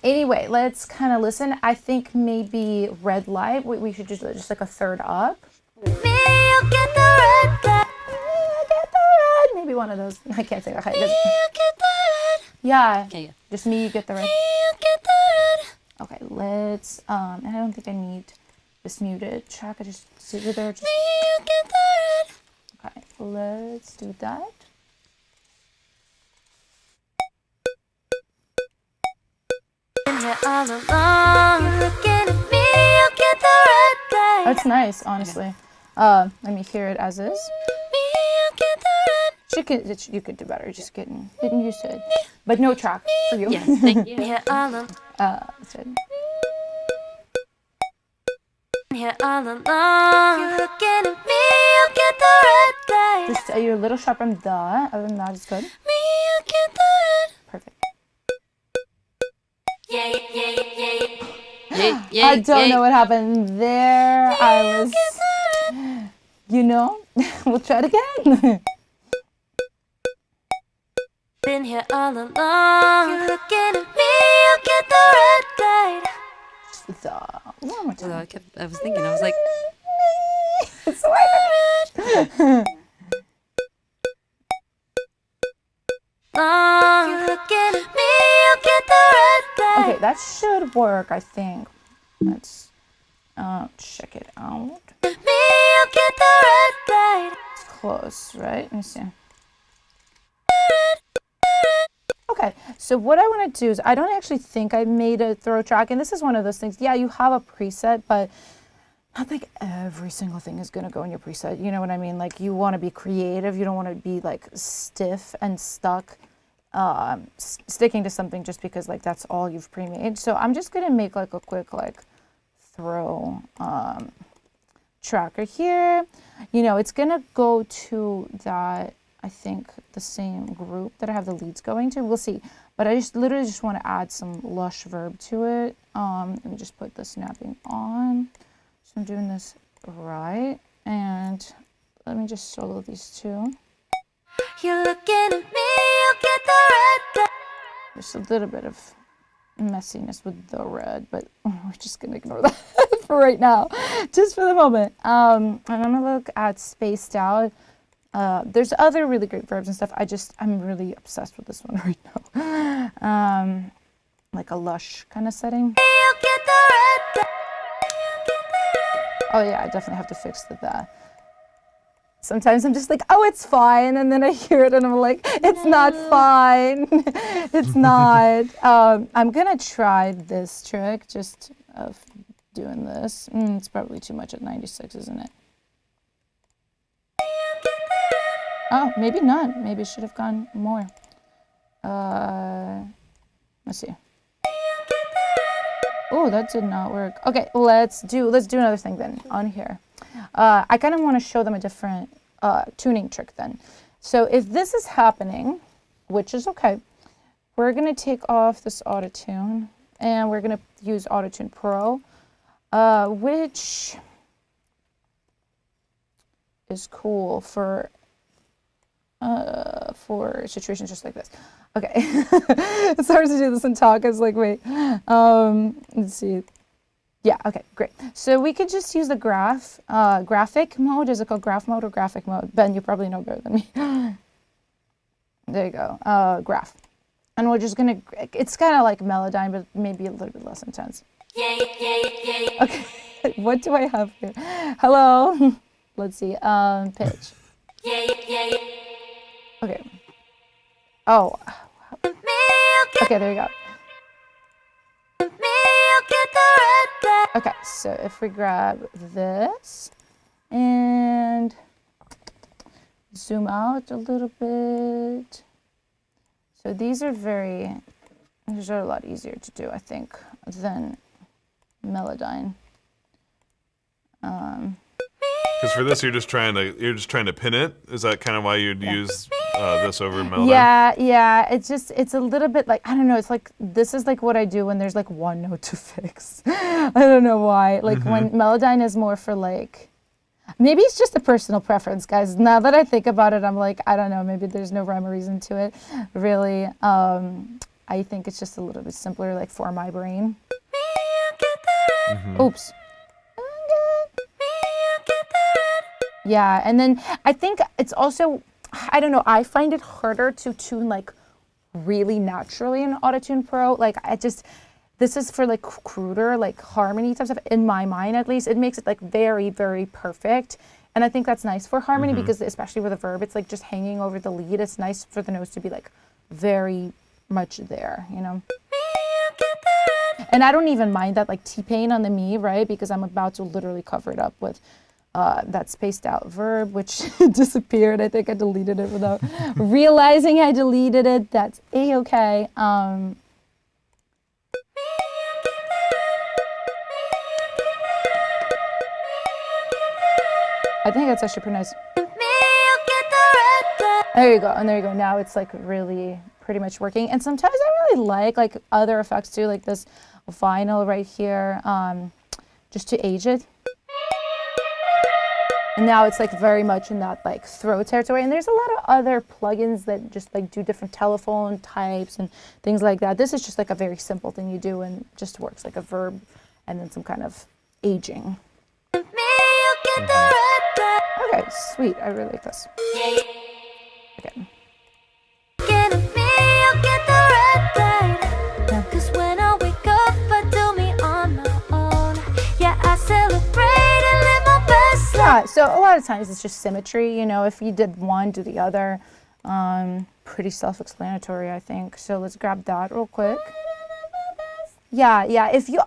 anyway, let's kind of listen. I think maybe red light, we should just like a third up. Maybe one of those. I can't say that. Yeah. Okay, yeah. Just me, you get the red. Okay, let's, and I don't think I need this muted track. I just sit it there. Okay, let's do that. That's nice, honestly. Let me hear it as is. You could do better. Just getting used to it. But no track for you. Yes, thank you. That's it. Here all along, you're looking at me, you'll get the red light. Just you're a little sharp on the. Other than that, it's good. Me, you'll get the red. Perfect. Yeah. I don't know what happened there. I was, we'll try it again. Been here all along, you're looking at me, you'll get the red light. One more time. I was thinking, I was like, It's so hard. you're looking at me, you'll get the red light. Okay, that should work, I think. Let's check it out. Me, you'll get the red light. It's close, right? Let me see. Okay, so what I want to do is, I don't actually think I made a throw track, and this is one of those things, yeah, you have a preset, but not like every single thing is going to go in your preset, you know what I mean? Like, you want to be creative, you don't want to be like stiff and stuck, sticking to something just because like that's all you've pre-made. So I'm just going to make like a quick like throw tracker here. It's going to go to that, I think, the same group that I have the leads going to. We'll see. But I literally just want to add some lush verb to it. Let me just put the snapping on. So I'm doing this right. And let me just solo these two. You're looking at me, you'll get the red light. There's a little bit of messiness with the red, but we're just going to ignore that for right now, just for the moment. And I'm going to look at spaced out. There's other really great verbs and stuff. I'm really obsessed with this one right now. Like a lush kind of setting. Oh yeah, I definitely have to fix the. Sometimes I'm just like, oh, it's fine. And then I hear it and I'm like, it's not fine. It's not. I'm going to try this trick just of doing this. It's probably too much at 96, isn't it? Oh, maybe not. Maybe it should have gone more. Let's see. Oh, that did not work. Okay, let's do another thing then on here. I kind of want to show them a different tuning trick then. So if this is happening, which is okay, we're going to take off this auto-tune and we're going to use Auto-Tune Pro, which is cool for for situations just like this. Okay. It's hard to do this and talk. It's like, wait. Let's see. Yeah, okay, great. So we could just use the graphic mode. Is it called graph mode or graphic mode? Ben, you probably know better than me. There you go, graph. And we're just gonna, it's kind of like Melodyne, but maybe a little bit less intense. Okay, what do I have here? Hello. Let's see, pitch. Okay. Oh. Okay, there you go. Okay, so if we grab this and zoom out a little bit. So these are a lot easier to do, I think, than Melodyne. Because for this, you're just trying to pin it. Is that kind of why you'd use this over Melodyne? Yeah. It's a little bit like, I don't know. It's like, this is like what I do when there's like one note to fix. I don't know why. Like when Melodyne is more for like, maybe it's just a personal preference, guys. Now that I think about it, I'm like, I don't know. Maybe there's no rhyme or reason to it, really. I think it's just a little bit simpler, like for my brain. Oops. Yeah, and then I think it's also, I don't know, I find it harder to tune like really naturally in Auto-Tune Pro. Like this is for like cruder, like harmony type stuff, in my mind at least. It makes it like very, very perfect. And I think that's nice for harmony because especially with a verb, it's like just hanging over the lead. It's nice for the notes to be like very much there, you know? And I don't even mind that like T-Pain on the me, right? Because I'm about to literally cover it up with that spaced out verb, which disappeared. I think I deleted it without realizing I deleted it. That's A-okay. I think that's actually pretty nice. There you go, and there you go. Now it's like really pretty much working. And sometimes I really like other effects too, like this vinyl right here, just to age it. And now it's like very much in that like throw territory. And there's a lot of other plugins that just like do different telephone types and things like that. This is just like a very simple thing you do and just works like a verb and then some kind of aging. Okay, sweet. I really like this. Okay. Yeah, so a lot of times it's just symmetry, you know, if you did one, do the other. Pretty self-explanatory, I think. So let's grab that real quick. Yeah, if you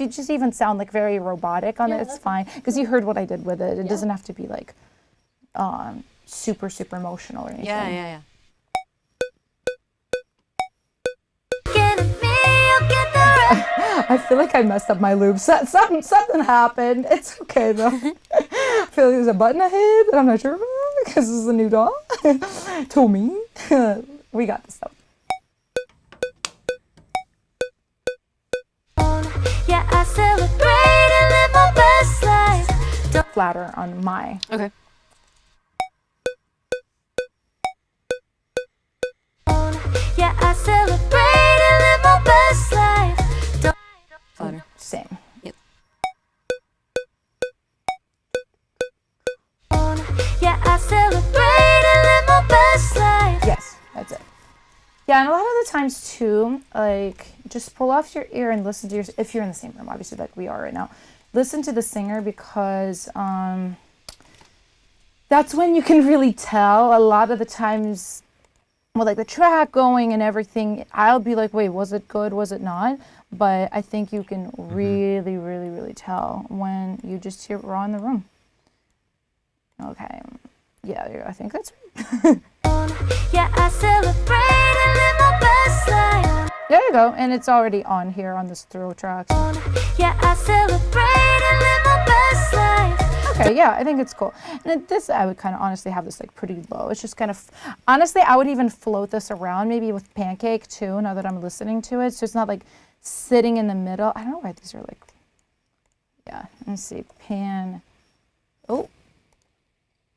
just even sound like very robotic on it, it's fine. Because you heard what I did with it. It doesn't have to be like super, super emotional or anything. Yeah. I feel like I messed up my loops. Something happened. It's okay though. I feel like there's a button I hit that I'm not sure about because this is a new doll. To me. We got this stuff. Yeah, I celebrate and live my best life. Flatter on my. Okay. Yeah, I celebrate and live my best life. Flatter. Same. Yep. Yeah, I celebrate and live my best life. Yes, that's it. Yeah, and a lot of the times too, like just pull off your ear and listen to if you're in the same room, obviously like we are right now. Listen to the singer because that's when you can really tell. A lot of the times, well, like the track going and everything, I'll be like, wait, was it good? Was it not? But I think you can really, really, really tell when you just hear raw in the room. Okay. Yeah, I think that's right. Yeah, I celebrate and live my best life. There you go. And it's already on here on this throw track. Yeah, I celebrate and live my best life. Okay, yeah, I think it's cool. And this, I would kind of honestly have this like pretty low. It's just kind of, honestly, I would even float this around maybe with Pancake too, now that I'm listening to it. So it's not like sitting in the middle. I don't know why these are like, yeah, let's see,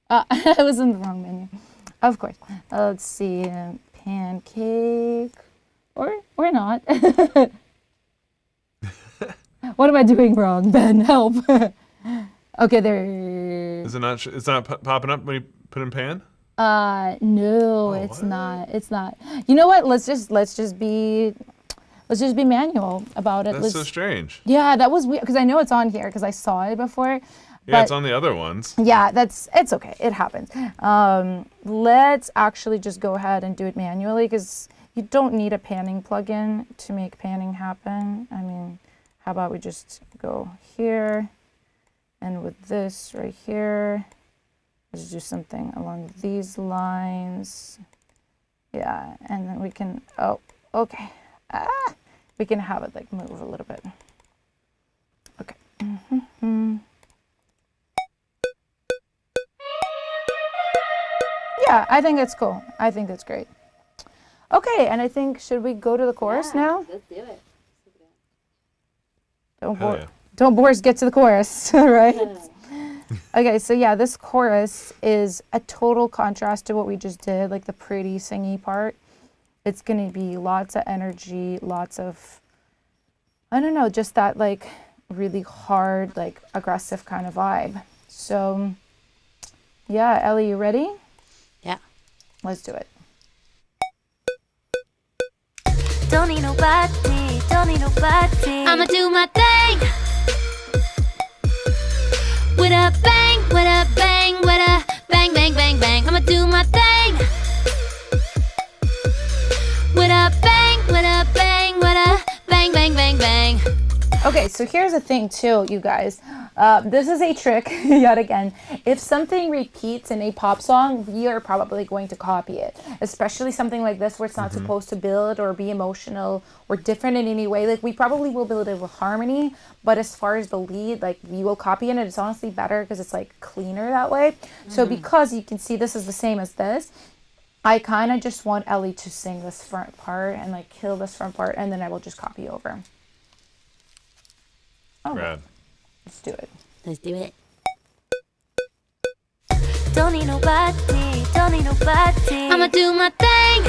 I was in the wrong menu. Of course. Let's see. Pancake. Or not. What am I doing wrong, Ben? Help. Okay, there. Is it not? It's not popping up when you put in pan. No, it's not. It's not. You know what? Let's just be manual about it. That's so strange. Yeah, that was weird because I know it's on here because I saw it before. Yeah, it's on the other ones. Yeah, it's okay. It happens. Let's actually just go ahead and do it manually because you don't need a panning plugin to make panning happen. I mean, how about we just go here and with this right here, let's do something along these lines. Yeah, and then we can, okay. We can have it like move a little bit. Okay. Yeah, I think it's cool. I think that's great. Okay, and I think, should we go to the chorus now? Let's do it. Don't bore us, get to the chorus, right? Okay, so yeah, this chorus is a total contrast to what we just did, like the pretty singy part. It's going to be lots of energy, lots of, I don't know, just that like really hard, like aggressive kind of vibe. So yeah, Ellie, you ready? Yeah. Let's do it. Don't need nobody, don't need nobody. I'ma do my thing. With a bang, with a bang, with a bang, bang, bang, bang. I'ma do my thing. With a bang, with a bang, with a bang, bang, bang, bang. Okay, so here's the thing too, you guys. This is a trick, yet again. If something repeats in a pop song, we are probably going to copy it. Especially something like this where it's not supposed to build or be emotional or different in any way. Like, we probably will build it with harmony, but as far as the lead, like, we will copy it, and it's honestly better because it's, like, cleaner that way. So because you can see this is the same as this, I kind of just want Ellie to sing this front part and, like, kill this front part, and then I will just copy over. Oh, Rad. let's do it. Let's do it. Don't need nobody, don't need nobody. I'ma do my thing.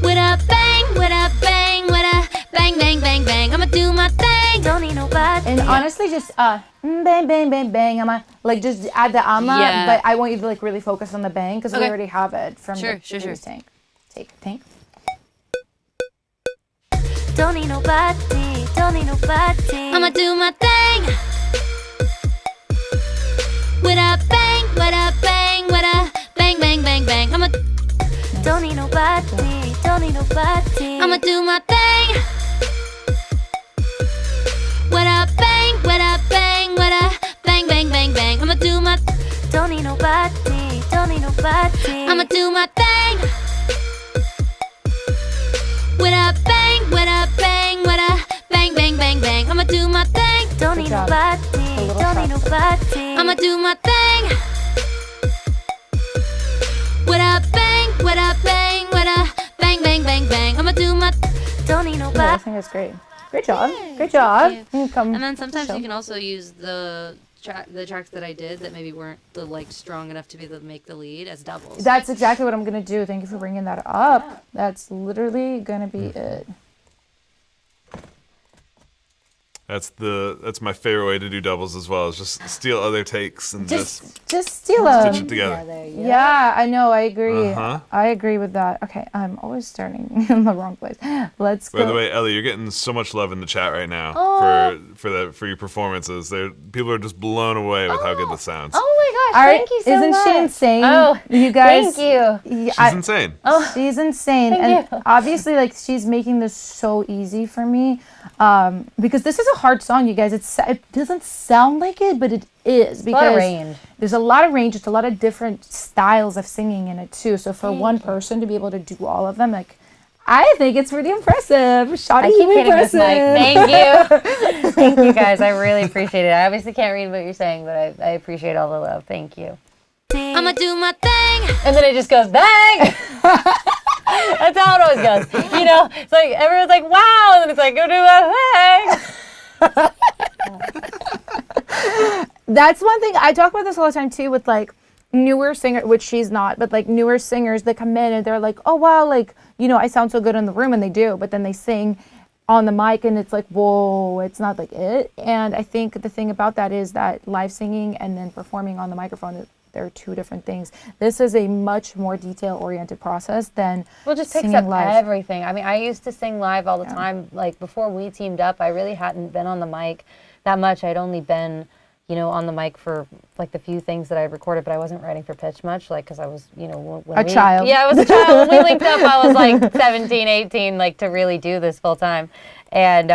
With a bang, with a bang, with a bang, bang, bang, bang. I'ma do my thing. Don't need nobody. And honestly, just bang, bang, bang, bang. I'ma like just add the Yeah. but I want you to like really focus on the bang because we Okay. already have it from Sure, the sure. previous tank. Tank. Don't need nobody, don't need nobody. I'ma do my thing. With a bang, with a bang, with a bang, bang, bang, bang. Don't need nobody, don't need nobody. I'ma do my thing. With a bang, with a bang, with a bang, bang, bang, bang. I'ma do my. Don't need nobody, don't need nobody. I'ma do my thing. With a bang, with a bang, with a bang, bang, bang, bang. I'ma do my thing. Don't need job. nobody, don't need nobody. I'ma do my thing. With a bang, with a bang, with a bang, bang, bang, bang. I'ma do my. Don't need Yeah, I nobody. think that's great. Great job. Great job. you. You can come And then sometimes show. you can also use the tracks that I did that maybe weren't strong enough to be able to make the lead as doubles. That's exactly what I'm gonna do. Thank you for bringing that up. That's literally gonna be it. That's my favorite way to do doubles as well. Is just steal other takes and just Just steal stitch them. it together. Yeah, I know. I agree. Uh-huh. I agree with that. Okay, I'm always starting in the wrong place. Let's go. By the way, Ellie, you're getting so much love in the chat right now for your performances. People are just blown away with how good this sounds. Oh my gosh, thank you so much. Isn't she insane? Oh, you guys. thank you. Yeah, She's insane. She's insane, Thank and obviously, like, she's making this so easy for me, because this is a hard song, you guys. It doesn't sound like it, but it is because a lot of range. there's a lot of range. It's a lot of different styles of singing in it too. So for one person to be able to do all of them, like, I think it's pretty impressive. Shawty, I keep you hitting this impressive. mic. Thank you. Thank you guys. I really appreciate it. I obviously can't read what you're saying, but I appreciate all the love. Thank you. I'ma do my thing. And then it just goes bang. That's how it always goes. You know, it's like everyone's like, wow, and then it's like, go do a thing. That's one thing I talk about this all the time too with like newer singer, which she's not, but like newer singers that come in and they're like, oh wow, like, you know, I sound so good in the room, and they do, but then they sing on the mic and it's like, whoa, it's not like it. And I think the thing about that is that live singing and then performing on the microphone, they're two different things. This is a much more detail-oriented process than Well, it just picks singing up live. everything. I mean, I used to sing live all the time. Like before we teamed up, I really hadn't been on the mic that much. I'd only been, you know, on the mic for like the few things that I recorded, but I wasn't writing for pitch much, like, because I was, you know, when A child. Yeah, I was a child. When we linked up, I was like 17, 18, like to really do this full time. And,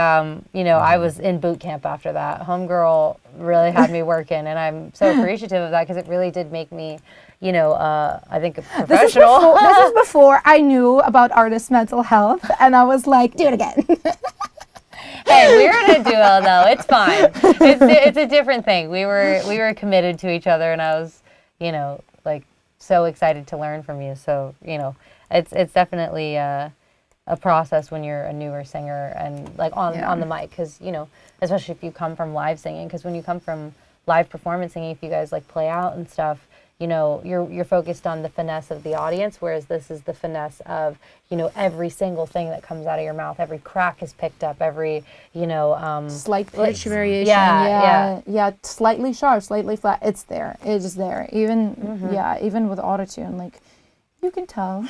you know, I was in boot camp after that. Homegirl really had me working, and I'm so appreciative of that because it really did make me, you know, I think a professional. This is before I knew about artist mental health, and I was like, do it again. Hey, we're in a duo though. It's fine. It's a different thing. We were committed to each other, and I was, you know, like so excited to learn from you. So, you know, it's definitely a process when you're a newer singer and like on the mic, because, you know, especially if you come from live singing, because when you come from live performance singing, if you guys like play out and stuff, you know, you're focused on the finesse of the audience, whereas this is the finesse of, you know, every single thing that comes out of your mouth, every crack is picked up, every, you know, slight pitch variation. Yeah, slightly sharp, slightly flat. It's there. It is there. Even even with autotune, like, you can tell.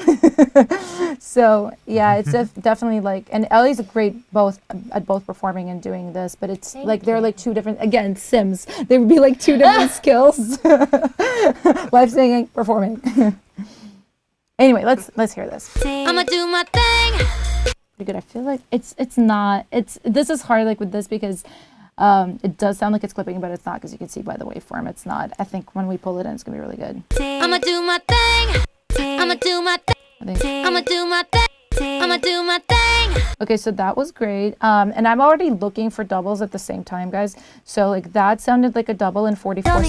So yeah, it's definitely like, and Elli's great at both performing and doing this, but it's like they're like two different, again, Sims. They would be like two different skills. Live singing, performing. Anyway, let's hear this. I'ma do my thing. Pretty good. I feel like this is hard, like with this, because it does sound like it's clipping, but it's not, because you can see by the waveform it's not. I think when we pull it in, it's gonna be really good. I'ma do my thing. I'ma do my thing. I'ma do my thing. I'ma do my thing. Okay, so that was great. And I'm already looking for doubles at the same time, guys. So like that sounded like a double, and 44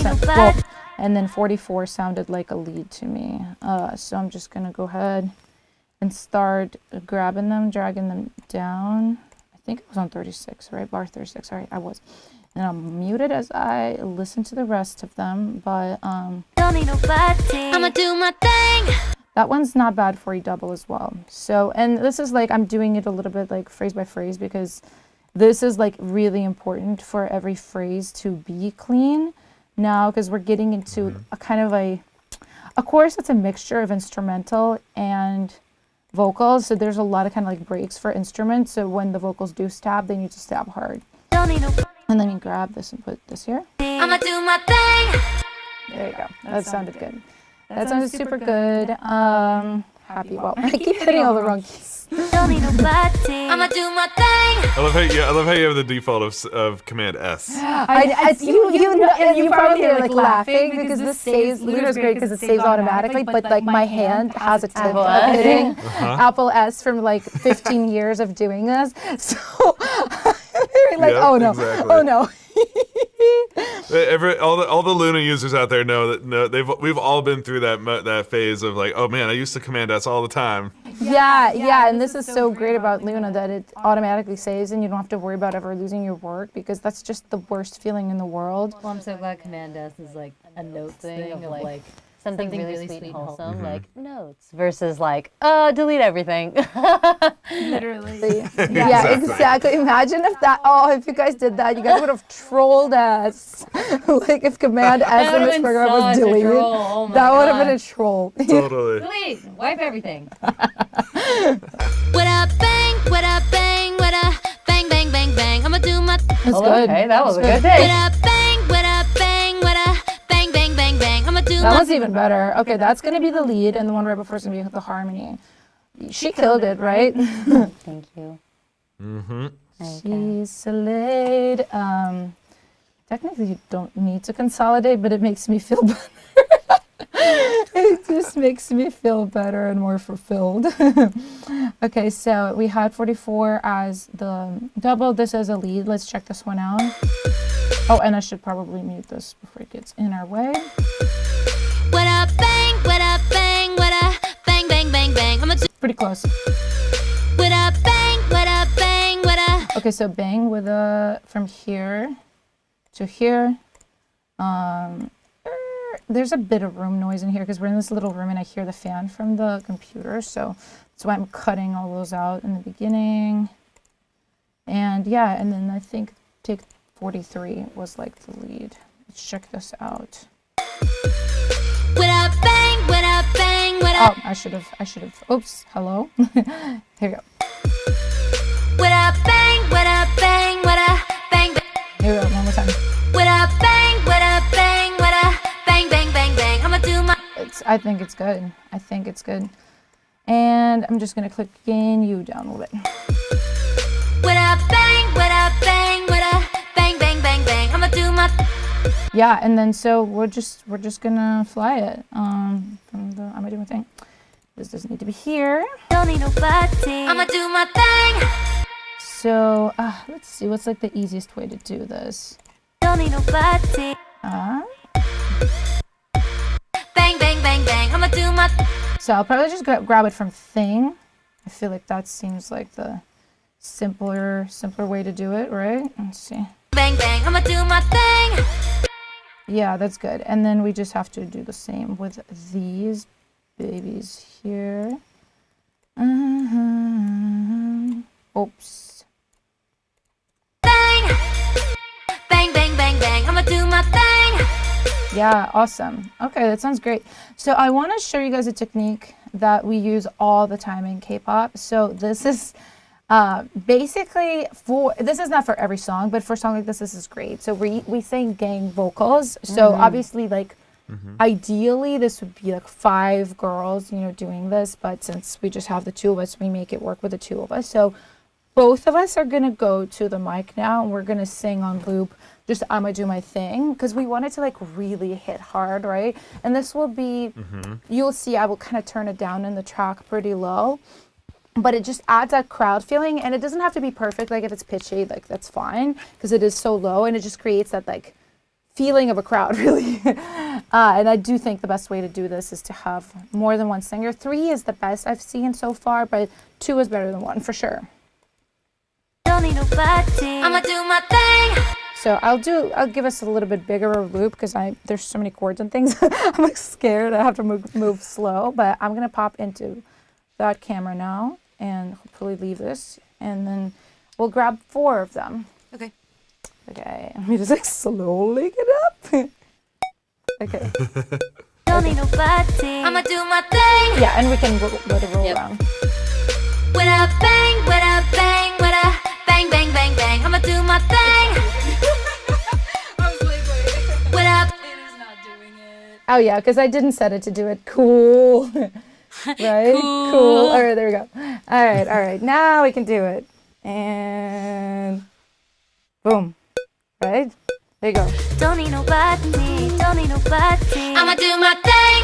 and then 44 sounded like a lead to me. So I'm just gonna go ahead and start grabbing them, dragging them down. I think it was on 36, right? Bar 36. All right, I was. And I'm muted as I listen to the rest of them, but Don't need nobody. I'ma do my thing. that one's not bad for a double as well. So, and this is like, I'm doing it a little bit like phrase by phrase, because this is like really important for every phrase to be clean now, because we're getting into a kind of a chorus that's a mixture of instrumental and vocals. So there's a lot of kind of like breaks for instruments. So when the vocals do stab, they need to stab hard. Don't need nobody. And then you grab this and put this here. I'ma do my thing. There you go. That sounded good. That sounded super good. Happy. Well, I keep hitting all the wrong keys. Don't need nobody. I'ma do my thing. I love how you have the default of Command S. You probably hear like laughing, because this saves. Lyre's great because it saves automatically, but like my hand has a tip of hitting Apple S from like 15 years of doing this. So I'm very like, Yep, oh no, exactly. oh no. All the Luna users out there know that we've all been through that phase of like, oh man, I used to Command S all the time. Yeah, and this is so great about Luna, that it automatically saves and you don't have to worry about ever losing your work, because that's just the worst feeling in the world. Well, I'm so glad Command S is like a note thing of like something really sweet and wholesome, like notes versus like, delete everything. Literally. Yeah, exactly. Imagine if you guys did that, you guys would have trolled us. Like if Command S in this program was deleted, that would have been a troll. Totally. delete, wipe everything. With a bang, with a bang, with a bang, bang, bang, bang. I'ma do my That's good. Okay, that was a good with day. a bang, with a bang, with a bang, bang, bang, bang. I'ma do That my one's even better. Okay, that's gonna be the lead, and the one right before is gonna be the harmony. She killed it, right? Thank you. Mm-hmm. She's a lead. Technically, you don't need to consolidate, but it makes me feel better. It just makes me feel better and more fulfilled. Okay, so we had 44 as the double. This as a lead. Let's check this one out. Oh, and I should probably mute this before it gets in our way. with a bang, with a bang, with a bang, bang, bang, bang. I'ma do Pretty close. with a bang, with a bang, with a Okay, so bang with a from here to here. there's a bit of room noise in here because we're in this little room and I hear the fan from the computer. So that's why I'm cutting all those out in the beginning. And yeah, and then I think take 43 was like the lead. Let's check this out. With a bang, with a bang, with a Oh, I should have, oops, hello. Here we go. with a bang, with a bang, with a bang, bang. Here we go, one more time. With a bang, with a bang, with a bang, bang, bang, bang. I'ma do my I think it's good. I think it's good. And I'm just gonna click gain you down a little bit. with a bang, with a bang, with a bang, bang, bang, bang. I'ma do my Yeah, and then so we're just gonna fly it. From the I'm gonna do my thing. This doesn't need to be here. don't need nobody. I'ma do my thing. So let's see what's like the easiest way to do this. Don't need nobody. Bang, bang, bang, bang. I'ma do my So I'll probably just grab it from thing. I feel like that seems like the simpler way to do it, right? Let's see. bang, bang. I'ma do my thing. Yeah, that's good. And then we just have to do the same with these babies here. Oops. Bang, bang, bang, bang, bang. I'ma do my thing. Yeah, awesome. Okay, that sounds great. So I want to show you guys a technique that we use all the time in K-pop. So this is basically this is not for every song, but for a song like this is great. So we sing gang vocals. So obviously, like, ideally this would be like 5 girls, doing this. But since we just have the 2 of us, we make it work with the 2 of us. So both of us are gonna go to the mic now, and we're gonna sing on loop. Just I'ma do my thing, because we want it to like really hit hard, right? And this will be, you'll see I will kind of turn it down in the track pretty low, but it just adds that crowd feeling, and it doesn't have to be perfect. Like if it's pitchy, like that's fine, because it is so low, and it just creates that like feeling of a crowd, really. And I do think the best way to do this is to have more than one singer. 3 is the best I've seen so far, but 2 is better than 1 for sure. Don't need nobody. I'ma do my thing. So I'll give us a little bit bigger of a loop because there's so many chords and things. I'm like scared. I have to move slow, but I'm gonna pop into that camera now and hopefully leave this, and then we'll grab 4 of them. Okay. Okay, let me just like slowly get up. Okay. Don't need nobody. I'ma do my thing. Yeah, and we can let it roll around. With a bang, with a bang, with a bang, bang, bang, bang. I'ma do my thing. With a It is not doing it. Oh yeah, because I didn't set it to do it. Cool. Right? Cool. All right, there we go. All right. Now we can do it. And boom. Right? There you go. don't need nobody. Don't need nobody. I'ma do my thing.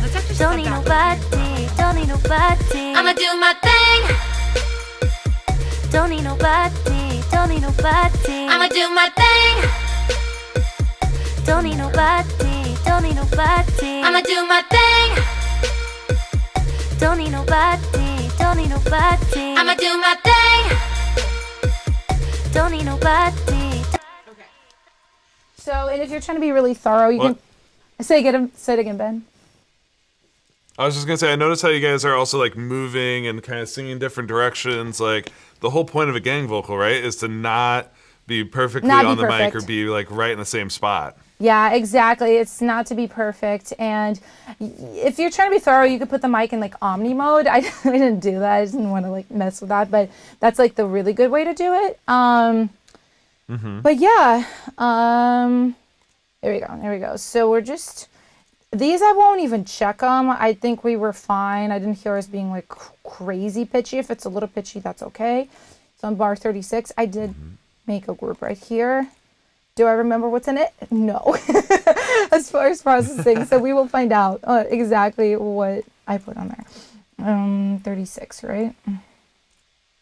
Let's actually Don't need nobody. Don't need nobody. I'ma do my thing. Don't need nobody. Don't need nobody. I'ma do my thing. Don't need nobody. Don't need nobody. I'ma do my thing. Don't need nobody. Don't need nobody. I'ma do my thing. Don't need nobody. So, and if you're trying to be really thorough, you What? can say it again, Ben. I was just gonna say, I noticed how you guys are also like moving and kind of singing different directions. Like the whole point of a gang vocal, right, is to not be perfectly Not be on the mic perfect. or be like right in the same spot. Yeah, exactly. It's not to be perfect. And if you're trying to be thorough, you could put the mic in like Omni mode. I didn't do that. I didn't want to like mess with that, but that's like the really good way to do it. But yeah, there we go. So we're just, these I won't even check them. I think we were fine. I didn't hear us being like crazy pitchy. If it's a little pitchy, that's okay. So on bar 36, I did make a group right here. Do I remember what's in it? No. as far as processing. So we will find out exactly what I put on there. 36, right?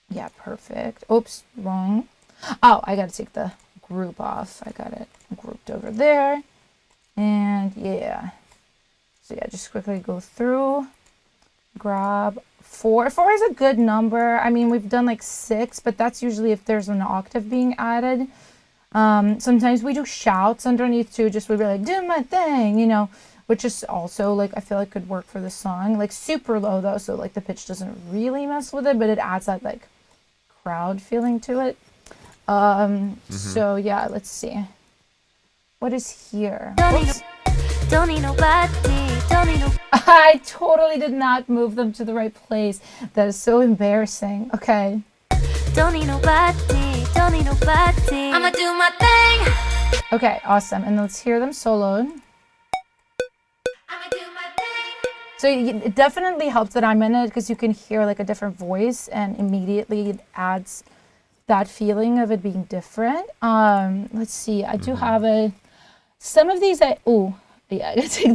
Yeah, perfect. Oops, wrong. Oh, I got to take the group off. I got it grouped over there. And yeah. So yeah, just quickly go through. Grab 4. 4 is a good number. I mean, we've done like 6, but that's usually if there's an octave being added. Sometimes we do shouts underneath too, just we'd be like, do my thing, you know, which is also like, I feel like could work for the song. Like super low though, so like the pitch doesn't really mess with it, but it adds that like crowd feeling to it. So yeah, let's see. What is here? Oops. Don't need nobody, don't need no. I totally did not move them to the right place. That is so embarrassing. Okay. Don't need nobody, don't need nobody. I'ma do my thing. Okay, awesome. And let's hear them soloed. I'ma do my thing. So it definitely helps that I'm in it because you can hear like a different voice and immediately it adds that feeling of it being different. Let's see. I do have some of these I gotta take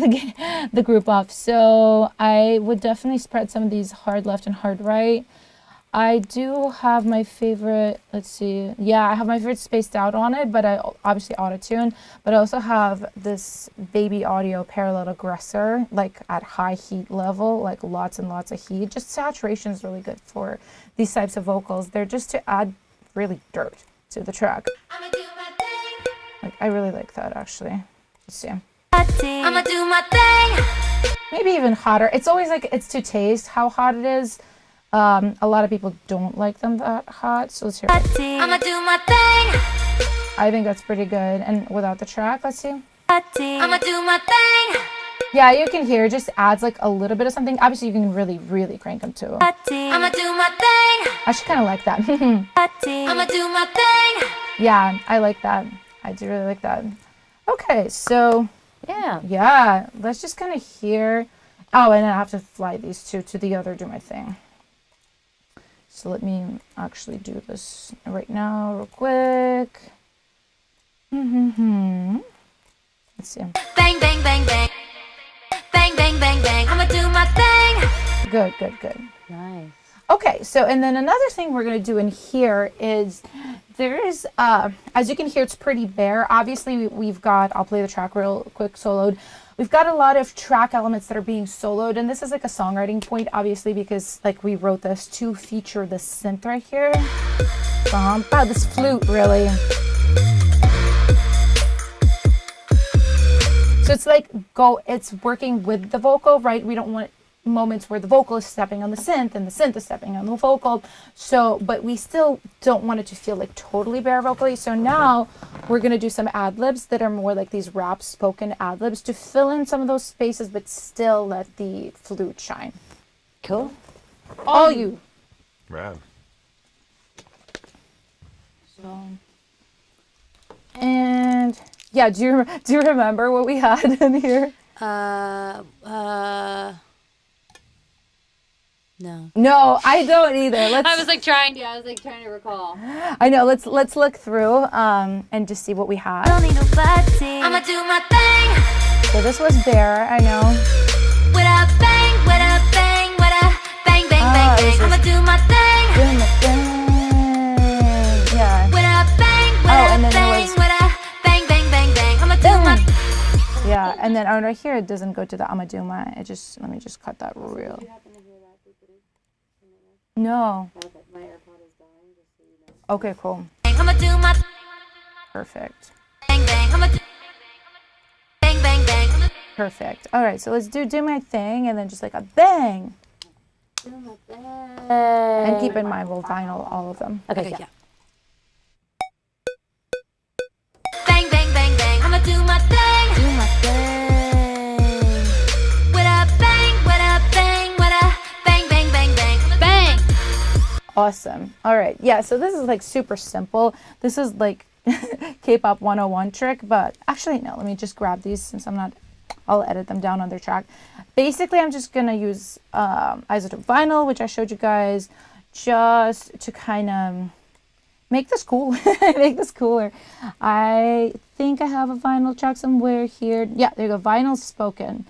the group off. So I would definitely spread some of these hard left and hard right. I do have my favorite, let's see. Yeah, I have my favorite spaced out on it, but I obviously auto-tune. But I also have this baby audio parallel aggressor, like at high heat level, like lots and lots of heat. Just saturation is really good for these types of vocals. They're just to add really dirt to the track. I'ma do my thing. Like I really like that actually. Let's see. I'ma do my thing. Maybe even hotter. It's always like it's to taste how hot it is. A lot of people don't like them that hot, so let's hear it. I'ma do my thing. I think that's pretty good. And without the track, let's see. I'ma do my thing. Yeah, you can hear it just adds like a little bit of something. Obviously, you can really, really crank them too. I'ma do my thing. I should kind of like that. I'ma do my thing. Yeah, I like that. I do really like that. Okay, so Yeah. let's just kind of hear. Oh, and I have to fly these two to the other do my thing. So let me actually do this right now real quick. Let's see. Bang, bang, bang, bang. Bang, bang, bang, bang. I'ma do my thing. Good, good, good. Nice. Okay, so and then another thing we're going to do in here is there is, as you can hear, it's pretty bare. Obviously, we've got, I'll play the track real quick soloed. We've got a lot of track elements that are being soloed, and this is like a songwriting point, obviously, because like we wrote this to feature the synth right here. This flute, really. So it's like, it's working with the vocal, right? We don't want moments where the vocal is stepping on the synth and the synth is stepping on the vocal. So, but we still don't want it to feel like totally bare vocally. So now we're going to do some ad-libs that are more like these rap spoken ad-libs to fill in some of those spaces, but still let the flute shine. Cool. All you. Rad. So, and yeah, do you remember what we had in here? No. No, I don't either. I was like trying to recall. I know. Let's look through and just see what we have. Don't need nobody. I'ma do my thing. So this was bare. I know. With a bang, with a bang, with a bang, bang, bang, bang. I'ma do my thing. Doing the thing. Yeah. With a bang, with and a then there bang, was- with a bang, bang, bang, bang. I'ma do my. Yeah, and then right here it doesn't go to the Amaduma. Let me just cut that real. No. Okay, cool. I'ma do my Perfect. bang, bang. I'ma do bang, bang, bang. Perfect. All right, so let's do my thing and then just like a bang. And keep in mind we'll vinyl all of them. Okay, Yeah. yeah. Bang, bang, bang, bang. I'ma do my thing. Do my thing. With a bang, with a bang, with a bang, bang, bang, bang. Bang. Awesome. All right. Yeah, so this is like super simple. This is like K-pop 101 trick, but actually no, let me just grab these since I'll edit them down on their track. Basically, I'm just going to use isotope vinyl, which I showed you guys, just to kind of make this cool, make this cooler. I think I have a vinyl track somewhere here. Yeah, there you go, vinyl spoken.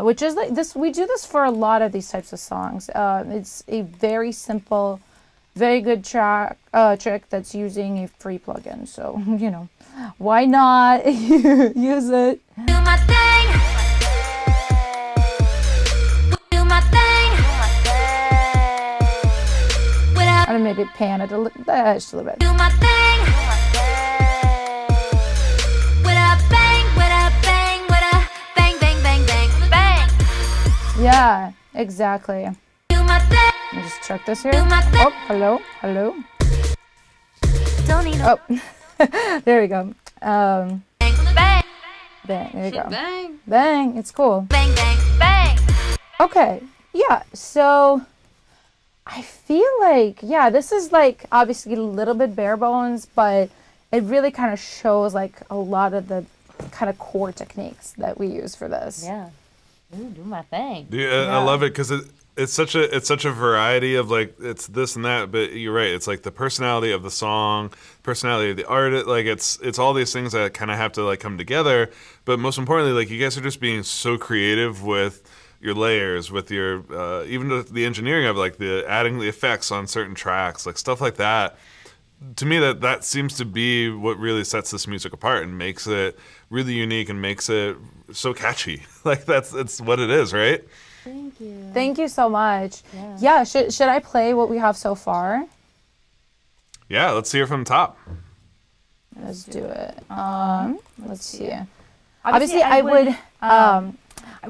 Which is like this, we do this for a lot of these types of songs. It's a very simple, very good trick that's using a free plugin. So, you know, why not use it? Do my thing. Do my thing. With a I'm gonna maybe pan it just a little bit. do my thing. Yeah, exactly. Do my thing. Let me just check this here. Do my thing. Oh, hello. Don't need no Oh, there we go. bang, Bang, there you go. Bang. Bang, it's cool. bang, bang, bang. Okay, yeah, so I feel like, yeah, this is like obviously a little bit bare bones, but it really kind of shows like a lot of the kind of core techniques that we use for this. Yeah. Ooh, do my thing. Dude, I love it because it's such a variety of like it's this and that, but you're right. It's like the personality of the song, personality of the artist. Like it's all these things that kind of have to like come together. But most importantly, like you guys are just being so creative with your layers, with your even the engineering of like the adding the effects on certain tracks, like stuff like that. To me, that seems to be what really sets this music apart and makes it really unique and makes it so catchy. Like it's what it is, right? Thank you. Thank you so much. Yeah, should I play what we have so far? Yeah, let's hear from the top. Let's do it. Let's see. Obviously, I would.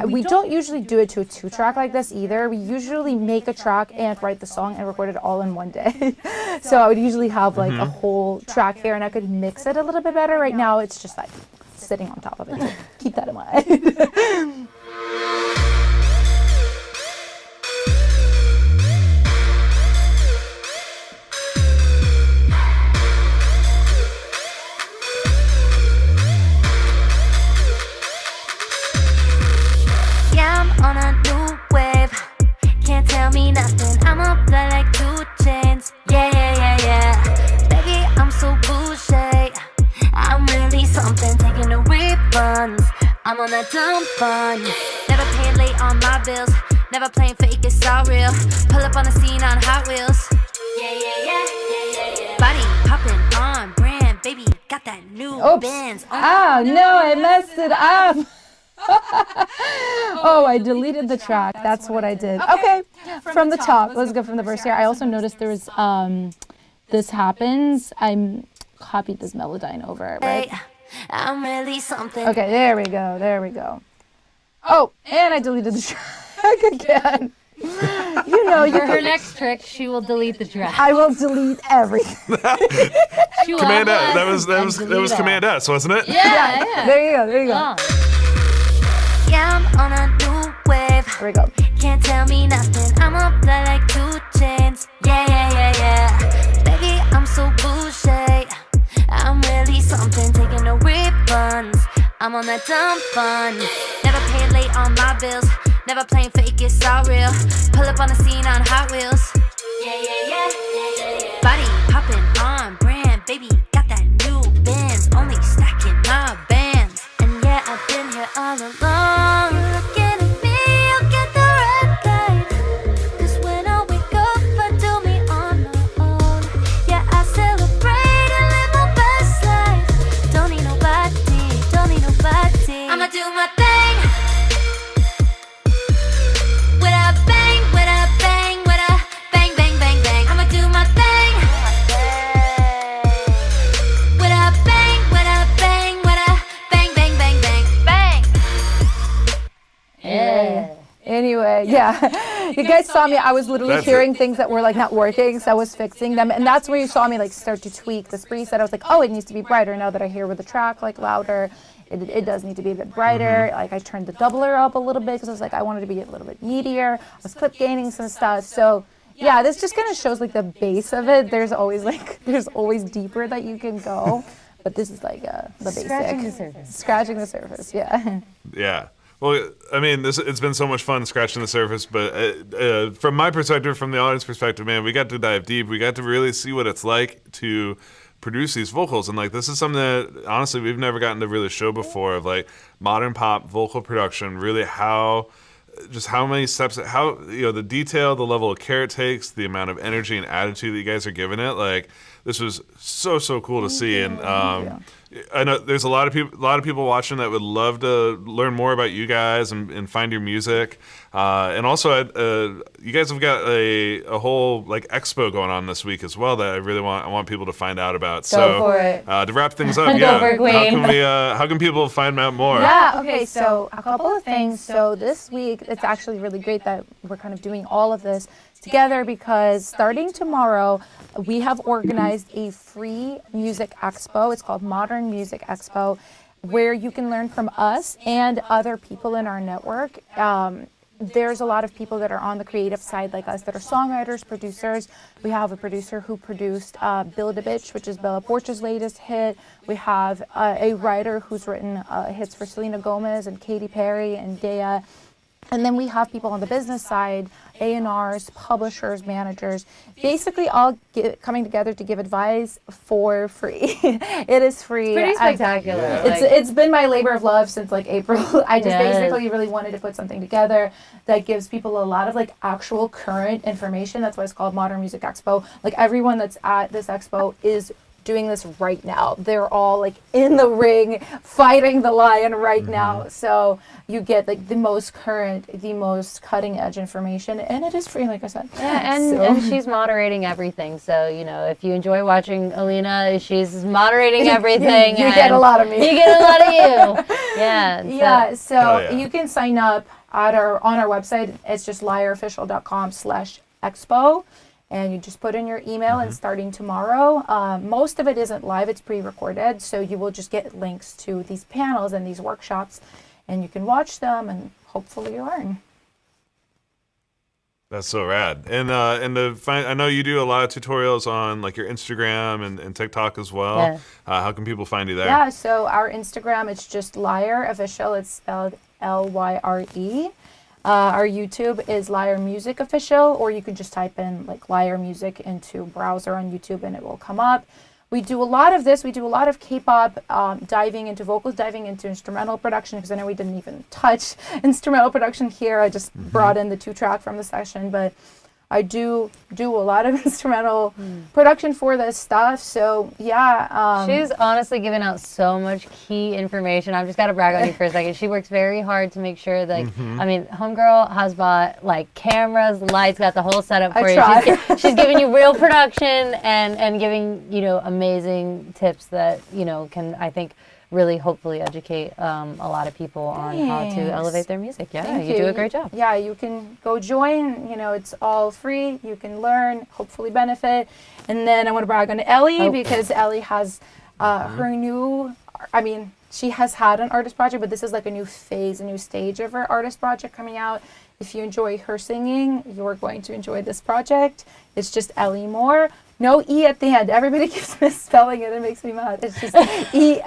We don't usually do it to a 2-track like this either. We usually make a track and write the song and record it all in one day. So I would usually have like a whole track here, and I could mix it a little bit better. Right now, it's just like sitting on top of it. So keep that in mind. Yeah, I'm on a new wave. Can't tell me nothing. I'm up like 2 chains. Yeah. Baby, I'm so bougie. I'm really something. Taking the refunds. I'm on that dumb fun. Never paying late on my bills. Never playing fake, it's all real. Pull up on the scene on Hot Wheels. Yeah. Body popping on brand. Baby, got that new Oops. Benz. Oh, no, I messed it up. Oh, I deleted the track. That's what I did. Okay, from the top. Let's go from the verse here. I also noticed there was This Happens. I copied this Melodyne over, right? I'm really something. Okay, there we go. Oh, and I deleted the track again. You know, For her next trick, she will delete the track. I will delete everything. She will Command have that one was and delete all. Command S, wasn't it? Yeah. There you go. Yeah, I'm on a new wave. There we go. Can't tell me nothing. I'm up like 2 chains. Yeah. Baby, I'm so bougie. I'm really something. Taking the refunds. I'm on that dumb fun. Never paying late on my bills. Never playing fake, it's all real. Pull up on the scene on Hot Wheels. Yeah. Body popping on brand. Baby, got that new Benz. Only stacking my bands. And yeah, I've been here all along. Looking at me, I'll get the red light. 'Cause when I wake up, I do me on my own. Yeah, I celebrate and live my best life. Don't need nobody. I'ma do my thing. With a bang, bang, bang. I'ma do my thing. With a bang, bang, bang. Anyway, yeah. You guys saw me. I was literally That's hearing things that were like not working, so I was fixing them. And that's where you saw me like start to tweak this preset. I was like, oh, it needs to be brighter. Now that I hear with the track like louder, it does need to be a bit brighter. Like I turned the doubler up a little bit because I was like, I wanted to be a little bit meatier. I was clip gaining some stuff. So yeah, this just kind of shows like the base of it. There's always deeper that you can go. But this is like the basic. Scratching the surface, yeah. Yeah. Well, I mean, it's been so much fun scratching the surface, but from my perspective, from the audience perspective, man, we got to dive deep. We got to really see what it's like to produce these vocals, and like this is something that honestly we've never gotten to really show before of like modern pop vocal production. Really, how many steps, how the detail, the level of care it takes, the amount of energy and attitude that you guys are giving it, like this was so cool to see. And I know there's a lot of people watching that would love to learn more about you guys and find your music. And also, you guys have got a whole like expo going on this week as well that I want people to find out about. Go for it. To wrap things up, Go for it, Queen. How can people find out more? Yeah, okay, so a couple of things. So this week, it's actually really great that we're kind of doing all of this together because starting tomorrow, we have organized a free music expo. It's called Modern Music Expo, where you can learn from us and other people in our network. There's a lot of people that are on the creative side like us that are songwriters, producers. We have a producer who produced Build a Bitch, which is Bella Porch's latest hit. We have a writer who's written hits for Selena Gomez and Katy Perry and Dea. And then we have people on the business side, A&Rs, publishers, managers, basically all coming together to give advice for free. It is free. Pretty spectacular. It's been my labor of love since like April. I just basically really wanted to put something together that gives people a lot of like actual current information. That's why it's called Modern Music Expo. Like everyone that's at this expo is doing this right now. They're all like in the ring fighting the lion right now. So you get like the most current, the most cutting edge information, and it is free, like I said. Yeah, and she's moderating everything. So, you know, if you enjoy watching Alina, she's moderating everything. You get a lot of me. You get a lot of you. Yeah. Yeah, so you can sign up on our website. It's just lyreofficial.com/expo. And you just put in your email and starting tomorrow. Most of it isn't live, it's pre-recorded. So you will just get links to these panels and these workshops and you can watch them and hopefully learn. That's so rad. And I know you do a lot of tutorials on like your Instagram and TikTok as well. Yeah. How can people find you there? Yeah, so our Instagram, it's just Lyre Official. It's spelled Lyre. Our YouTube is Lyre Music Official, or you can just type in like Lyre Music into browser on YouTube and it will come up. We do a lot of this. We do a lot of K-pop, diving into vocals, diving into instrumental production, because I know we didn't even touch instrumental production here. I just brought in the 2-track from the session, but I do a lot of instrumental production for this stuff. So yeah. She's honestly given out so much key information. I've just got to brag on you for a second. She works very hard to make sure that, I mean, homegirl has bought like cameras, lights, got the whole setup for you. She's giving you real production and giving, you know, amazing tips that, you know, can, I think, really hopefully educate a lot of people on how to elevate their music. Yeah, you do a great job. Yeah, you can go join. You know, it's all free. You can learn, hopefully benefit. And then I want to brag on Elli because Elli has her new, I mean, she has had an artist project, but this is like a new phase, a new stage of her artist project coming out. If you enjoy her singing, you're going to enjoy this project. It's just Elli Moore. No E at the end. Everybody keeps misspelling it. It makes me mad. It's just Elli.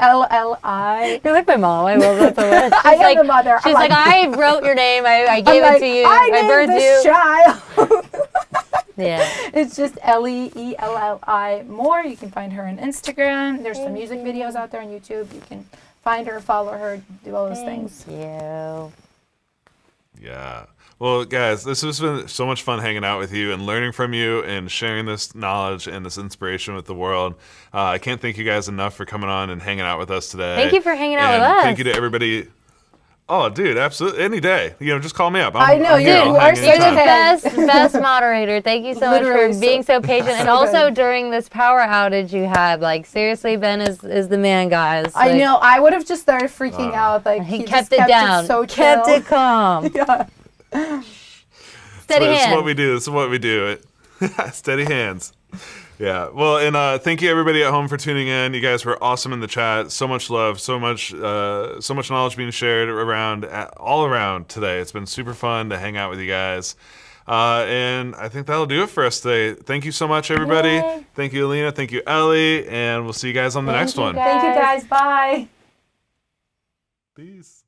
You're like my mom. I love that so much. I am the mother. She's like, I wrote your name. I gave it to you. I birthed named this child. Yeah. It's just Elli Moore. You can find her on Instagram. There's some music videos out there on YouTube. You can find her, follow her, do all those things. Thank you. Yeah. Well, guys, this has been so much fun hanging out with you and learning from you and sharing this knowledge and this inspiration with the world. I can't thank you guys enough for coming on and hanging out with us today. Thank you for hanging out with us. Thank you to everybody. Oh, dude, absolutely. Any day. You know, just call me up. I know, you are the best moderator. Thank you so much for being so patient. And also during this power outage you had, like, seriously, Ben is the man, guys. Like, I know. I would have just started freaking out. Like, he kept it down. So kept it calm. Yeah. Steady hands. This is what we do. Steady hands. Yeah. Well, and thank you everybody at home for tuning in. You guys were awesome in the chat. So much love, so much knowledge being shared all around today. It's been super fun to hang out with you guys. And I think that'll do it for us today. Thank you so much, everybody. Yay. Thank you, Alina. Thank you, Elli. And we'll see you guys on the next one. Thank you, guys. Bye. Peace.